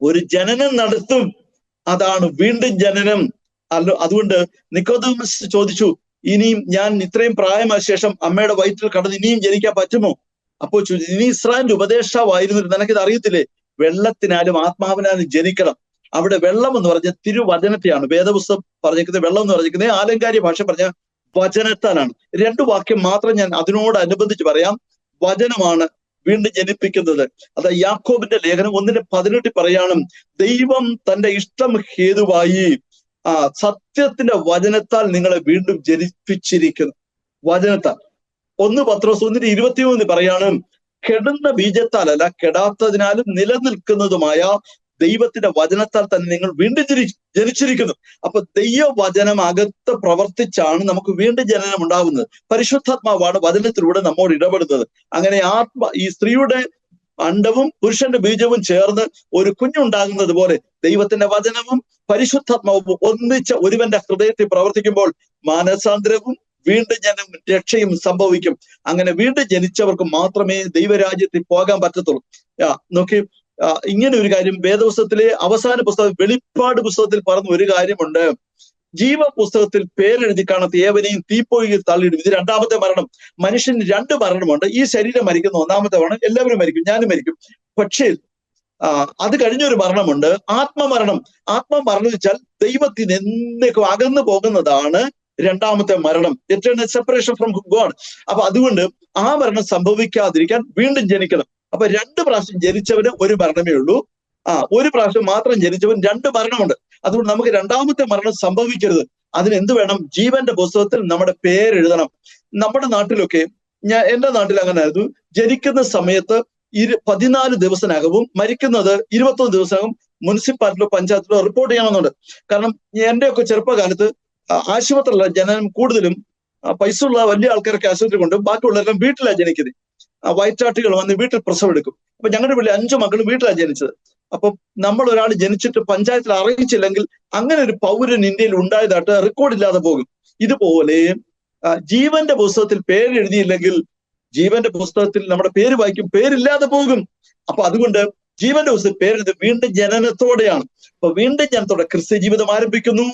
ഒരു ജനനം നടത്തും. അതാണ് വീണ്ടും ജനനം. അതുകൊണ്ട് നിക്കോദെമോസ് ചോദിച്ചു, ഇനിയും ഞാൻ ഇത്രയും പ്രായമായ ശേഷം അമ്മയുടെ വയറ്റിൽ കടന്ന് ഇനിയും ജനിക്കാൻ പറ്റുമോ? അപ്പോൾ ചോദിച്ചു, ഇനി ഇസ്രായേലിന്റെ ഉപദേഷ്ടാവായിരുന്നു, നിനക്കിത് അറിയത്തില്ലേ? വെള്ളത്തിനാലും ആത്മാവിനാലും ജനിക്കണം. അവിടെ വെള്ളം എന്ന് പറഞ്ഞ തിരുവചനത്തെയാണ് വേദപുസ്തകം പറഞ്ഞിരിക്കുന്നത്. വെള്ളം എന്ന് പറഞ്ഞിരിക്കുന്നത് ആലങ്കാരിക ഭാഷ പറഞ്ഞ വചനത്താലാണ്. 2 വാക്യം മാത്രം ഞാൻ അതിനോടനുബന്ധിച്ച് പറയാം. വചനമാണ് വീണ്ടും ജനിപ്പിക്കുന്നത്. അത് യാക്കോബിന്റെ ലേഖനം 1:18 പറയാണ്, ദൈവം തന്റെ ഇഷ്ടം ഹേതുവായി സത്യത്തിന്റെ വചനത്താൽ നിങ്ങളെ വീണ്ടും ജനിപ്പിച്ചിരിക്കുന്നു. വചനത്താൽ. 1 പത്രോസ് 1:23 പറയാണ്, കെടുന്ന ബീജത്താലല്ല കെടാത്തതിനാലും നിലനിൽക്കുന്നതുമായ ദൈവത്തിന്റെ വചനത്താൽ തന്നെ നിങ്ങൾ വീണ്ടും ജനിച്ചിരിക്കുന്നു. അപ്പൊ ദൈവവചനം അകത്ത് പ്രവർത്തിച്ചാണ് നമുക്ക് വീണ്ടും ജനനം ഉണ്ടാകുന്നത്. പരിശുദ്ധാത്മാവാണ് വചനത്തിലൂടെ നമ്മോട് ഇടപെടുന്നത്. അങ്ങനെ ഈ സ്ത്രീയുടെ അണ്ഡവും പുരുഷന്റെ ബീജവും ചേർന്ന് ഒരു കുഞ്ഞുണ്ടാകുന്നത് പോലെ ദൈവത്തിന്റെ വചനവും പരിശുദ്ധാത്മാവും ഒന്നിച്ച് ഒരുവന്റെ ഹൃദയത്തിൽ പ്രവർത്തിക്കുമ്പോൾ മാനസാന്തരവും വീണ്ടും ജനം രക്ഷയും സംഭവിക്കും. അങ്ങനെ വീണ്ടും ജനിച്ചവർക്ക് മാത്രമേ ദൈവരാജ്യത്തിൽ പോകാൻ പറ്റത്തുള്ളൂ. നോക്കി, ഇങ്ങനെ ഒരു കാര്യം വേദപുസ്തകത്തിലെ അവസാന പുസ്തകം വെളിപ്പാട് പുസ്തകത്തിൽ പറഞ്ഞ ഒരു കാര്യമുണ്ട്. ജീവപുസ്തകത്തിൽ പേരെഴുതി കാണാത്ത ഏവനെയും തീപ്പൊയ്യിൽ തള്ളിയിടും. ഇത് 2ാമത്തെ മരണം. മനുഷ്യന് 2 മരണമുണ്ട്. ഈ ശരീരം മരിക്കുന്ന 1ാമത്തെ മരണം. എല്ലാവരും മരിക്കും, ഞാനും മരിക്കും. പക്ഷേ അത് കഴിഞ്ഞൊരു മരണമുണ്ട്, ആത്മമരണം. ആത്മമരണം വെച്ചാൽ ദൈവത്തിന് എന്നേക്കും അകന്നു പോകുന്നതാണ് 2ാമത്തെ മരണം. Eternal separation from God. അപ്പൊ അതുകൊണ്ട് ആ മരണം സംഭവിക്കാതിരിക്കാൻ വീണ്ടും ജനിക്കണം. അപ്പൊ 2 പ്രാവശ്യം ജനിച്ചവന് 1 മരണമേ ഉള്ളൂ. 1 പ്രാവശ്യം മാത്രം ജനിച്ചവൻ 2 മരണമുണ്ട്. അതുകൊണ്ട് നമുക്ക് 2ാമത്തെ മരണം സംഭവിക്കരുത്. അതിനെന്ത് വേണം? ജീവന്റെ പുസ്തകത്തിൽ നമ്മുടെ പേരെഴുതണം. നമ്മുടെ നാട്ടിലൊക്കെ, എന്റെ നാട്ടിൽ അങ്ങനെ ആയിരുന്നു, ജനിക്കുന്ന സമയത്ത് 14 ദിവസത്തിനകവും മരിക്കുന്നത് 21 ദിവസത്തിനകം മുനിസിപ്പാലിറ്റിയിലോ പഞ്ചായത്തിലോ റിപ്പോർട്ട് ചെയ്യണമെന്നുണ്ട്. കാരണം എന്റെയൊക്കെ ചെറുപ്പകാലത്ത് ആശുപത്രിയിലുള്ള ജനനം കൂടുതലും പൈസ ഉള്ള വലിയ ആൾക്കാരൊക്കെ ആശുപത്രി കൊണ്ട്, ബാക്കിയുള്ളവരെല്ലാം വീട്ടിലാണ് ജനിക്കുന്നത്. വയറ്റാട്ടികൾ വന്ന് വീട്ടിൽ പ്രസവം എടുക്കും. അപ്പൊ ഞങ്ങളുടെ വീട്ടിൽ 5 മക്കളും വീട്ടിലാണ് ജനിച്ചത്. അപ്പം നമ്മൾ ഒരാൾ ജനിച്ചിട്ട് പഞ്ചായത്തിൽ അറിയിച്ചില്ലെങ്കിൽ അങ്ങനെ ഒരു പൗരൻ ഇന്ത്യയിൽ ഉണ്ടായതായിട്ട് റെക്കോർഡില്ലാതെ പോകും. ഇതുപോലെ ജീവന്റെ പുസ്തകത്തിൽ പേരെഴുതിയില്ലെങ്കിൽ ജീവന്റെ പുസ്തകത്തിൽ നമ്മുടെ പേര് വായിക്കും, പേരില്ലാതെ പോകും. അപ്പൊ അതുകൊണ്ട് ജീവന്റെ പുസ്തകത്തിൽ പേരെഴുതി വീണ്ടും ജനനത്തോടെയാണ്. അപ്പൊ വീണ്ടും ജനനത്തോടെ ക്രിസ്ത്യ ജീവിതം ആരംഭിക്കുന്നു.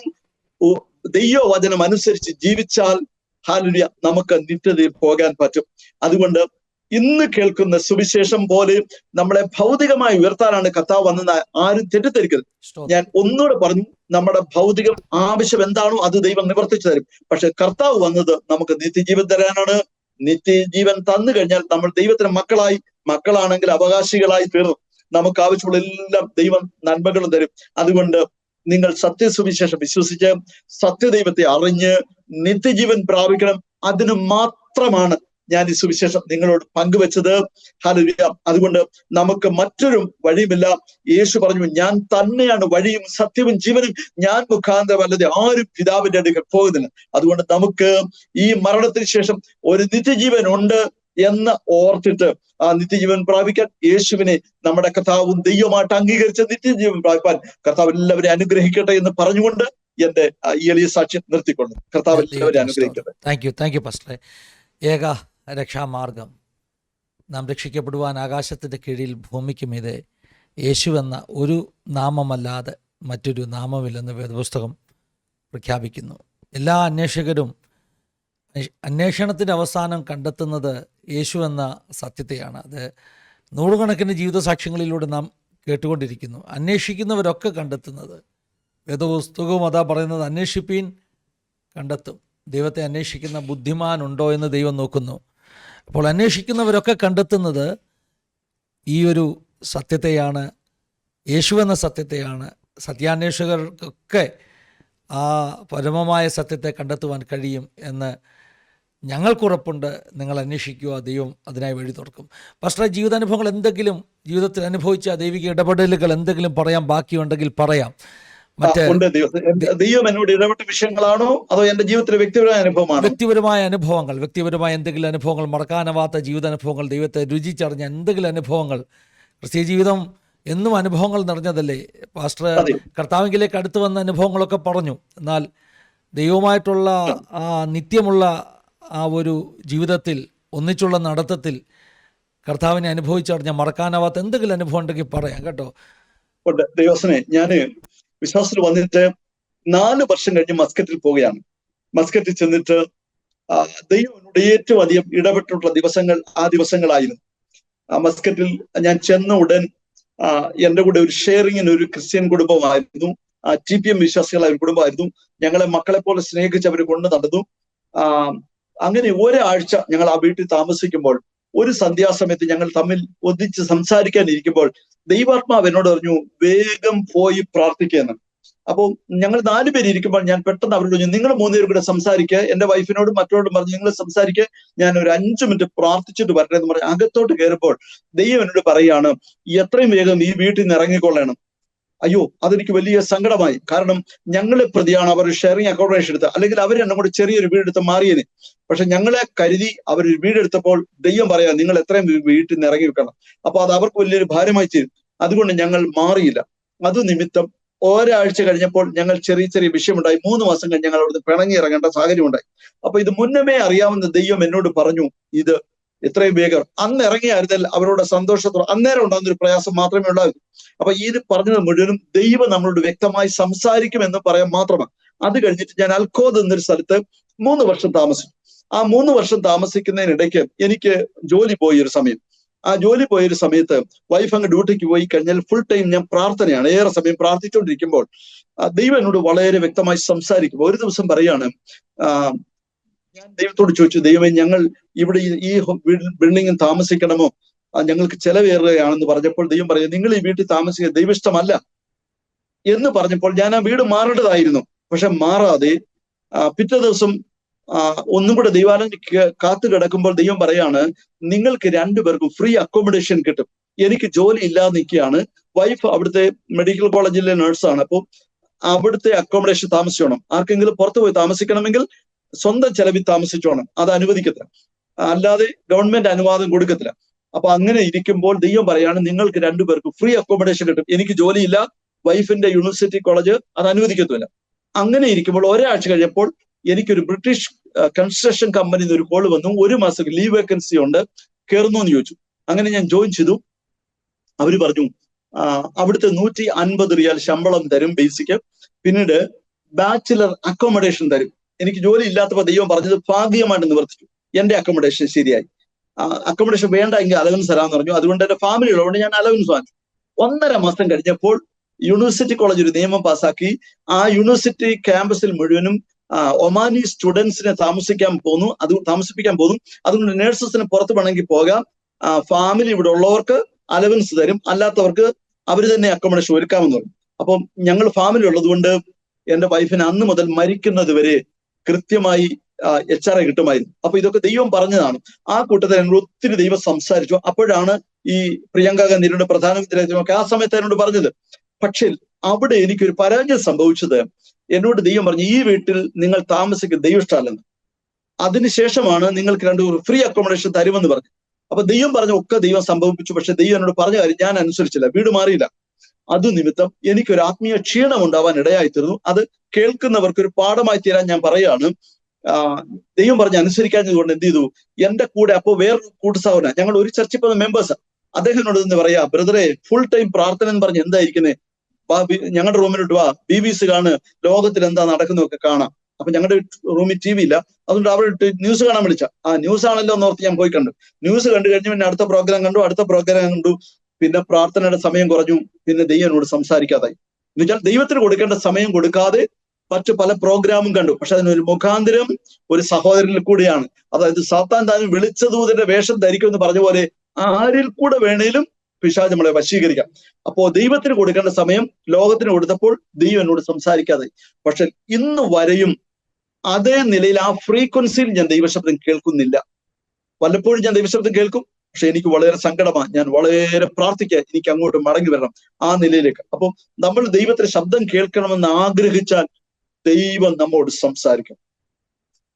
ദൈവവചനം അനുസരിച്ച് ജീവിച്ചാൽ ഹല്ലേലൂയ നമുക്ക് നിത്യതയിൽ പോകാൻ പറ്റും. അതുകൊണ്ട് ഇന്ന് കേൾക്കുന്ന സുവിശേഷം പോലെ നമ്മളെ ഭൗതികമായി ഉയർത്താനാണ് കർത്താവ് വന്നെന്ന് ആരും തെറ്റിദ്ധരിക്കരുത്. ഞാൻ ഒന്നുകൂടെ പറഞ്ഞു, നമ്മുടെ ഭൗതികം ആവശ്യം എന്താണോ അത് ദൈവം നിവർത്തിച്ചു തരും. പക്ഷെ കർത്താവ് വന്നത് നമുക്ക് നിത്യജീവൻ തരാനാണ്. നിത്യജീവൻ തന്നു കഴിഞ്ഞാൽ നമ്മൾ ദൈവത്തിന് മക്കളാണെങ്കിൽ അവകാശികളായി തീർന്നു. നമുക്ക് ആവശ്യമുള്ള എല്ലാം ദൈവം നന്മകളും തരും. അതുകൊണ്ട് നിങ്ങൾ സത്യസുവിശേഷം വിശ്വസിച്ച് സത്യദൈവത്തെ അറിഞ്ഞ് നിത്യജീവൻ പ്രാപിക്കണം. അതിന് മാത്രമാണ് ഞാൻ ഈ സുവിശേഷം നിങ്ങളോട് പങ്കുവെച്ചത്. ഹല്ലേലൂയ. അതുകൊണ്ട് നമുക്ക് മറ്റൊരു വഴിയുമില്ല. യേശു പറഞ്ഞു, ഞാൻ തന്നെയാണ് വഴിയും സത്യവും ജീവനും, ഞാൻ മുഖാന്തരമല്ലാതെ ആരും പിതാവിന്റെ അടുക്കൽ പോകുന്നില്ല. അതുകൊണ്ട് നമുക്ക് ഈ മരണത്തിന് ശേഷം ഒരു നിത്യജീവൻ ഉണ്ട് എന്ന് ഓർത്തിട്ട് ആ നിത്യജീവൻ പ്രാപിക്കാൻ യേശുവിനെ നമ്മുടെ കർത്താവും ദൈവമായിട്ട് അംഗീകരിച്ച നിത്യജീവൻ പ്രാപിക്കാൻ കർത്താവ് എല്ലാവരെയും അനുഗ്രഹിക്കട്ടെ എന്ന് പറഞ്ഞുകൊണ്ട് എന്റെ ഈ എളിയ സാക്ഷ്യം നിർത്തിക്കൊള്ളു. കർത്താവ് എല്ലാവരെയും അനുഗ്രഹിക്കട്ടെ. താങ്ക് യു പാസ്റ്ററെ. ഏക രക്ഷാമാർഗം, നാം രക്ഷിക്കപ്പെടുവാൻ ആകാശത്തിൻ്റെ കീഴിൽ ഭൂമിക്ക് മീതെ യേശു എന്ന ഒരു നാമമല്ലാതെ മറ്റൊരു നാമമില്ലെന്ന് വേദപുസ്തകം പ്രഖ്യാപിക്കുന്നു. എല്ലാ അന്വേഷകരും അന്വേഷണത്തിൻ്റെ അവസാനം കണ്ടെത്തുന്നത് യേശു എന്ന സത്യത്തെയാണ്. അത് നൂറുകണക്കിന് ജീവിതസാക്ഷ്യങ്ങളിലൂടെ നാം കേട്ടുകൊണ്ടിരിക്കുന്നു. അന്വേഷിക്കുന്നവരൊക്കെ കണ്ടെത്തുന്നത്, വേദപുസ്തകവും അതാ പറയുന്നത്, അന്വേഷിപ്പീൻ കണ്ടെത്തും. ദൈവത്തെ അന്വേഷിക്കുന്ന ബുദ്ധിമാനുണ്ടോ എന്ന് ദൈവം നോക്കുന്നു. അപ്പോൾ അന്വേഷിക്കുന്നവരൊക്കെ കണ്ടെത്തുന്നത് ഈ ഒരു സത്യത്തെയാണ്, യേശു എന്ന സത്യത്തെയാണ്. സത്യാന്വേഷകർക്കൊക്കെ ആ പരമമായ സത്യത്തെ കണ്ടെത്തുവാൻ കഴിയും എന്ന് ഞങ്ങൾക്കുറപ്പുണ്ട്. നിങ്ങൾ അന്വേഷിക്കുക, ദൈവം അതിനായി വഴി തുറക്കും. പാസ്റ്റർ, ജീവിതാനുഭവങ്ങൾ എന്തെങ്കിലും ജീവിതത്തിൽ അനുഭവിച്ച ദൈവിക ഇടപെടലുകൾ എന്തെങ്കിലും പറയാൻ ബാക്കിയുണ്ടെങ്കിൽ പറയാം. ദൈവം എന്നോട് ഇടപെട്ട വിഷയങ്ങളാണോ അതോ എന്റെ ജീവിതത്തിലെ വ്യക്തിപരമായ അനുഭവമാണോ? വ്യക്തിപരമായ എന്തെങ്കിലും അനുഭവങ്ങൾ, മറക്കാനാവാത്ത ജീവിതാനുഭവങ്ങൾ, ദൈവത്തെ രുചിച്ചറിഞ്ഞ എന്തെങ്കിലും അനുഭവങ്ങൾ. ക്രിസ്തീയ ജീവിതം എന്നും അനുഭവങ്ങൾ നിറഞ്ഞതല്ലേ പാസ്റ്റർ? കർത്താവിലേക്ക് അടുത്ത് വന്ന അനുഭവങ്ങളൊക്കെ പറഞ്ഞു. എന്നാൽ ദൈവമായിട്ടുള്ള ആ നിത്യമുള്ള ആ ഒരു ജീവിതത്തിൽ, ഒന്നിച്ചുള്ള നടത്തത്തിൽ കർത്താവിനെ അനുഭവിച്ചറിഞ്ഞ മറക്കാനാവാത്ത എന്തെങ്കിലും അനുഭവം ഉണ്ടെങ്കിൽ പറയാം കേട്ടോ. ദൈവസനെ, ഞാന് വിശ്വാസത്തിൽ വന്നിട്ട് 4 വർഷം കഴിഞ്ഞ് മസ്കറ്റിൽ പോവുകയാണ്. മസ്കറ്റിൽ ചെന്നിട്ട് ദൈവം എന്നോട് ഏറ്റവും അധികം ഇടപെട്ടിട്ടുള്ള ദിവസങ്ങൾ ആ ദിവസങ്ങളായിരുന്നു. മസ്കറ്റിൽ ഞാൻ ചെന്ന ഉടൻ എന്റെ കൂടെ ഒരു ഷെയറിങ്ങിന് ഒരു ക്രിസ്ത്യൻ കുടുംബമായിരുന്നു. TPM വിശ്വാസികളായ ഒരു കുടുംബമായിരുന്നു. ഞങ്ങളെ മക്കളെ പോലെ സ്നേഹിച്ച് അവർ കൊണ്ടു നടന്നു. അങ്ങനെ ഒരാഴ്ച ഞങ്ങൾ ആ വീട്ടിൽ താമസിക്കുമ്പോൾ ഒരു സന്ധ്യാസമയത്ത് ഞങ്ങൾ തമ്മിൽ ഒന്നിച്ച് സംസാരിക്കാനിരിക്കുമ്പോൾ ദൈവാത്മാവ് എന്നോട് പറഞ്ഞു, വേഗം പോയി പ്രാർത്ഥിക്കുകയെന്ന്. അപ്പോൾ ഞങ്ങൾ 4 പേര് ഇരിക്കുമ്പോൾ ഞാൻ പെട്ടെന്ന് അവരോട് പറഞ്ഞു, നിങ്ങൾ 3 പേരും കൂടെ സംസാരിക്കുക. എന്റെ വൈഫിനോടും മറ്റോടും പറഞ്ഞു, നിങ്ങൾ സംസാരിക്കുക, ഞാൻ ഒരു 5 മിനിറ്റ് പ്രാർത്ഥിച്ചിട്ട് വരട്ടെ എന്ന് പറഞ്ഞ് അകത്തോട്ട് കയറുമ്പോൾ ദൈവം എന്നോട് പറയാണ്, എത്രയും വേഗം ഈ വീട്ടിൽ നിന്ന് ഇറങ്ങിക്കൊള്ളണം. അയ്യോ, അതെനിക്ക് വലിയ സങ്കടമായി. കാരണം ഞങ്ങളെ പ്രതിയാണ് അവർ ഷെയറിങ് അക്കോമഡേഷൻ എടുത്ത്, അല്ലെങ്കിൽ അവർ എന്നെ കൂടെ ചെറിയൊരു വീടെടുത്ത് മാറിയേനെ. പക്ഷെ ഞങ്ങളെ കരുതി അവർ വീടെടുത്തപ്പോൾ ദൈവം പറയാ, നിങ്ങൾ എത്രയും വീട്ടിൽ നിന്ന് ഇറങ്ങി വെക്കണം. അപ്പൊ അത് അവർക്ക് വലിയൊരു ഭാരമായി തീരും. അതുകൊണ്ട് ഞങ്ങൾ മാറിയില്ല. അത് നിമിത്തം ഒരാഴ്ച കഴിഞ്ഞപ്പോൾ ഞങ്ങൾ ചെറിയ വിഷയമുണ്ടായി. 3 മാസം കഴിഞ്ഞ് ഞങ്ങൾ അവിടുന്ന് പിണങ്ങി ഇറങ്ങേണ്ട സാഹചര്യം ഉണ്ടായി. അപ്പൊ ഇത് മുന്നമേ അറിയാവുന്ന ദൈവം എന്നോട് പറഞ്ഞു, ഇത് എത്രയും വേഗം അന്ന് ഇറങ്ങിയായിരുന്നാൽ അവരോട് സന്തോഷത്തോടെ അന്നേരം ഉണ്ടാകുന്ന ഒരു പ്രയാസം മാത്രമേ ഉണ്ടാകൂ. അപ്പൊ ഇത് പറഞ്ഞത് മുഴുവനും ദൈവം നമ്മളോട് വ്യക്തമായി സംസാരിക്കുമെന്ന് പറയാൻ മാത്രമാണ്. അത് കഴിഞ്ഞിട്ട് ഞാൻ അൽഖോദ് എന്നൊരു സ്ഥലത്ത് 3 വർഷം താമസിച്ചു. ആ 3 വർഷം താമസിക്കുന്നതിനിടയ്ക്ക് എനിക്ക് ജോലി പോയൊരു സമയം. ആ ജോലി പോയൊരു സമയത്ത് വൈഫ് അങ്ങ് ഡ്യൂട്ടിക്ക് പോയി കഴിഞ്ഞാൽ ഫുൾ ടൈം ഞാൻ പ്രാർത്ഥനയാണ്. ഏറെ സമയം പ്രാർത്ഥിച്ചുകൊണ്ടിരിക്കുമ്പോൾ ദൈവം എന്നോട് വളരെ വ്യക്തമായി സംസാരിക്കും. ഒരു ദിവസം പറയാണ്, ഞാൻ ദൈവത്തോട് ചോദിച്ചു, ദൈവമേ, ഞങ്ങൾ ഇവിടെ ഈ ബിൽഡിങ്ങിൽ താമസിക്കണമോ? ഞങ്ങൾക്ക് ചെലവേറുകയാണെന്ന് പറഞ്ഞപ്പോൾ ദൈവം പറയുക, നിങ്ങൾ ഈ വീട്ടിൽ താമസിക്കുക ദൈവിഷ്ടമല്ല എന്ന് പറഞ്ഞപ്പോൾ ഞാൻ ആ വീട് മാറേണ്ടതായിരുന്നു. പക്ഷെ മാറാതെ പിറ്റേ ദിവസം ഒന്നും കൂടെ ദൈവാലയം കാത്തു കിടക്കുമ്പോൾ ദൈവം പറയാണ്, നിങ്ങൾക്ക് 2 പേർക്കും ഫ്രീ അക്കോമഡേഷൻ കിട്ടും. എനിക്ക് ജോലി ഇല്ലാതെ നിൽക്കുകയാണ്. വൈഫ് അവിടുത്തെ മെഡിക്കൽ കോളേജിലെ നഴ്സാണ്. അപ്പോൾ അവിടുത്തെ അക്കോമഡേഷൻ താമസിച്ചോണം. ആർക്കെങ്കിലും പുറത്തു പോയി താമസിക്കണമെങ്കിൽ സ്വന്തം ചെലവിൽ താമസിച്ചോണം. അത് അനുവദിക്കത്തില്ല, അല്ലാതെ ഗവൺമെന്റ് അനുവാദം കൊടുക്കത്തില്ല. അപ്പൊ അങ്ങനെ ഇരിക്കുമ്പോൾ ദൈവം പറയാണ് നിങ്ങൾക്ക് രണ്ടുപേർക്ക് ഫ്രീ അക്കോമഡേഷൻ കിട്ടും. എനിക്ക് ജോലിയില്ല, വൈഫിന്റെ യൂണിവേഴ്സിറ്റി കോളേജ് അത് അനുവദിക്കത്തില്ല. അങ്ങനെ ഇരിക്കുമ്പോൾ ഒരാഴ്ച കഴിഞ്ഞപ്പോൾ എനിക്കൊരു ബ്രിട്ടീഷ് കൺസ്ട്രക്ഷൻ കമ്പനിയിൽ നിന്ന് ഒരു കോൾ വന്നു, 1 മാസം ലീവ് വേക്കൻസി ഉണ്ട്, കയറുന്നു എന്ന് ചോദിച്ചു. അങ്ങനെ ഞാൻ ജോയിൻ ചെയ്തു. അവര് പറഞ്ഞു അവിടുത്തെ 150 റിയാൽ ശമ്പളം തരും ബേസിക്, പിന്നീട് ബാച്ചിലർ അക്കോമഡേഷൻ തരും. എനിക്ക് ജോലി ഇല്ലാത്തപ്പോൾ ദൈവം പറഞ്ഞത് ഭാഗ്യമായിട്ട് നിവർത്തിച്ചു. എന്റെ അക്കോമഡേഷൻ ശരിയായി. അക്കോമഡേഷൻ വേണ്ട എങ്കിൽ അലവൻസ് തരാമെന്ന് പറഞ്ഞു. അതുകൊണ്ട് എന്റെ ഫാമിലി ഉള്ളതുകൊണ്ട് ഞാൻ അലവൻസ് വാങ്ങിച്ചു. 1.5 മാസം കഴിഞ്ഞപ്പോൾ യൂണിവേഴ്സിറ്റി കോളേജ് ഒരു നിയമം പാസ്സാക്കി. ആ യൂണിവേഴ്സിറ്റി ക്യാമ്പസിൽ മുഴുവനും ഒമാനി സ്റ്റുഡൻസിനെ താമസിപ്പിക്കാൻ പോന്നു. അതുകൊണ്ട് നഴ്സസിന് പുറത്ത് വേണമെങ്കിൽ പോകാം, ഫാമിലി ഇവിടെ ഉള്ളവർക്ക് അലവൻസ് തരും, അല്ലാത്തവർക്ക് അവർ തന്നെ അക്കോമഡേഷൻ ഒരുക്കാമെന്ന് പറഞ്ഞു. അപ്പം ഞങ്ങൾ ഫാമിലി ഉള്ളതുകൊണ്ട് എന്റെ വൈഫിന് അന്ന് മുതൽ മരിക്കുന്നത് വരെ കൃത്യമായി HRA കിട്ടുമായിരുന്നു. അപ്പൊ ഇതൊക്കെ ദൈവം പറഞ്ഞതാണ്. ആ കൂട്ടത്തിൽ എന്നോട് ഒത്തിരി ദൈവം സംസാരിച്ചു. അപ്പോഴാണ് ഈ പ്രിയങ്ക ഗാന്ധിയുടെ പ്രധാനമന്ത്രി ആ സമയത്ത് എന്നോട് പറഞ്ഞത്. പക്ഷേ അവിടെ എനിക്കൊരു പരാജയം സംഭവിച്ചത്, എന്നോട് ദൈവം പറഞ്ഞു ഈ വീട്ടിൽ നിങ്ങൾ താമസിക്കുന്ന ദൈവം ഇഷ്ടമല്ലെന്ന്. അതിനുശേഷമാണ് നിങ്ങൾക്ക് 2 ഫ്രീ അക്കോമഡേഷൻ തരുമെന്ന് പറഞ്ഞു. അപ്പൊ ദൈവം പറഞ്ഞ ഒക്കെ ദൈവം സംഭവിപ്പിച്ചു. പക്ഷെ ദൈവം എന്നോട് പറഞ്ഞ കാര്യം ഞാൻ അനുസരിച്ചില്ല, വീട് മാറിയില്ല. അത് നിമിത്തം എനിക്കൊരു ആത്മീയ ക്ഷീണം ഉണ്ടാവാൻ ഇടയായിത്തീർന്നു. അത് കേൾക്കുന്നവർക്ക് ഒരു പാഠമായി തീരാൻ ഞാൻ പറയാണ്. ദൈവം പറഞ്ഞ് അനുസരിക്കാഞ്ഞതുകൊണ്ട് എന്ത് ചെയ്തു, എന്റെ കൂടെ അപ്പോൾ വേറൊരു കൂട്ടുസഹോദരൻ, ഞങ്ങൾ ഒരു ചർച്ചിൽ പോകുന്ന മെമ്പേഴ്സ്, അദ്ദേഹത്തിനോട് എന്ന് പറയാ, ബ്രദറെ ഫുൾ ടൈം പ്രാർത്ഥന എന്ന് പറഞ്ഞ് എന്തായിരിക്കുന്നേ, ഞങ്ങളുടെ റൂമിലോട്ട് വാ, BBC കാണ്, ലോകത്തിൽ എന്താ നടക്കുന്നതൊക്കെ കാണാം. അപ്പൊ ഞങ്ങളുടെ റൂമിൽ TV ഇല്ല, അതുകൊണ്ട് അവിടെ ന്യൂസ് കാണാൻ വിളിച്ച. ന്യൂസ് ആണല്ലോ എന്നോർത്ത് ഞാൻ പോയി കണ്ടു. ന്യൂസ് കണ്ടു കഴിഞ്ഞ് പിന്നെ അടുത്ത പ്രോഗ്രാം കണ്ടു. പിന്നെ പ്രാർത്ഥനയുടെ സമയം കുറഞ്ഞു. പിന്നെ ദൈവം എന്നോട് സംസാരിക്കാതായി. എന്നുവെച്ചാൽ ദൈവത്തിന് കൊടുക്കേണ്ട സമയം കൊടുക്കാതെ മറ്റു പല പ്രോഗ്രാമും കണ്ടു. പക്ഷെ അതിനൊരു മുഖാന്തരം ഒരു സഹോദരനിൽ കൂടിയാണ്. അതായത് സാത്താൻ താൻ വിളിച്ച ദൂതന്റെ വേഷം ധരിക്കുമെന്ന് പറഞ്ഞ പോലെ ആരിൽ കൂടെ വേണേലും പിശാച് നമ്മളെ വശീകരിക്കാം. അപ്പോ ദൈവത്തിന് കൊടുക്കേണ്ട സമയം ലോകത്തിന് കൊടുത്തപ്പോൾ ദൈവം എന്നോട് സംസാരിക്കാതെ. പക്ഷെ ഇന്ന് വരെയും അതേ നിലയിൽ ആ ഫ്രീക്വൻസിയിൽ ഞാൻ ദൈവശബ്ദം കേൾക്കുന്നില്ല. വല്ലപ്പോഴും ഞാൻ ദൈവശബ്ദം കേൾക്കും, പക്ഷെ എനിക്ക് വളരെ സങ്കടമാണ്. ഞാൻ വളരെ പ്രാർത്ഥിക്കുക, എനിക്ക് അങ്ങോട്ട് മടങ്ങി വരണം ആ നിലയിലേക്ക്. അപ്പം നമ്മൾ ദൈവത്തിന്റെ ശബ്ദം കേൾക്കണമെന്ന് ആഗ്രഹിച്ചാൽ ദൈവം നമ്മോട് സംസാരിക്കും.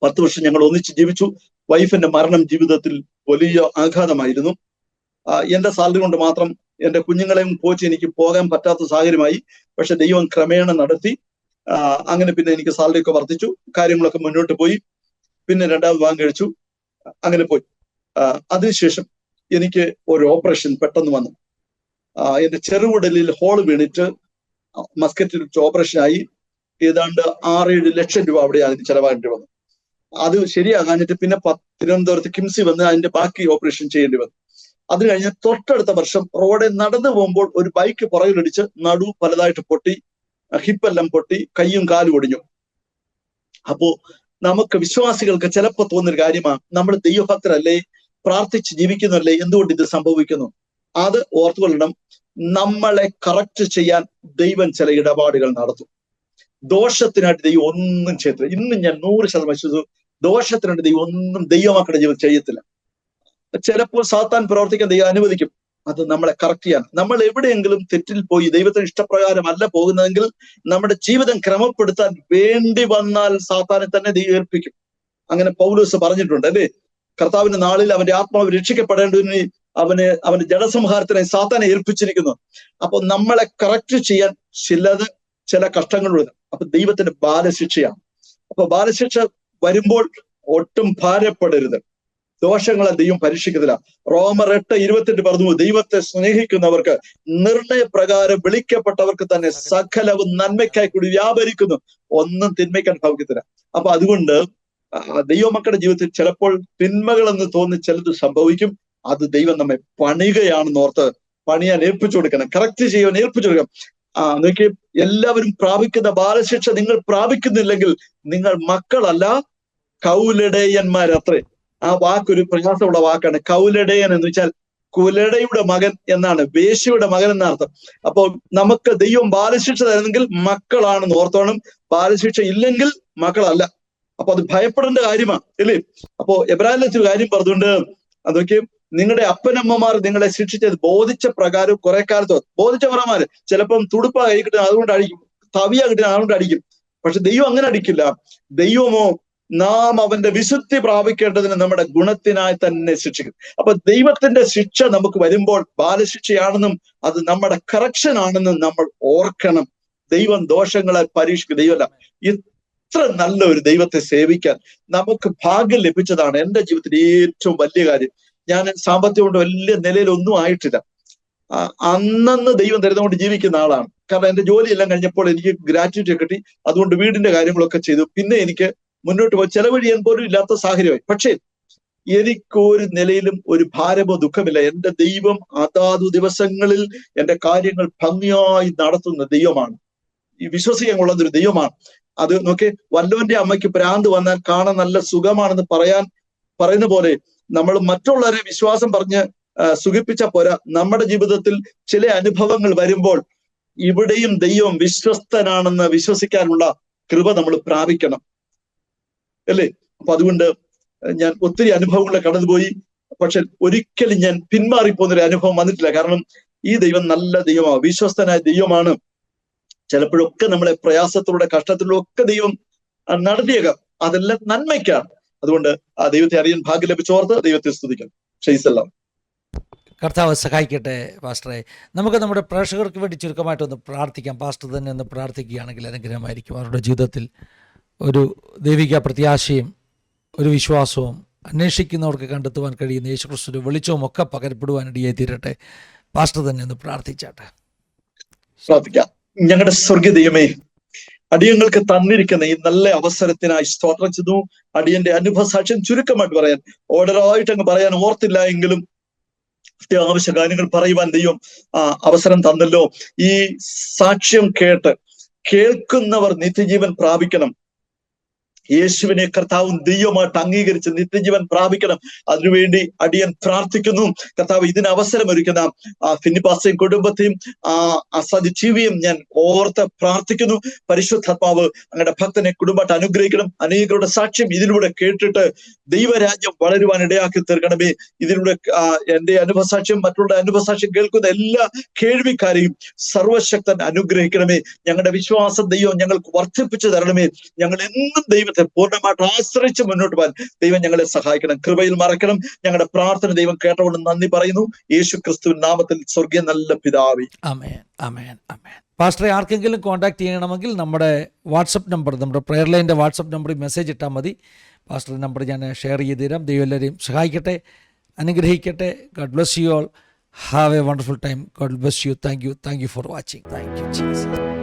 10 വർഷം ഞങ്ങൾ ഒന്നിച്ച് ജീവിച്ചു. വൈഫിന്റെ മരണം ജീവിതത്തിൽ വലിയ ആഘാതമായിരുന്നു. എന്റെ സാലറി കൊണ്ട് മാത്രം എന്റെ കുഞ്ഞുങ്ങളെയും പോച്ച് എനിക്ക് പോകാൻ പറ്റാത്ത സാഹചര്യമായി. പക്ഷെ ദൈവം ക്രമേണ നടത്തി. അങ്ങനെ പിന്നെ എനിക്ക് സാലറി ഒക്കെ വർദ്ധിച്ചു, കാര്യങ്ങളൊക്കെ മുന്നോട്ട് പോയി. പിന്നെ 2ാമത് വിവാഹം കഴിച്ചു, അങ്ങനെ പോയി. അതിനുശേഷം എനിക്ക് ഒരു ഓപ്പറേഷൻ പെട്ടെന്ന് വന്നു. എന്റെ ചെറുകുടലിൽ ഹോൾ വീണിട്ട് മസ്കറ്റിൽ ഓപ്പറേഷൻ ആയി. ഏതാണ്ട് 6-7 ലക്ഷം രൂപ അവിടെ അതിന് ചെലവാകേണ്ടി വന്നു. അത് ശരിയാകാഞ്ഞിട്ട് പിന്നെ തിരുവനന്തപുരത്ത് കിംസി വന്ന് അതിന്റെ ബാക്കി ഓപ്പറേഷൻ ചെയ്യേണ്ടി വന്നു. അത് കഴിഞ്ഞ് തൊട്ടടുത്ത വർഷം റോഡിൽ നടന്നു പോകുമ്പോൾ ഒരു ബൈക്ക് പുറകിലിടിച്ച് നടു പലതായിട്ട് പൊട്ടി, ഹിപ്പെല്ലാം പൊട്ടി, കൈയും കാലും ഒടിഞ്ഞു. അപ്പോ നമുക്ക് വിശ്വാസികൾക്ക് ചിലപ്പോൾ തോന്നുന്നൊരു കാര്യമാണ്, നമ്മൾ ദൈവഭക്തരല്ലേ, പ്രാർത്ഥിച്ച് ജീവിക്കുന്നല്ലേ, എന്തുകൊണ്ട് ഇത് സംഭവിക്കുന്നു? അത് ഓർത്തുകൊള്ളണം. നമ്മളെ കറക്റ്റ് ചെയ്യാൻ ദൈവം ചില ഇടപാടുകൾ നടത്തും. ദോഷത്തിനായിട്ട് ദൈവം ഒന്നും ചെയ്യത്തില്ല. ഇന്നും ഞാൻ 100% വിശ്വസിച്ചു, ദോഷത്തിനായിട്ട് ദൈവം ഒന്നും ദൈവമക്കളുടെ ജീവിതം ചെയ്യത്തില്ല. ചിലപ്പോൾ സാത്താൻ പ്രവർത്തിക്കാൻ ദൈവം അനുവദിക്കും, അത് നമ്മളെ കറക്റ്റ് ചെയ്യാൻ. നമ്മൾ എവിടെയെങ്കിലും തെറ്റിൽ പോയി ദൈവത്തിന് ഇഷ്ടപ്രകാരം അല്ല പോകുന്നതെങ്കിൽ നമ്മുടെ ജീവിതം ക്രമപ്പെടുത്താൻ വേണ്ടി വന്നാൽ സാത്താനെ തന്നെ ദൈവം ഏൽപ്പിക്കും. അങ്ങനെ പൗലോസ് പറഞ്ഞിട്ടുണ്ട് അല്ലേ, കർത്താവിന്റെ നാളിൽ അവന്റെ ആത്മാവ് രക്ഷിക്കപ്പെടേണ്ടതിന് അവന്റെ ജഡസംഹാരത്തിനെ സാത്താനെ ഏൽപ്പിച്ചിരിക്കുന്നു. അപ്പൊ നമ്മളെ കറക്റ്റ് ചെയ്യാൻ ചില കഷ്ടങ്ങളുണ്ട്. അപ്പൊ ദൈവത്തിന്റെ ബാലശിക്ഷയാണ്. അപ്പൊ ബാലശിക്ഷ വരുമ്പോൾ ഒട്ടും ഭാരപ്പെടരുത്. ദോഷങ്ങളെ ദൈവം പരീക്ഷിക്കത്തില്ല. റോമർ 8:28 പറഞ്ഞു, ദൈവത്തെ സ്നേഹിക്കുന്നവർക്ക് നിർണയപ്രകാരം വിളിക്കപ്പെട്ടവർക്ക് തന്നെ സകലവും നന്മയ്ക്കായി കൂടി വ്യാപരിക്കുന്നു, ഒന്നും തിന്മയ്ക്കാൻ ഭവിക്കത്തില്ല. അപ്പൊ അതുകൊണ്ട് ദൈവമക്കളുടെ ജീവിതത്തിൽ ചിലപ്പോൾ തിന്മകളെന്ന് തോന്നി ചിലത് സംഭവിക്കും. അത് ദൈവം നമ്മെ പണിയുകയാണെന്ന് ഓർത്ത് പണിയാൻ ഏൽപ്പിച്ചു കൊടുക്കണം, കറക്റ്റ് ചെയ്യാൻ ഏൽപ്പിച്ചു കൊടുക്കണം. നോക്കി, എല്ലാവരും പ്രാപിക്കുന്ന ബാലശിക്ഷ നിങ്ങൾ പ്രാപിക്കുന്നില്ലെങ്കിൽ നിങ്ങൾ മക്കളല്ല, കൗലടയന്മാരത്രേ. ആ വാക്കൊരു പ്രയാസമുള്ള വാക്കാണ്. കൗലടയൻ എന്ന് വെച്ചാൽ കുലടയുടെ മകൻ എന്നാണ്, വേശ്യയുടെ മകൻ എന്നർത്ഥം. അപ്പോൾ നമുക്ക് ദൈവം ബാലശിക്ഷ തരുന്നെങ്കിൽ മക്കളാണെന്ന് ഓർത്തോണം. ബാലശിക്ഷ ഇല്ലെങ്കിൽ മക്കളല്ല. അപ്പൊ അത് ഭയപ്പെടേണ്ട കാര്യമാണ് അല്ലേ. അപ്പോ എബ്രാഹിം കാര്യം പറഞ്ഞുകൊണ്ട് അതൊക്കെ, നിങ്ങളുടെ അപ്പനമ്മമാർ നിങ്ങളെ ശിക്ഷിച്ചത് ബോധിച്ച പ്രകാരം കുറെ കാലത്ത്, ബോധിച്ച പറമാര് ചിലപ്പം തുടുപ്പ കൈ കിട്ടുന്ന അതുകൊണ്ട് അടിക്കും, തവിയ കിട്ടുന്ന അതുകൊണ്ട് അടിക്കും. പക്ഷെ ദൈവം അങ്ങനെ അടിക്കില്ല. ദൈവമോ നാം അവന്റെ വിശുദ്ധി പ്രാപിക്കേണ്ടതിന് നമ്മുടെ ഗുണത്തിനായി തന്നെ ശിക്ഷിക്കും. അപ്പൊ ദൈവത്തിന്റെ ശിക്ഷ നമുക്ക് വരുമ്പോൾ ബാലശിക്ഷയാണെന്നും അത് നമ്മുടെ കറക്ഷൻ ആണെന്നും നമ്മൾ ഓർക്കണം. ദൈവം ദോഷങ്ങളെ പരീക്ഷിക്കും. ദൈവമല്ല, ഇത്ര നല്ല ഒരു ദൈവത്തെ സേവിക്കാൻ നമുക്ക് ഭാഗ്യം ലഭിച്ചതാണ് എൻ്റെ ജീവിതത്തിൽ ഏറ്റവും വലിയ കാര്യം. ഞാൻ സാമ്പത്തികം കൊണ്ട് വലിയ നിലയിലൊന്നും ആയിട്ടില്ല. അന്നന്ന് ദൈവം തരുന്നതുകൊണ്ട് ജീവിക്കുന്ന ആളാണ്. കാരണം എന്റെ ജോലിയെല്ലാം കഴിഞ്ഞപ്പോൾ എനിക്ക് ഗ്രാറ്റുവിറ്റി കിട്ടി. അതുകൊണ്ട് വീടിന്റെ കാര്യങ്ങളൊക്കെ ചെയ്തു. പിന്നെ എനിക്ക് മുന്നോട്ട് പോയി ചെലവഴിയാൻ പോലും ഇല്ലാത്ത സാഹചര്യമായി. പക്ഷേ എനിക്കൊരു നിലയിലും ഒരു ഭാരമോ ദുഃഖമില്ല. എന്റെ ദൈവം അതാതു ദിവസങ്ങളിൽ എന്റെ കാര്യങ്ങൾ ഭംഗിയായി നടത്തുന്ന ദൈവമാണ്. ഈ വിശ്വസിക്കാൻ കൊള്ളുന്നൊരു ദൈവമാണ്. അത് നോക്കി, വല്ലവന്റെ അമ്മയ്ക്ക് ഭ്രാന്ത് വന്നാൽ കാണാൻ നല്ല സുഖമാണെന്ന് പറയുന്ന പോലെ നമ്മൾ മറ്റുള്ളവരെ വിശ്വാസം പറഞ്ഞ് സുഖിപ്പിച്ച പോരാ. നമ്മുടെ ജീവിതത്തിൽ ചില അനുഭവങ്ങൾ വരുമ്പോൾ ഇവിടെയും ദൈവം വിശ്വസ്തനാണെന്ന് വിശ്വസിക്കാനുള്ള കൃപ നമ്മൾ പ്രാപിക്കണം, അല്ലേ? അപ്പൊ അതുകൊണ്ട് ഞാൻ ഒത്തിരി അനുഭവങ്ങളെ കടന്നുപോയി. പക്ഷെ ഒരിക്കലും ഞാൻ പിന്മാറിപ്പോകുന്നൊരു അനുഭവം വന്നിട്ടില്ല. കാരണം ഈ ദൈവം നല്ല ദൈവമാണ്, വിശ്വസ്തനായ ദൈവമാണ്. ചിലപ്പോഴൊക്കെ നമ്മളെ പ്രയാസത്തിലൂടെ കഷ്ടത്തിലൂടെ ഒക്കെ ദൈവം നടത്തിയേക്കാം. അതെല്ലാം നന്മയ്ക്കാണ്. അതുകൊണ്ട് ആ ദൈവത്തെ അറിയാൻ ഭാഗ്യം ലഭിച്ചോർത്ത് ദൈവത്തെ സ്തുതിക്കാം. ക്ഷയിസെല്ലാം. കർത്താവ് സഹായിക്കട്ടെ പാസ്റ്ററെ. നമുക്ക് നമ്മുടെ പ്രേക്ഷകർക്ക് വേണ്ടി ചുരുക്കമായിട്ടൊന്ന് പ്രാർത്ഥിക്കാം. പാസ്റ്റർ തന്നെ ഒന്ന് പ്രാർത്ഥിക്കുകയാണെങ്കിൽ അനുഗ്രഹമായിരിക്കും. അവരുടെ ജീവിതത്തിൽ ഒരു ദൈവിക പ്രത്യാശയും ഒരു വിശ്വാസവും അന്വേഷിക്കുന്നവർക്ക് കണ്ടെത്തുവാൻ കഴിയുന്ന യേശുക്രിസ്തുവിന്റെ വെളിച്ചവും ഒക്കെ പകരപ്പെടുവാനിടയായി തീരട്ടെ. പാസ്റ്റർ തന്നെ ഒന്ന് പ്രാർത്ഥിച്ചാട്ടെ. പ്രാർത്ഥിക്കാം. ഞങ്ങളുടെ സ്വർഗീയ ദൈവമേ, അടിയങ്ങൾക്ക് തന്നിരിക്കുന്ന ഈ നല്ല അവസരത്തിനായി സ്തോത്രം ചെയ്യുന്നു. അടിയന്റെ അനുഭവസാക്ഷ്യം ചുരുക്കമായിട്ട് പറയാൻ, ഓർഡറായിട്ട് അങ്ങ് പറയാൻ ഓർത്തില്ല എങ്കിലും അത്യാവശ്യ കാര്യങ്ങൾ പറയുവാൻ ദൈവം അവസരം തന്നല്ലോ. ഈ സാക്ഷ്യം കേൾക്കുന്നവർ നിത്യജീവൻ പ്രാപിക്കണം. യേശുവിനെ കർത്താവും ദൈവമായിട്ട് അംഗീകരിച്ച് നിത്യജീവൻ പ്രാപിക്കണം. അതിനുവേണ്ടി അടിയൻ പ്രാർത്ഥിക്കുന്നു. കർത്താവ് ഇതിന് അവസരം ഒരുക്കുന്ന ഫിന്നിപ്പാസയും കുടുംബത്തെയും അസാദി ടിവിയും ഞാൻ ഓർത്ത് പ്രാർത്ഥിക്കുന്നു. പരിശുദ്ധാത്മാവ് അങ്ങയുടെ ഭക്തനെ കുടുംബമായിട്ട് അനുഗ്രഹിക്കണം. അനേകരുടെ സാക്ഷ്യം ഇതിലൂടെ കേട്ടിട്ട് ദൈവരാജ്യം വളരുവാൻ ഇടയാക്കി തീർക്കണമേ. ഇതിലൂടെ എന്റെ അനുഭവസാക്ഷ്യം, മറ്റുള്ള അനുഭവസാക്ഷ്യം കേൾക്കുന്ന എല്ലാ കേൾവിക്കാരെയും സർവശക്തൻ അനുഗ്രഹിക്കണമേ. ഞങ്ങളുടെ വിശ്വാസം ദൈവം ഞങ്ങൾക്ക് വർദ്ധിപ്പിച്ചു തരണമേ. ഞങ്ങൾ എന്നും ദൈവത്തെ പൂർണ്ണമായിട്ട് ആശ്രയിച്ച് മുന്നോട്ട് പോകാൻ ദൈവം ഞങ്ങളെ സഹായിക്കണം. കൃപയിൽ മറക്കണം. ഞങ്ങളുടെ പ്രാർത്ഥന ദൈവം കേട്ടതുകൊണ്ട് നന്ദി പറയുന്നു. യേശു ക്രിസ്തുവിൻ നാമത്തിൽ സ്വർഗീയ നല്ല പിതാവേ, ആമേൻ, ആമേൻ, ആമേൻ. പാസ്റ്ററെ, ആർക്കെങ്കിലും കോൺടാക്ട് ചെയ്യണമെങ്കിൽ നമ്മുടെ വാട്സപ്പ് നമ്പർ, നമ്മുടെ പ്രെയർ ലൈൻ്റെ വാട്സപ്പ് നമ്പറിൽ മെസ്സേജ് ഇട്ടാൽ മതി. പാസ്റ്ററുടെ നമ്പർ ഞാൻ ഷെയർ ചെയ്ത് തരാം. ദൈവം എല്ലാവരെയും സഹായിക്കട്ടെ, അനുഗ്രഹിക്കട്ടെ. God bless you all. Have A wonderful time. God bless you. Thank you for watching. Thank you Jesus.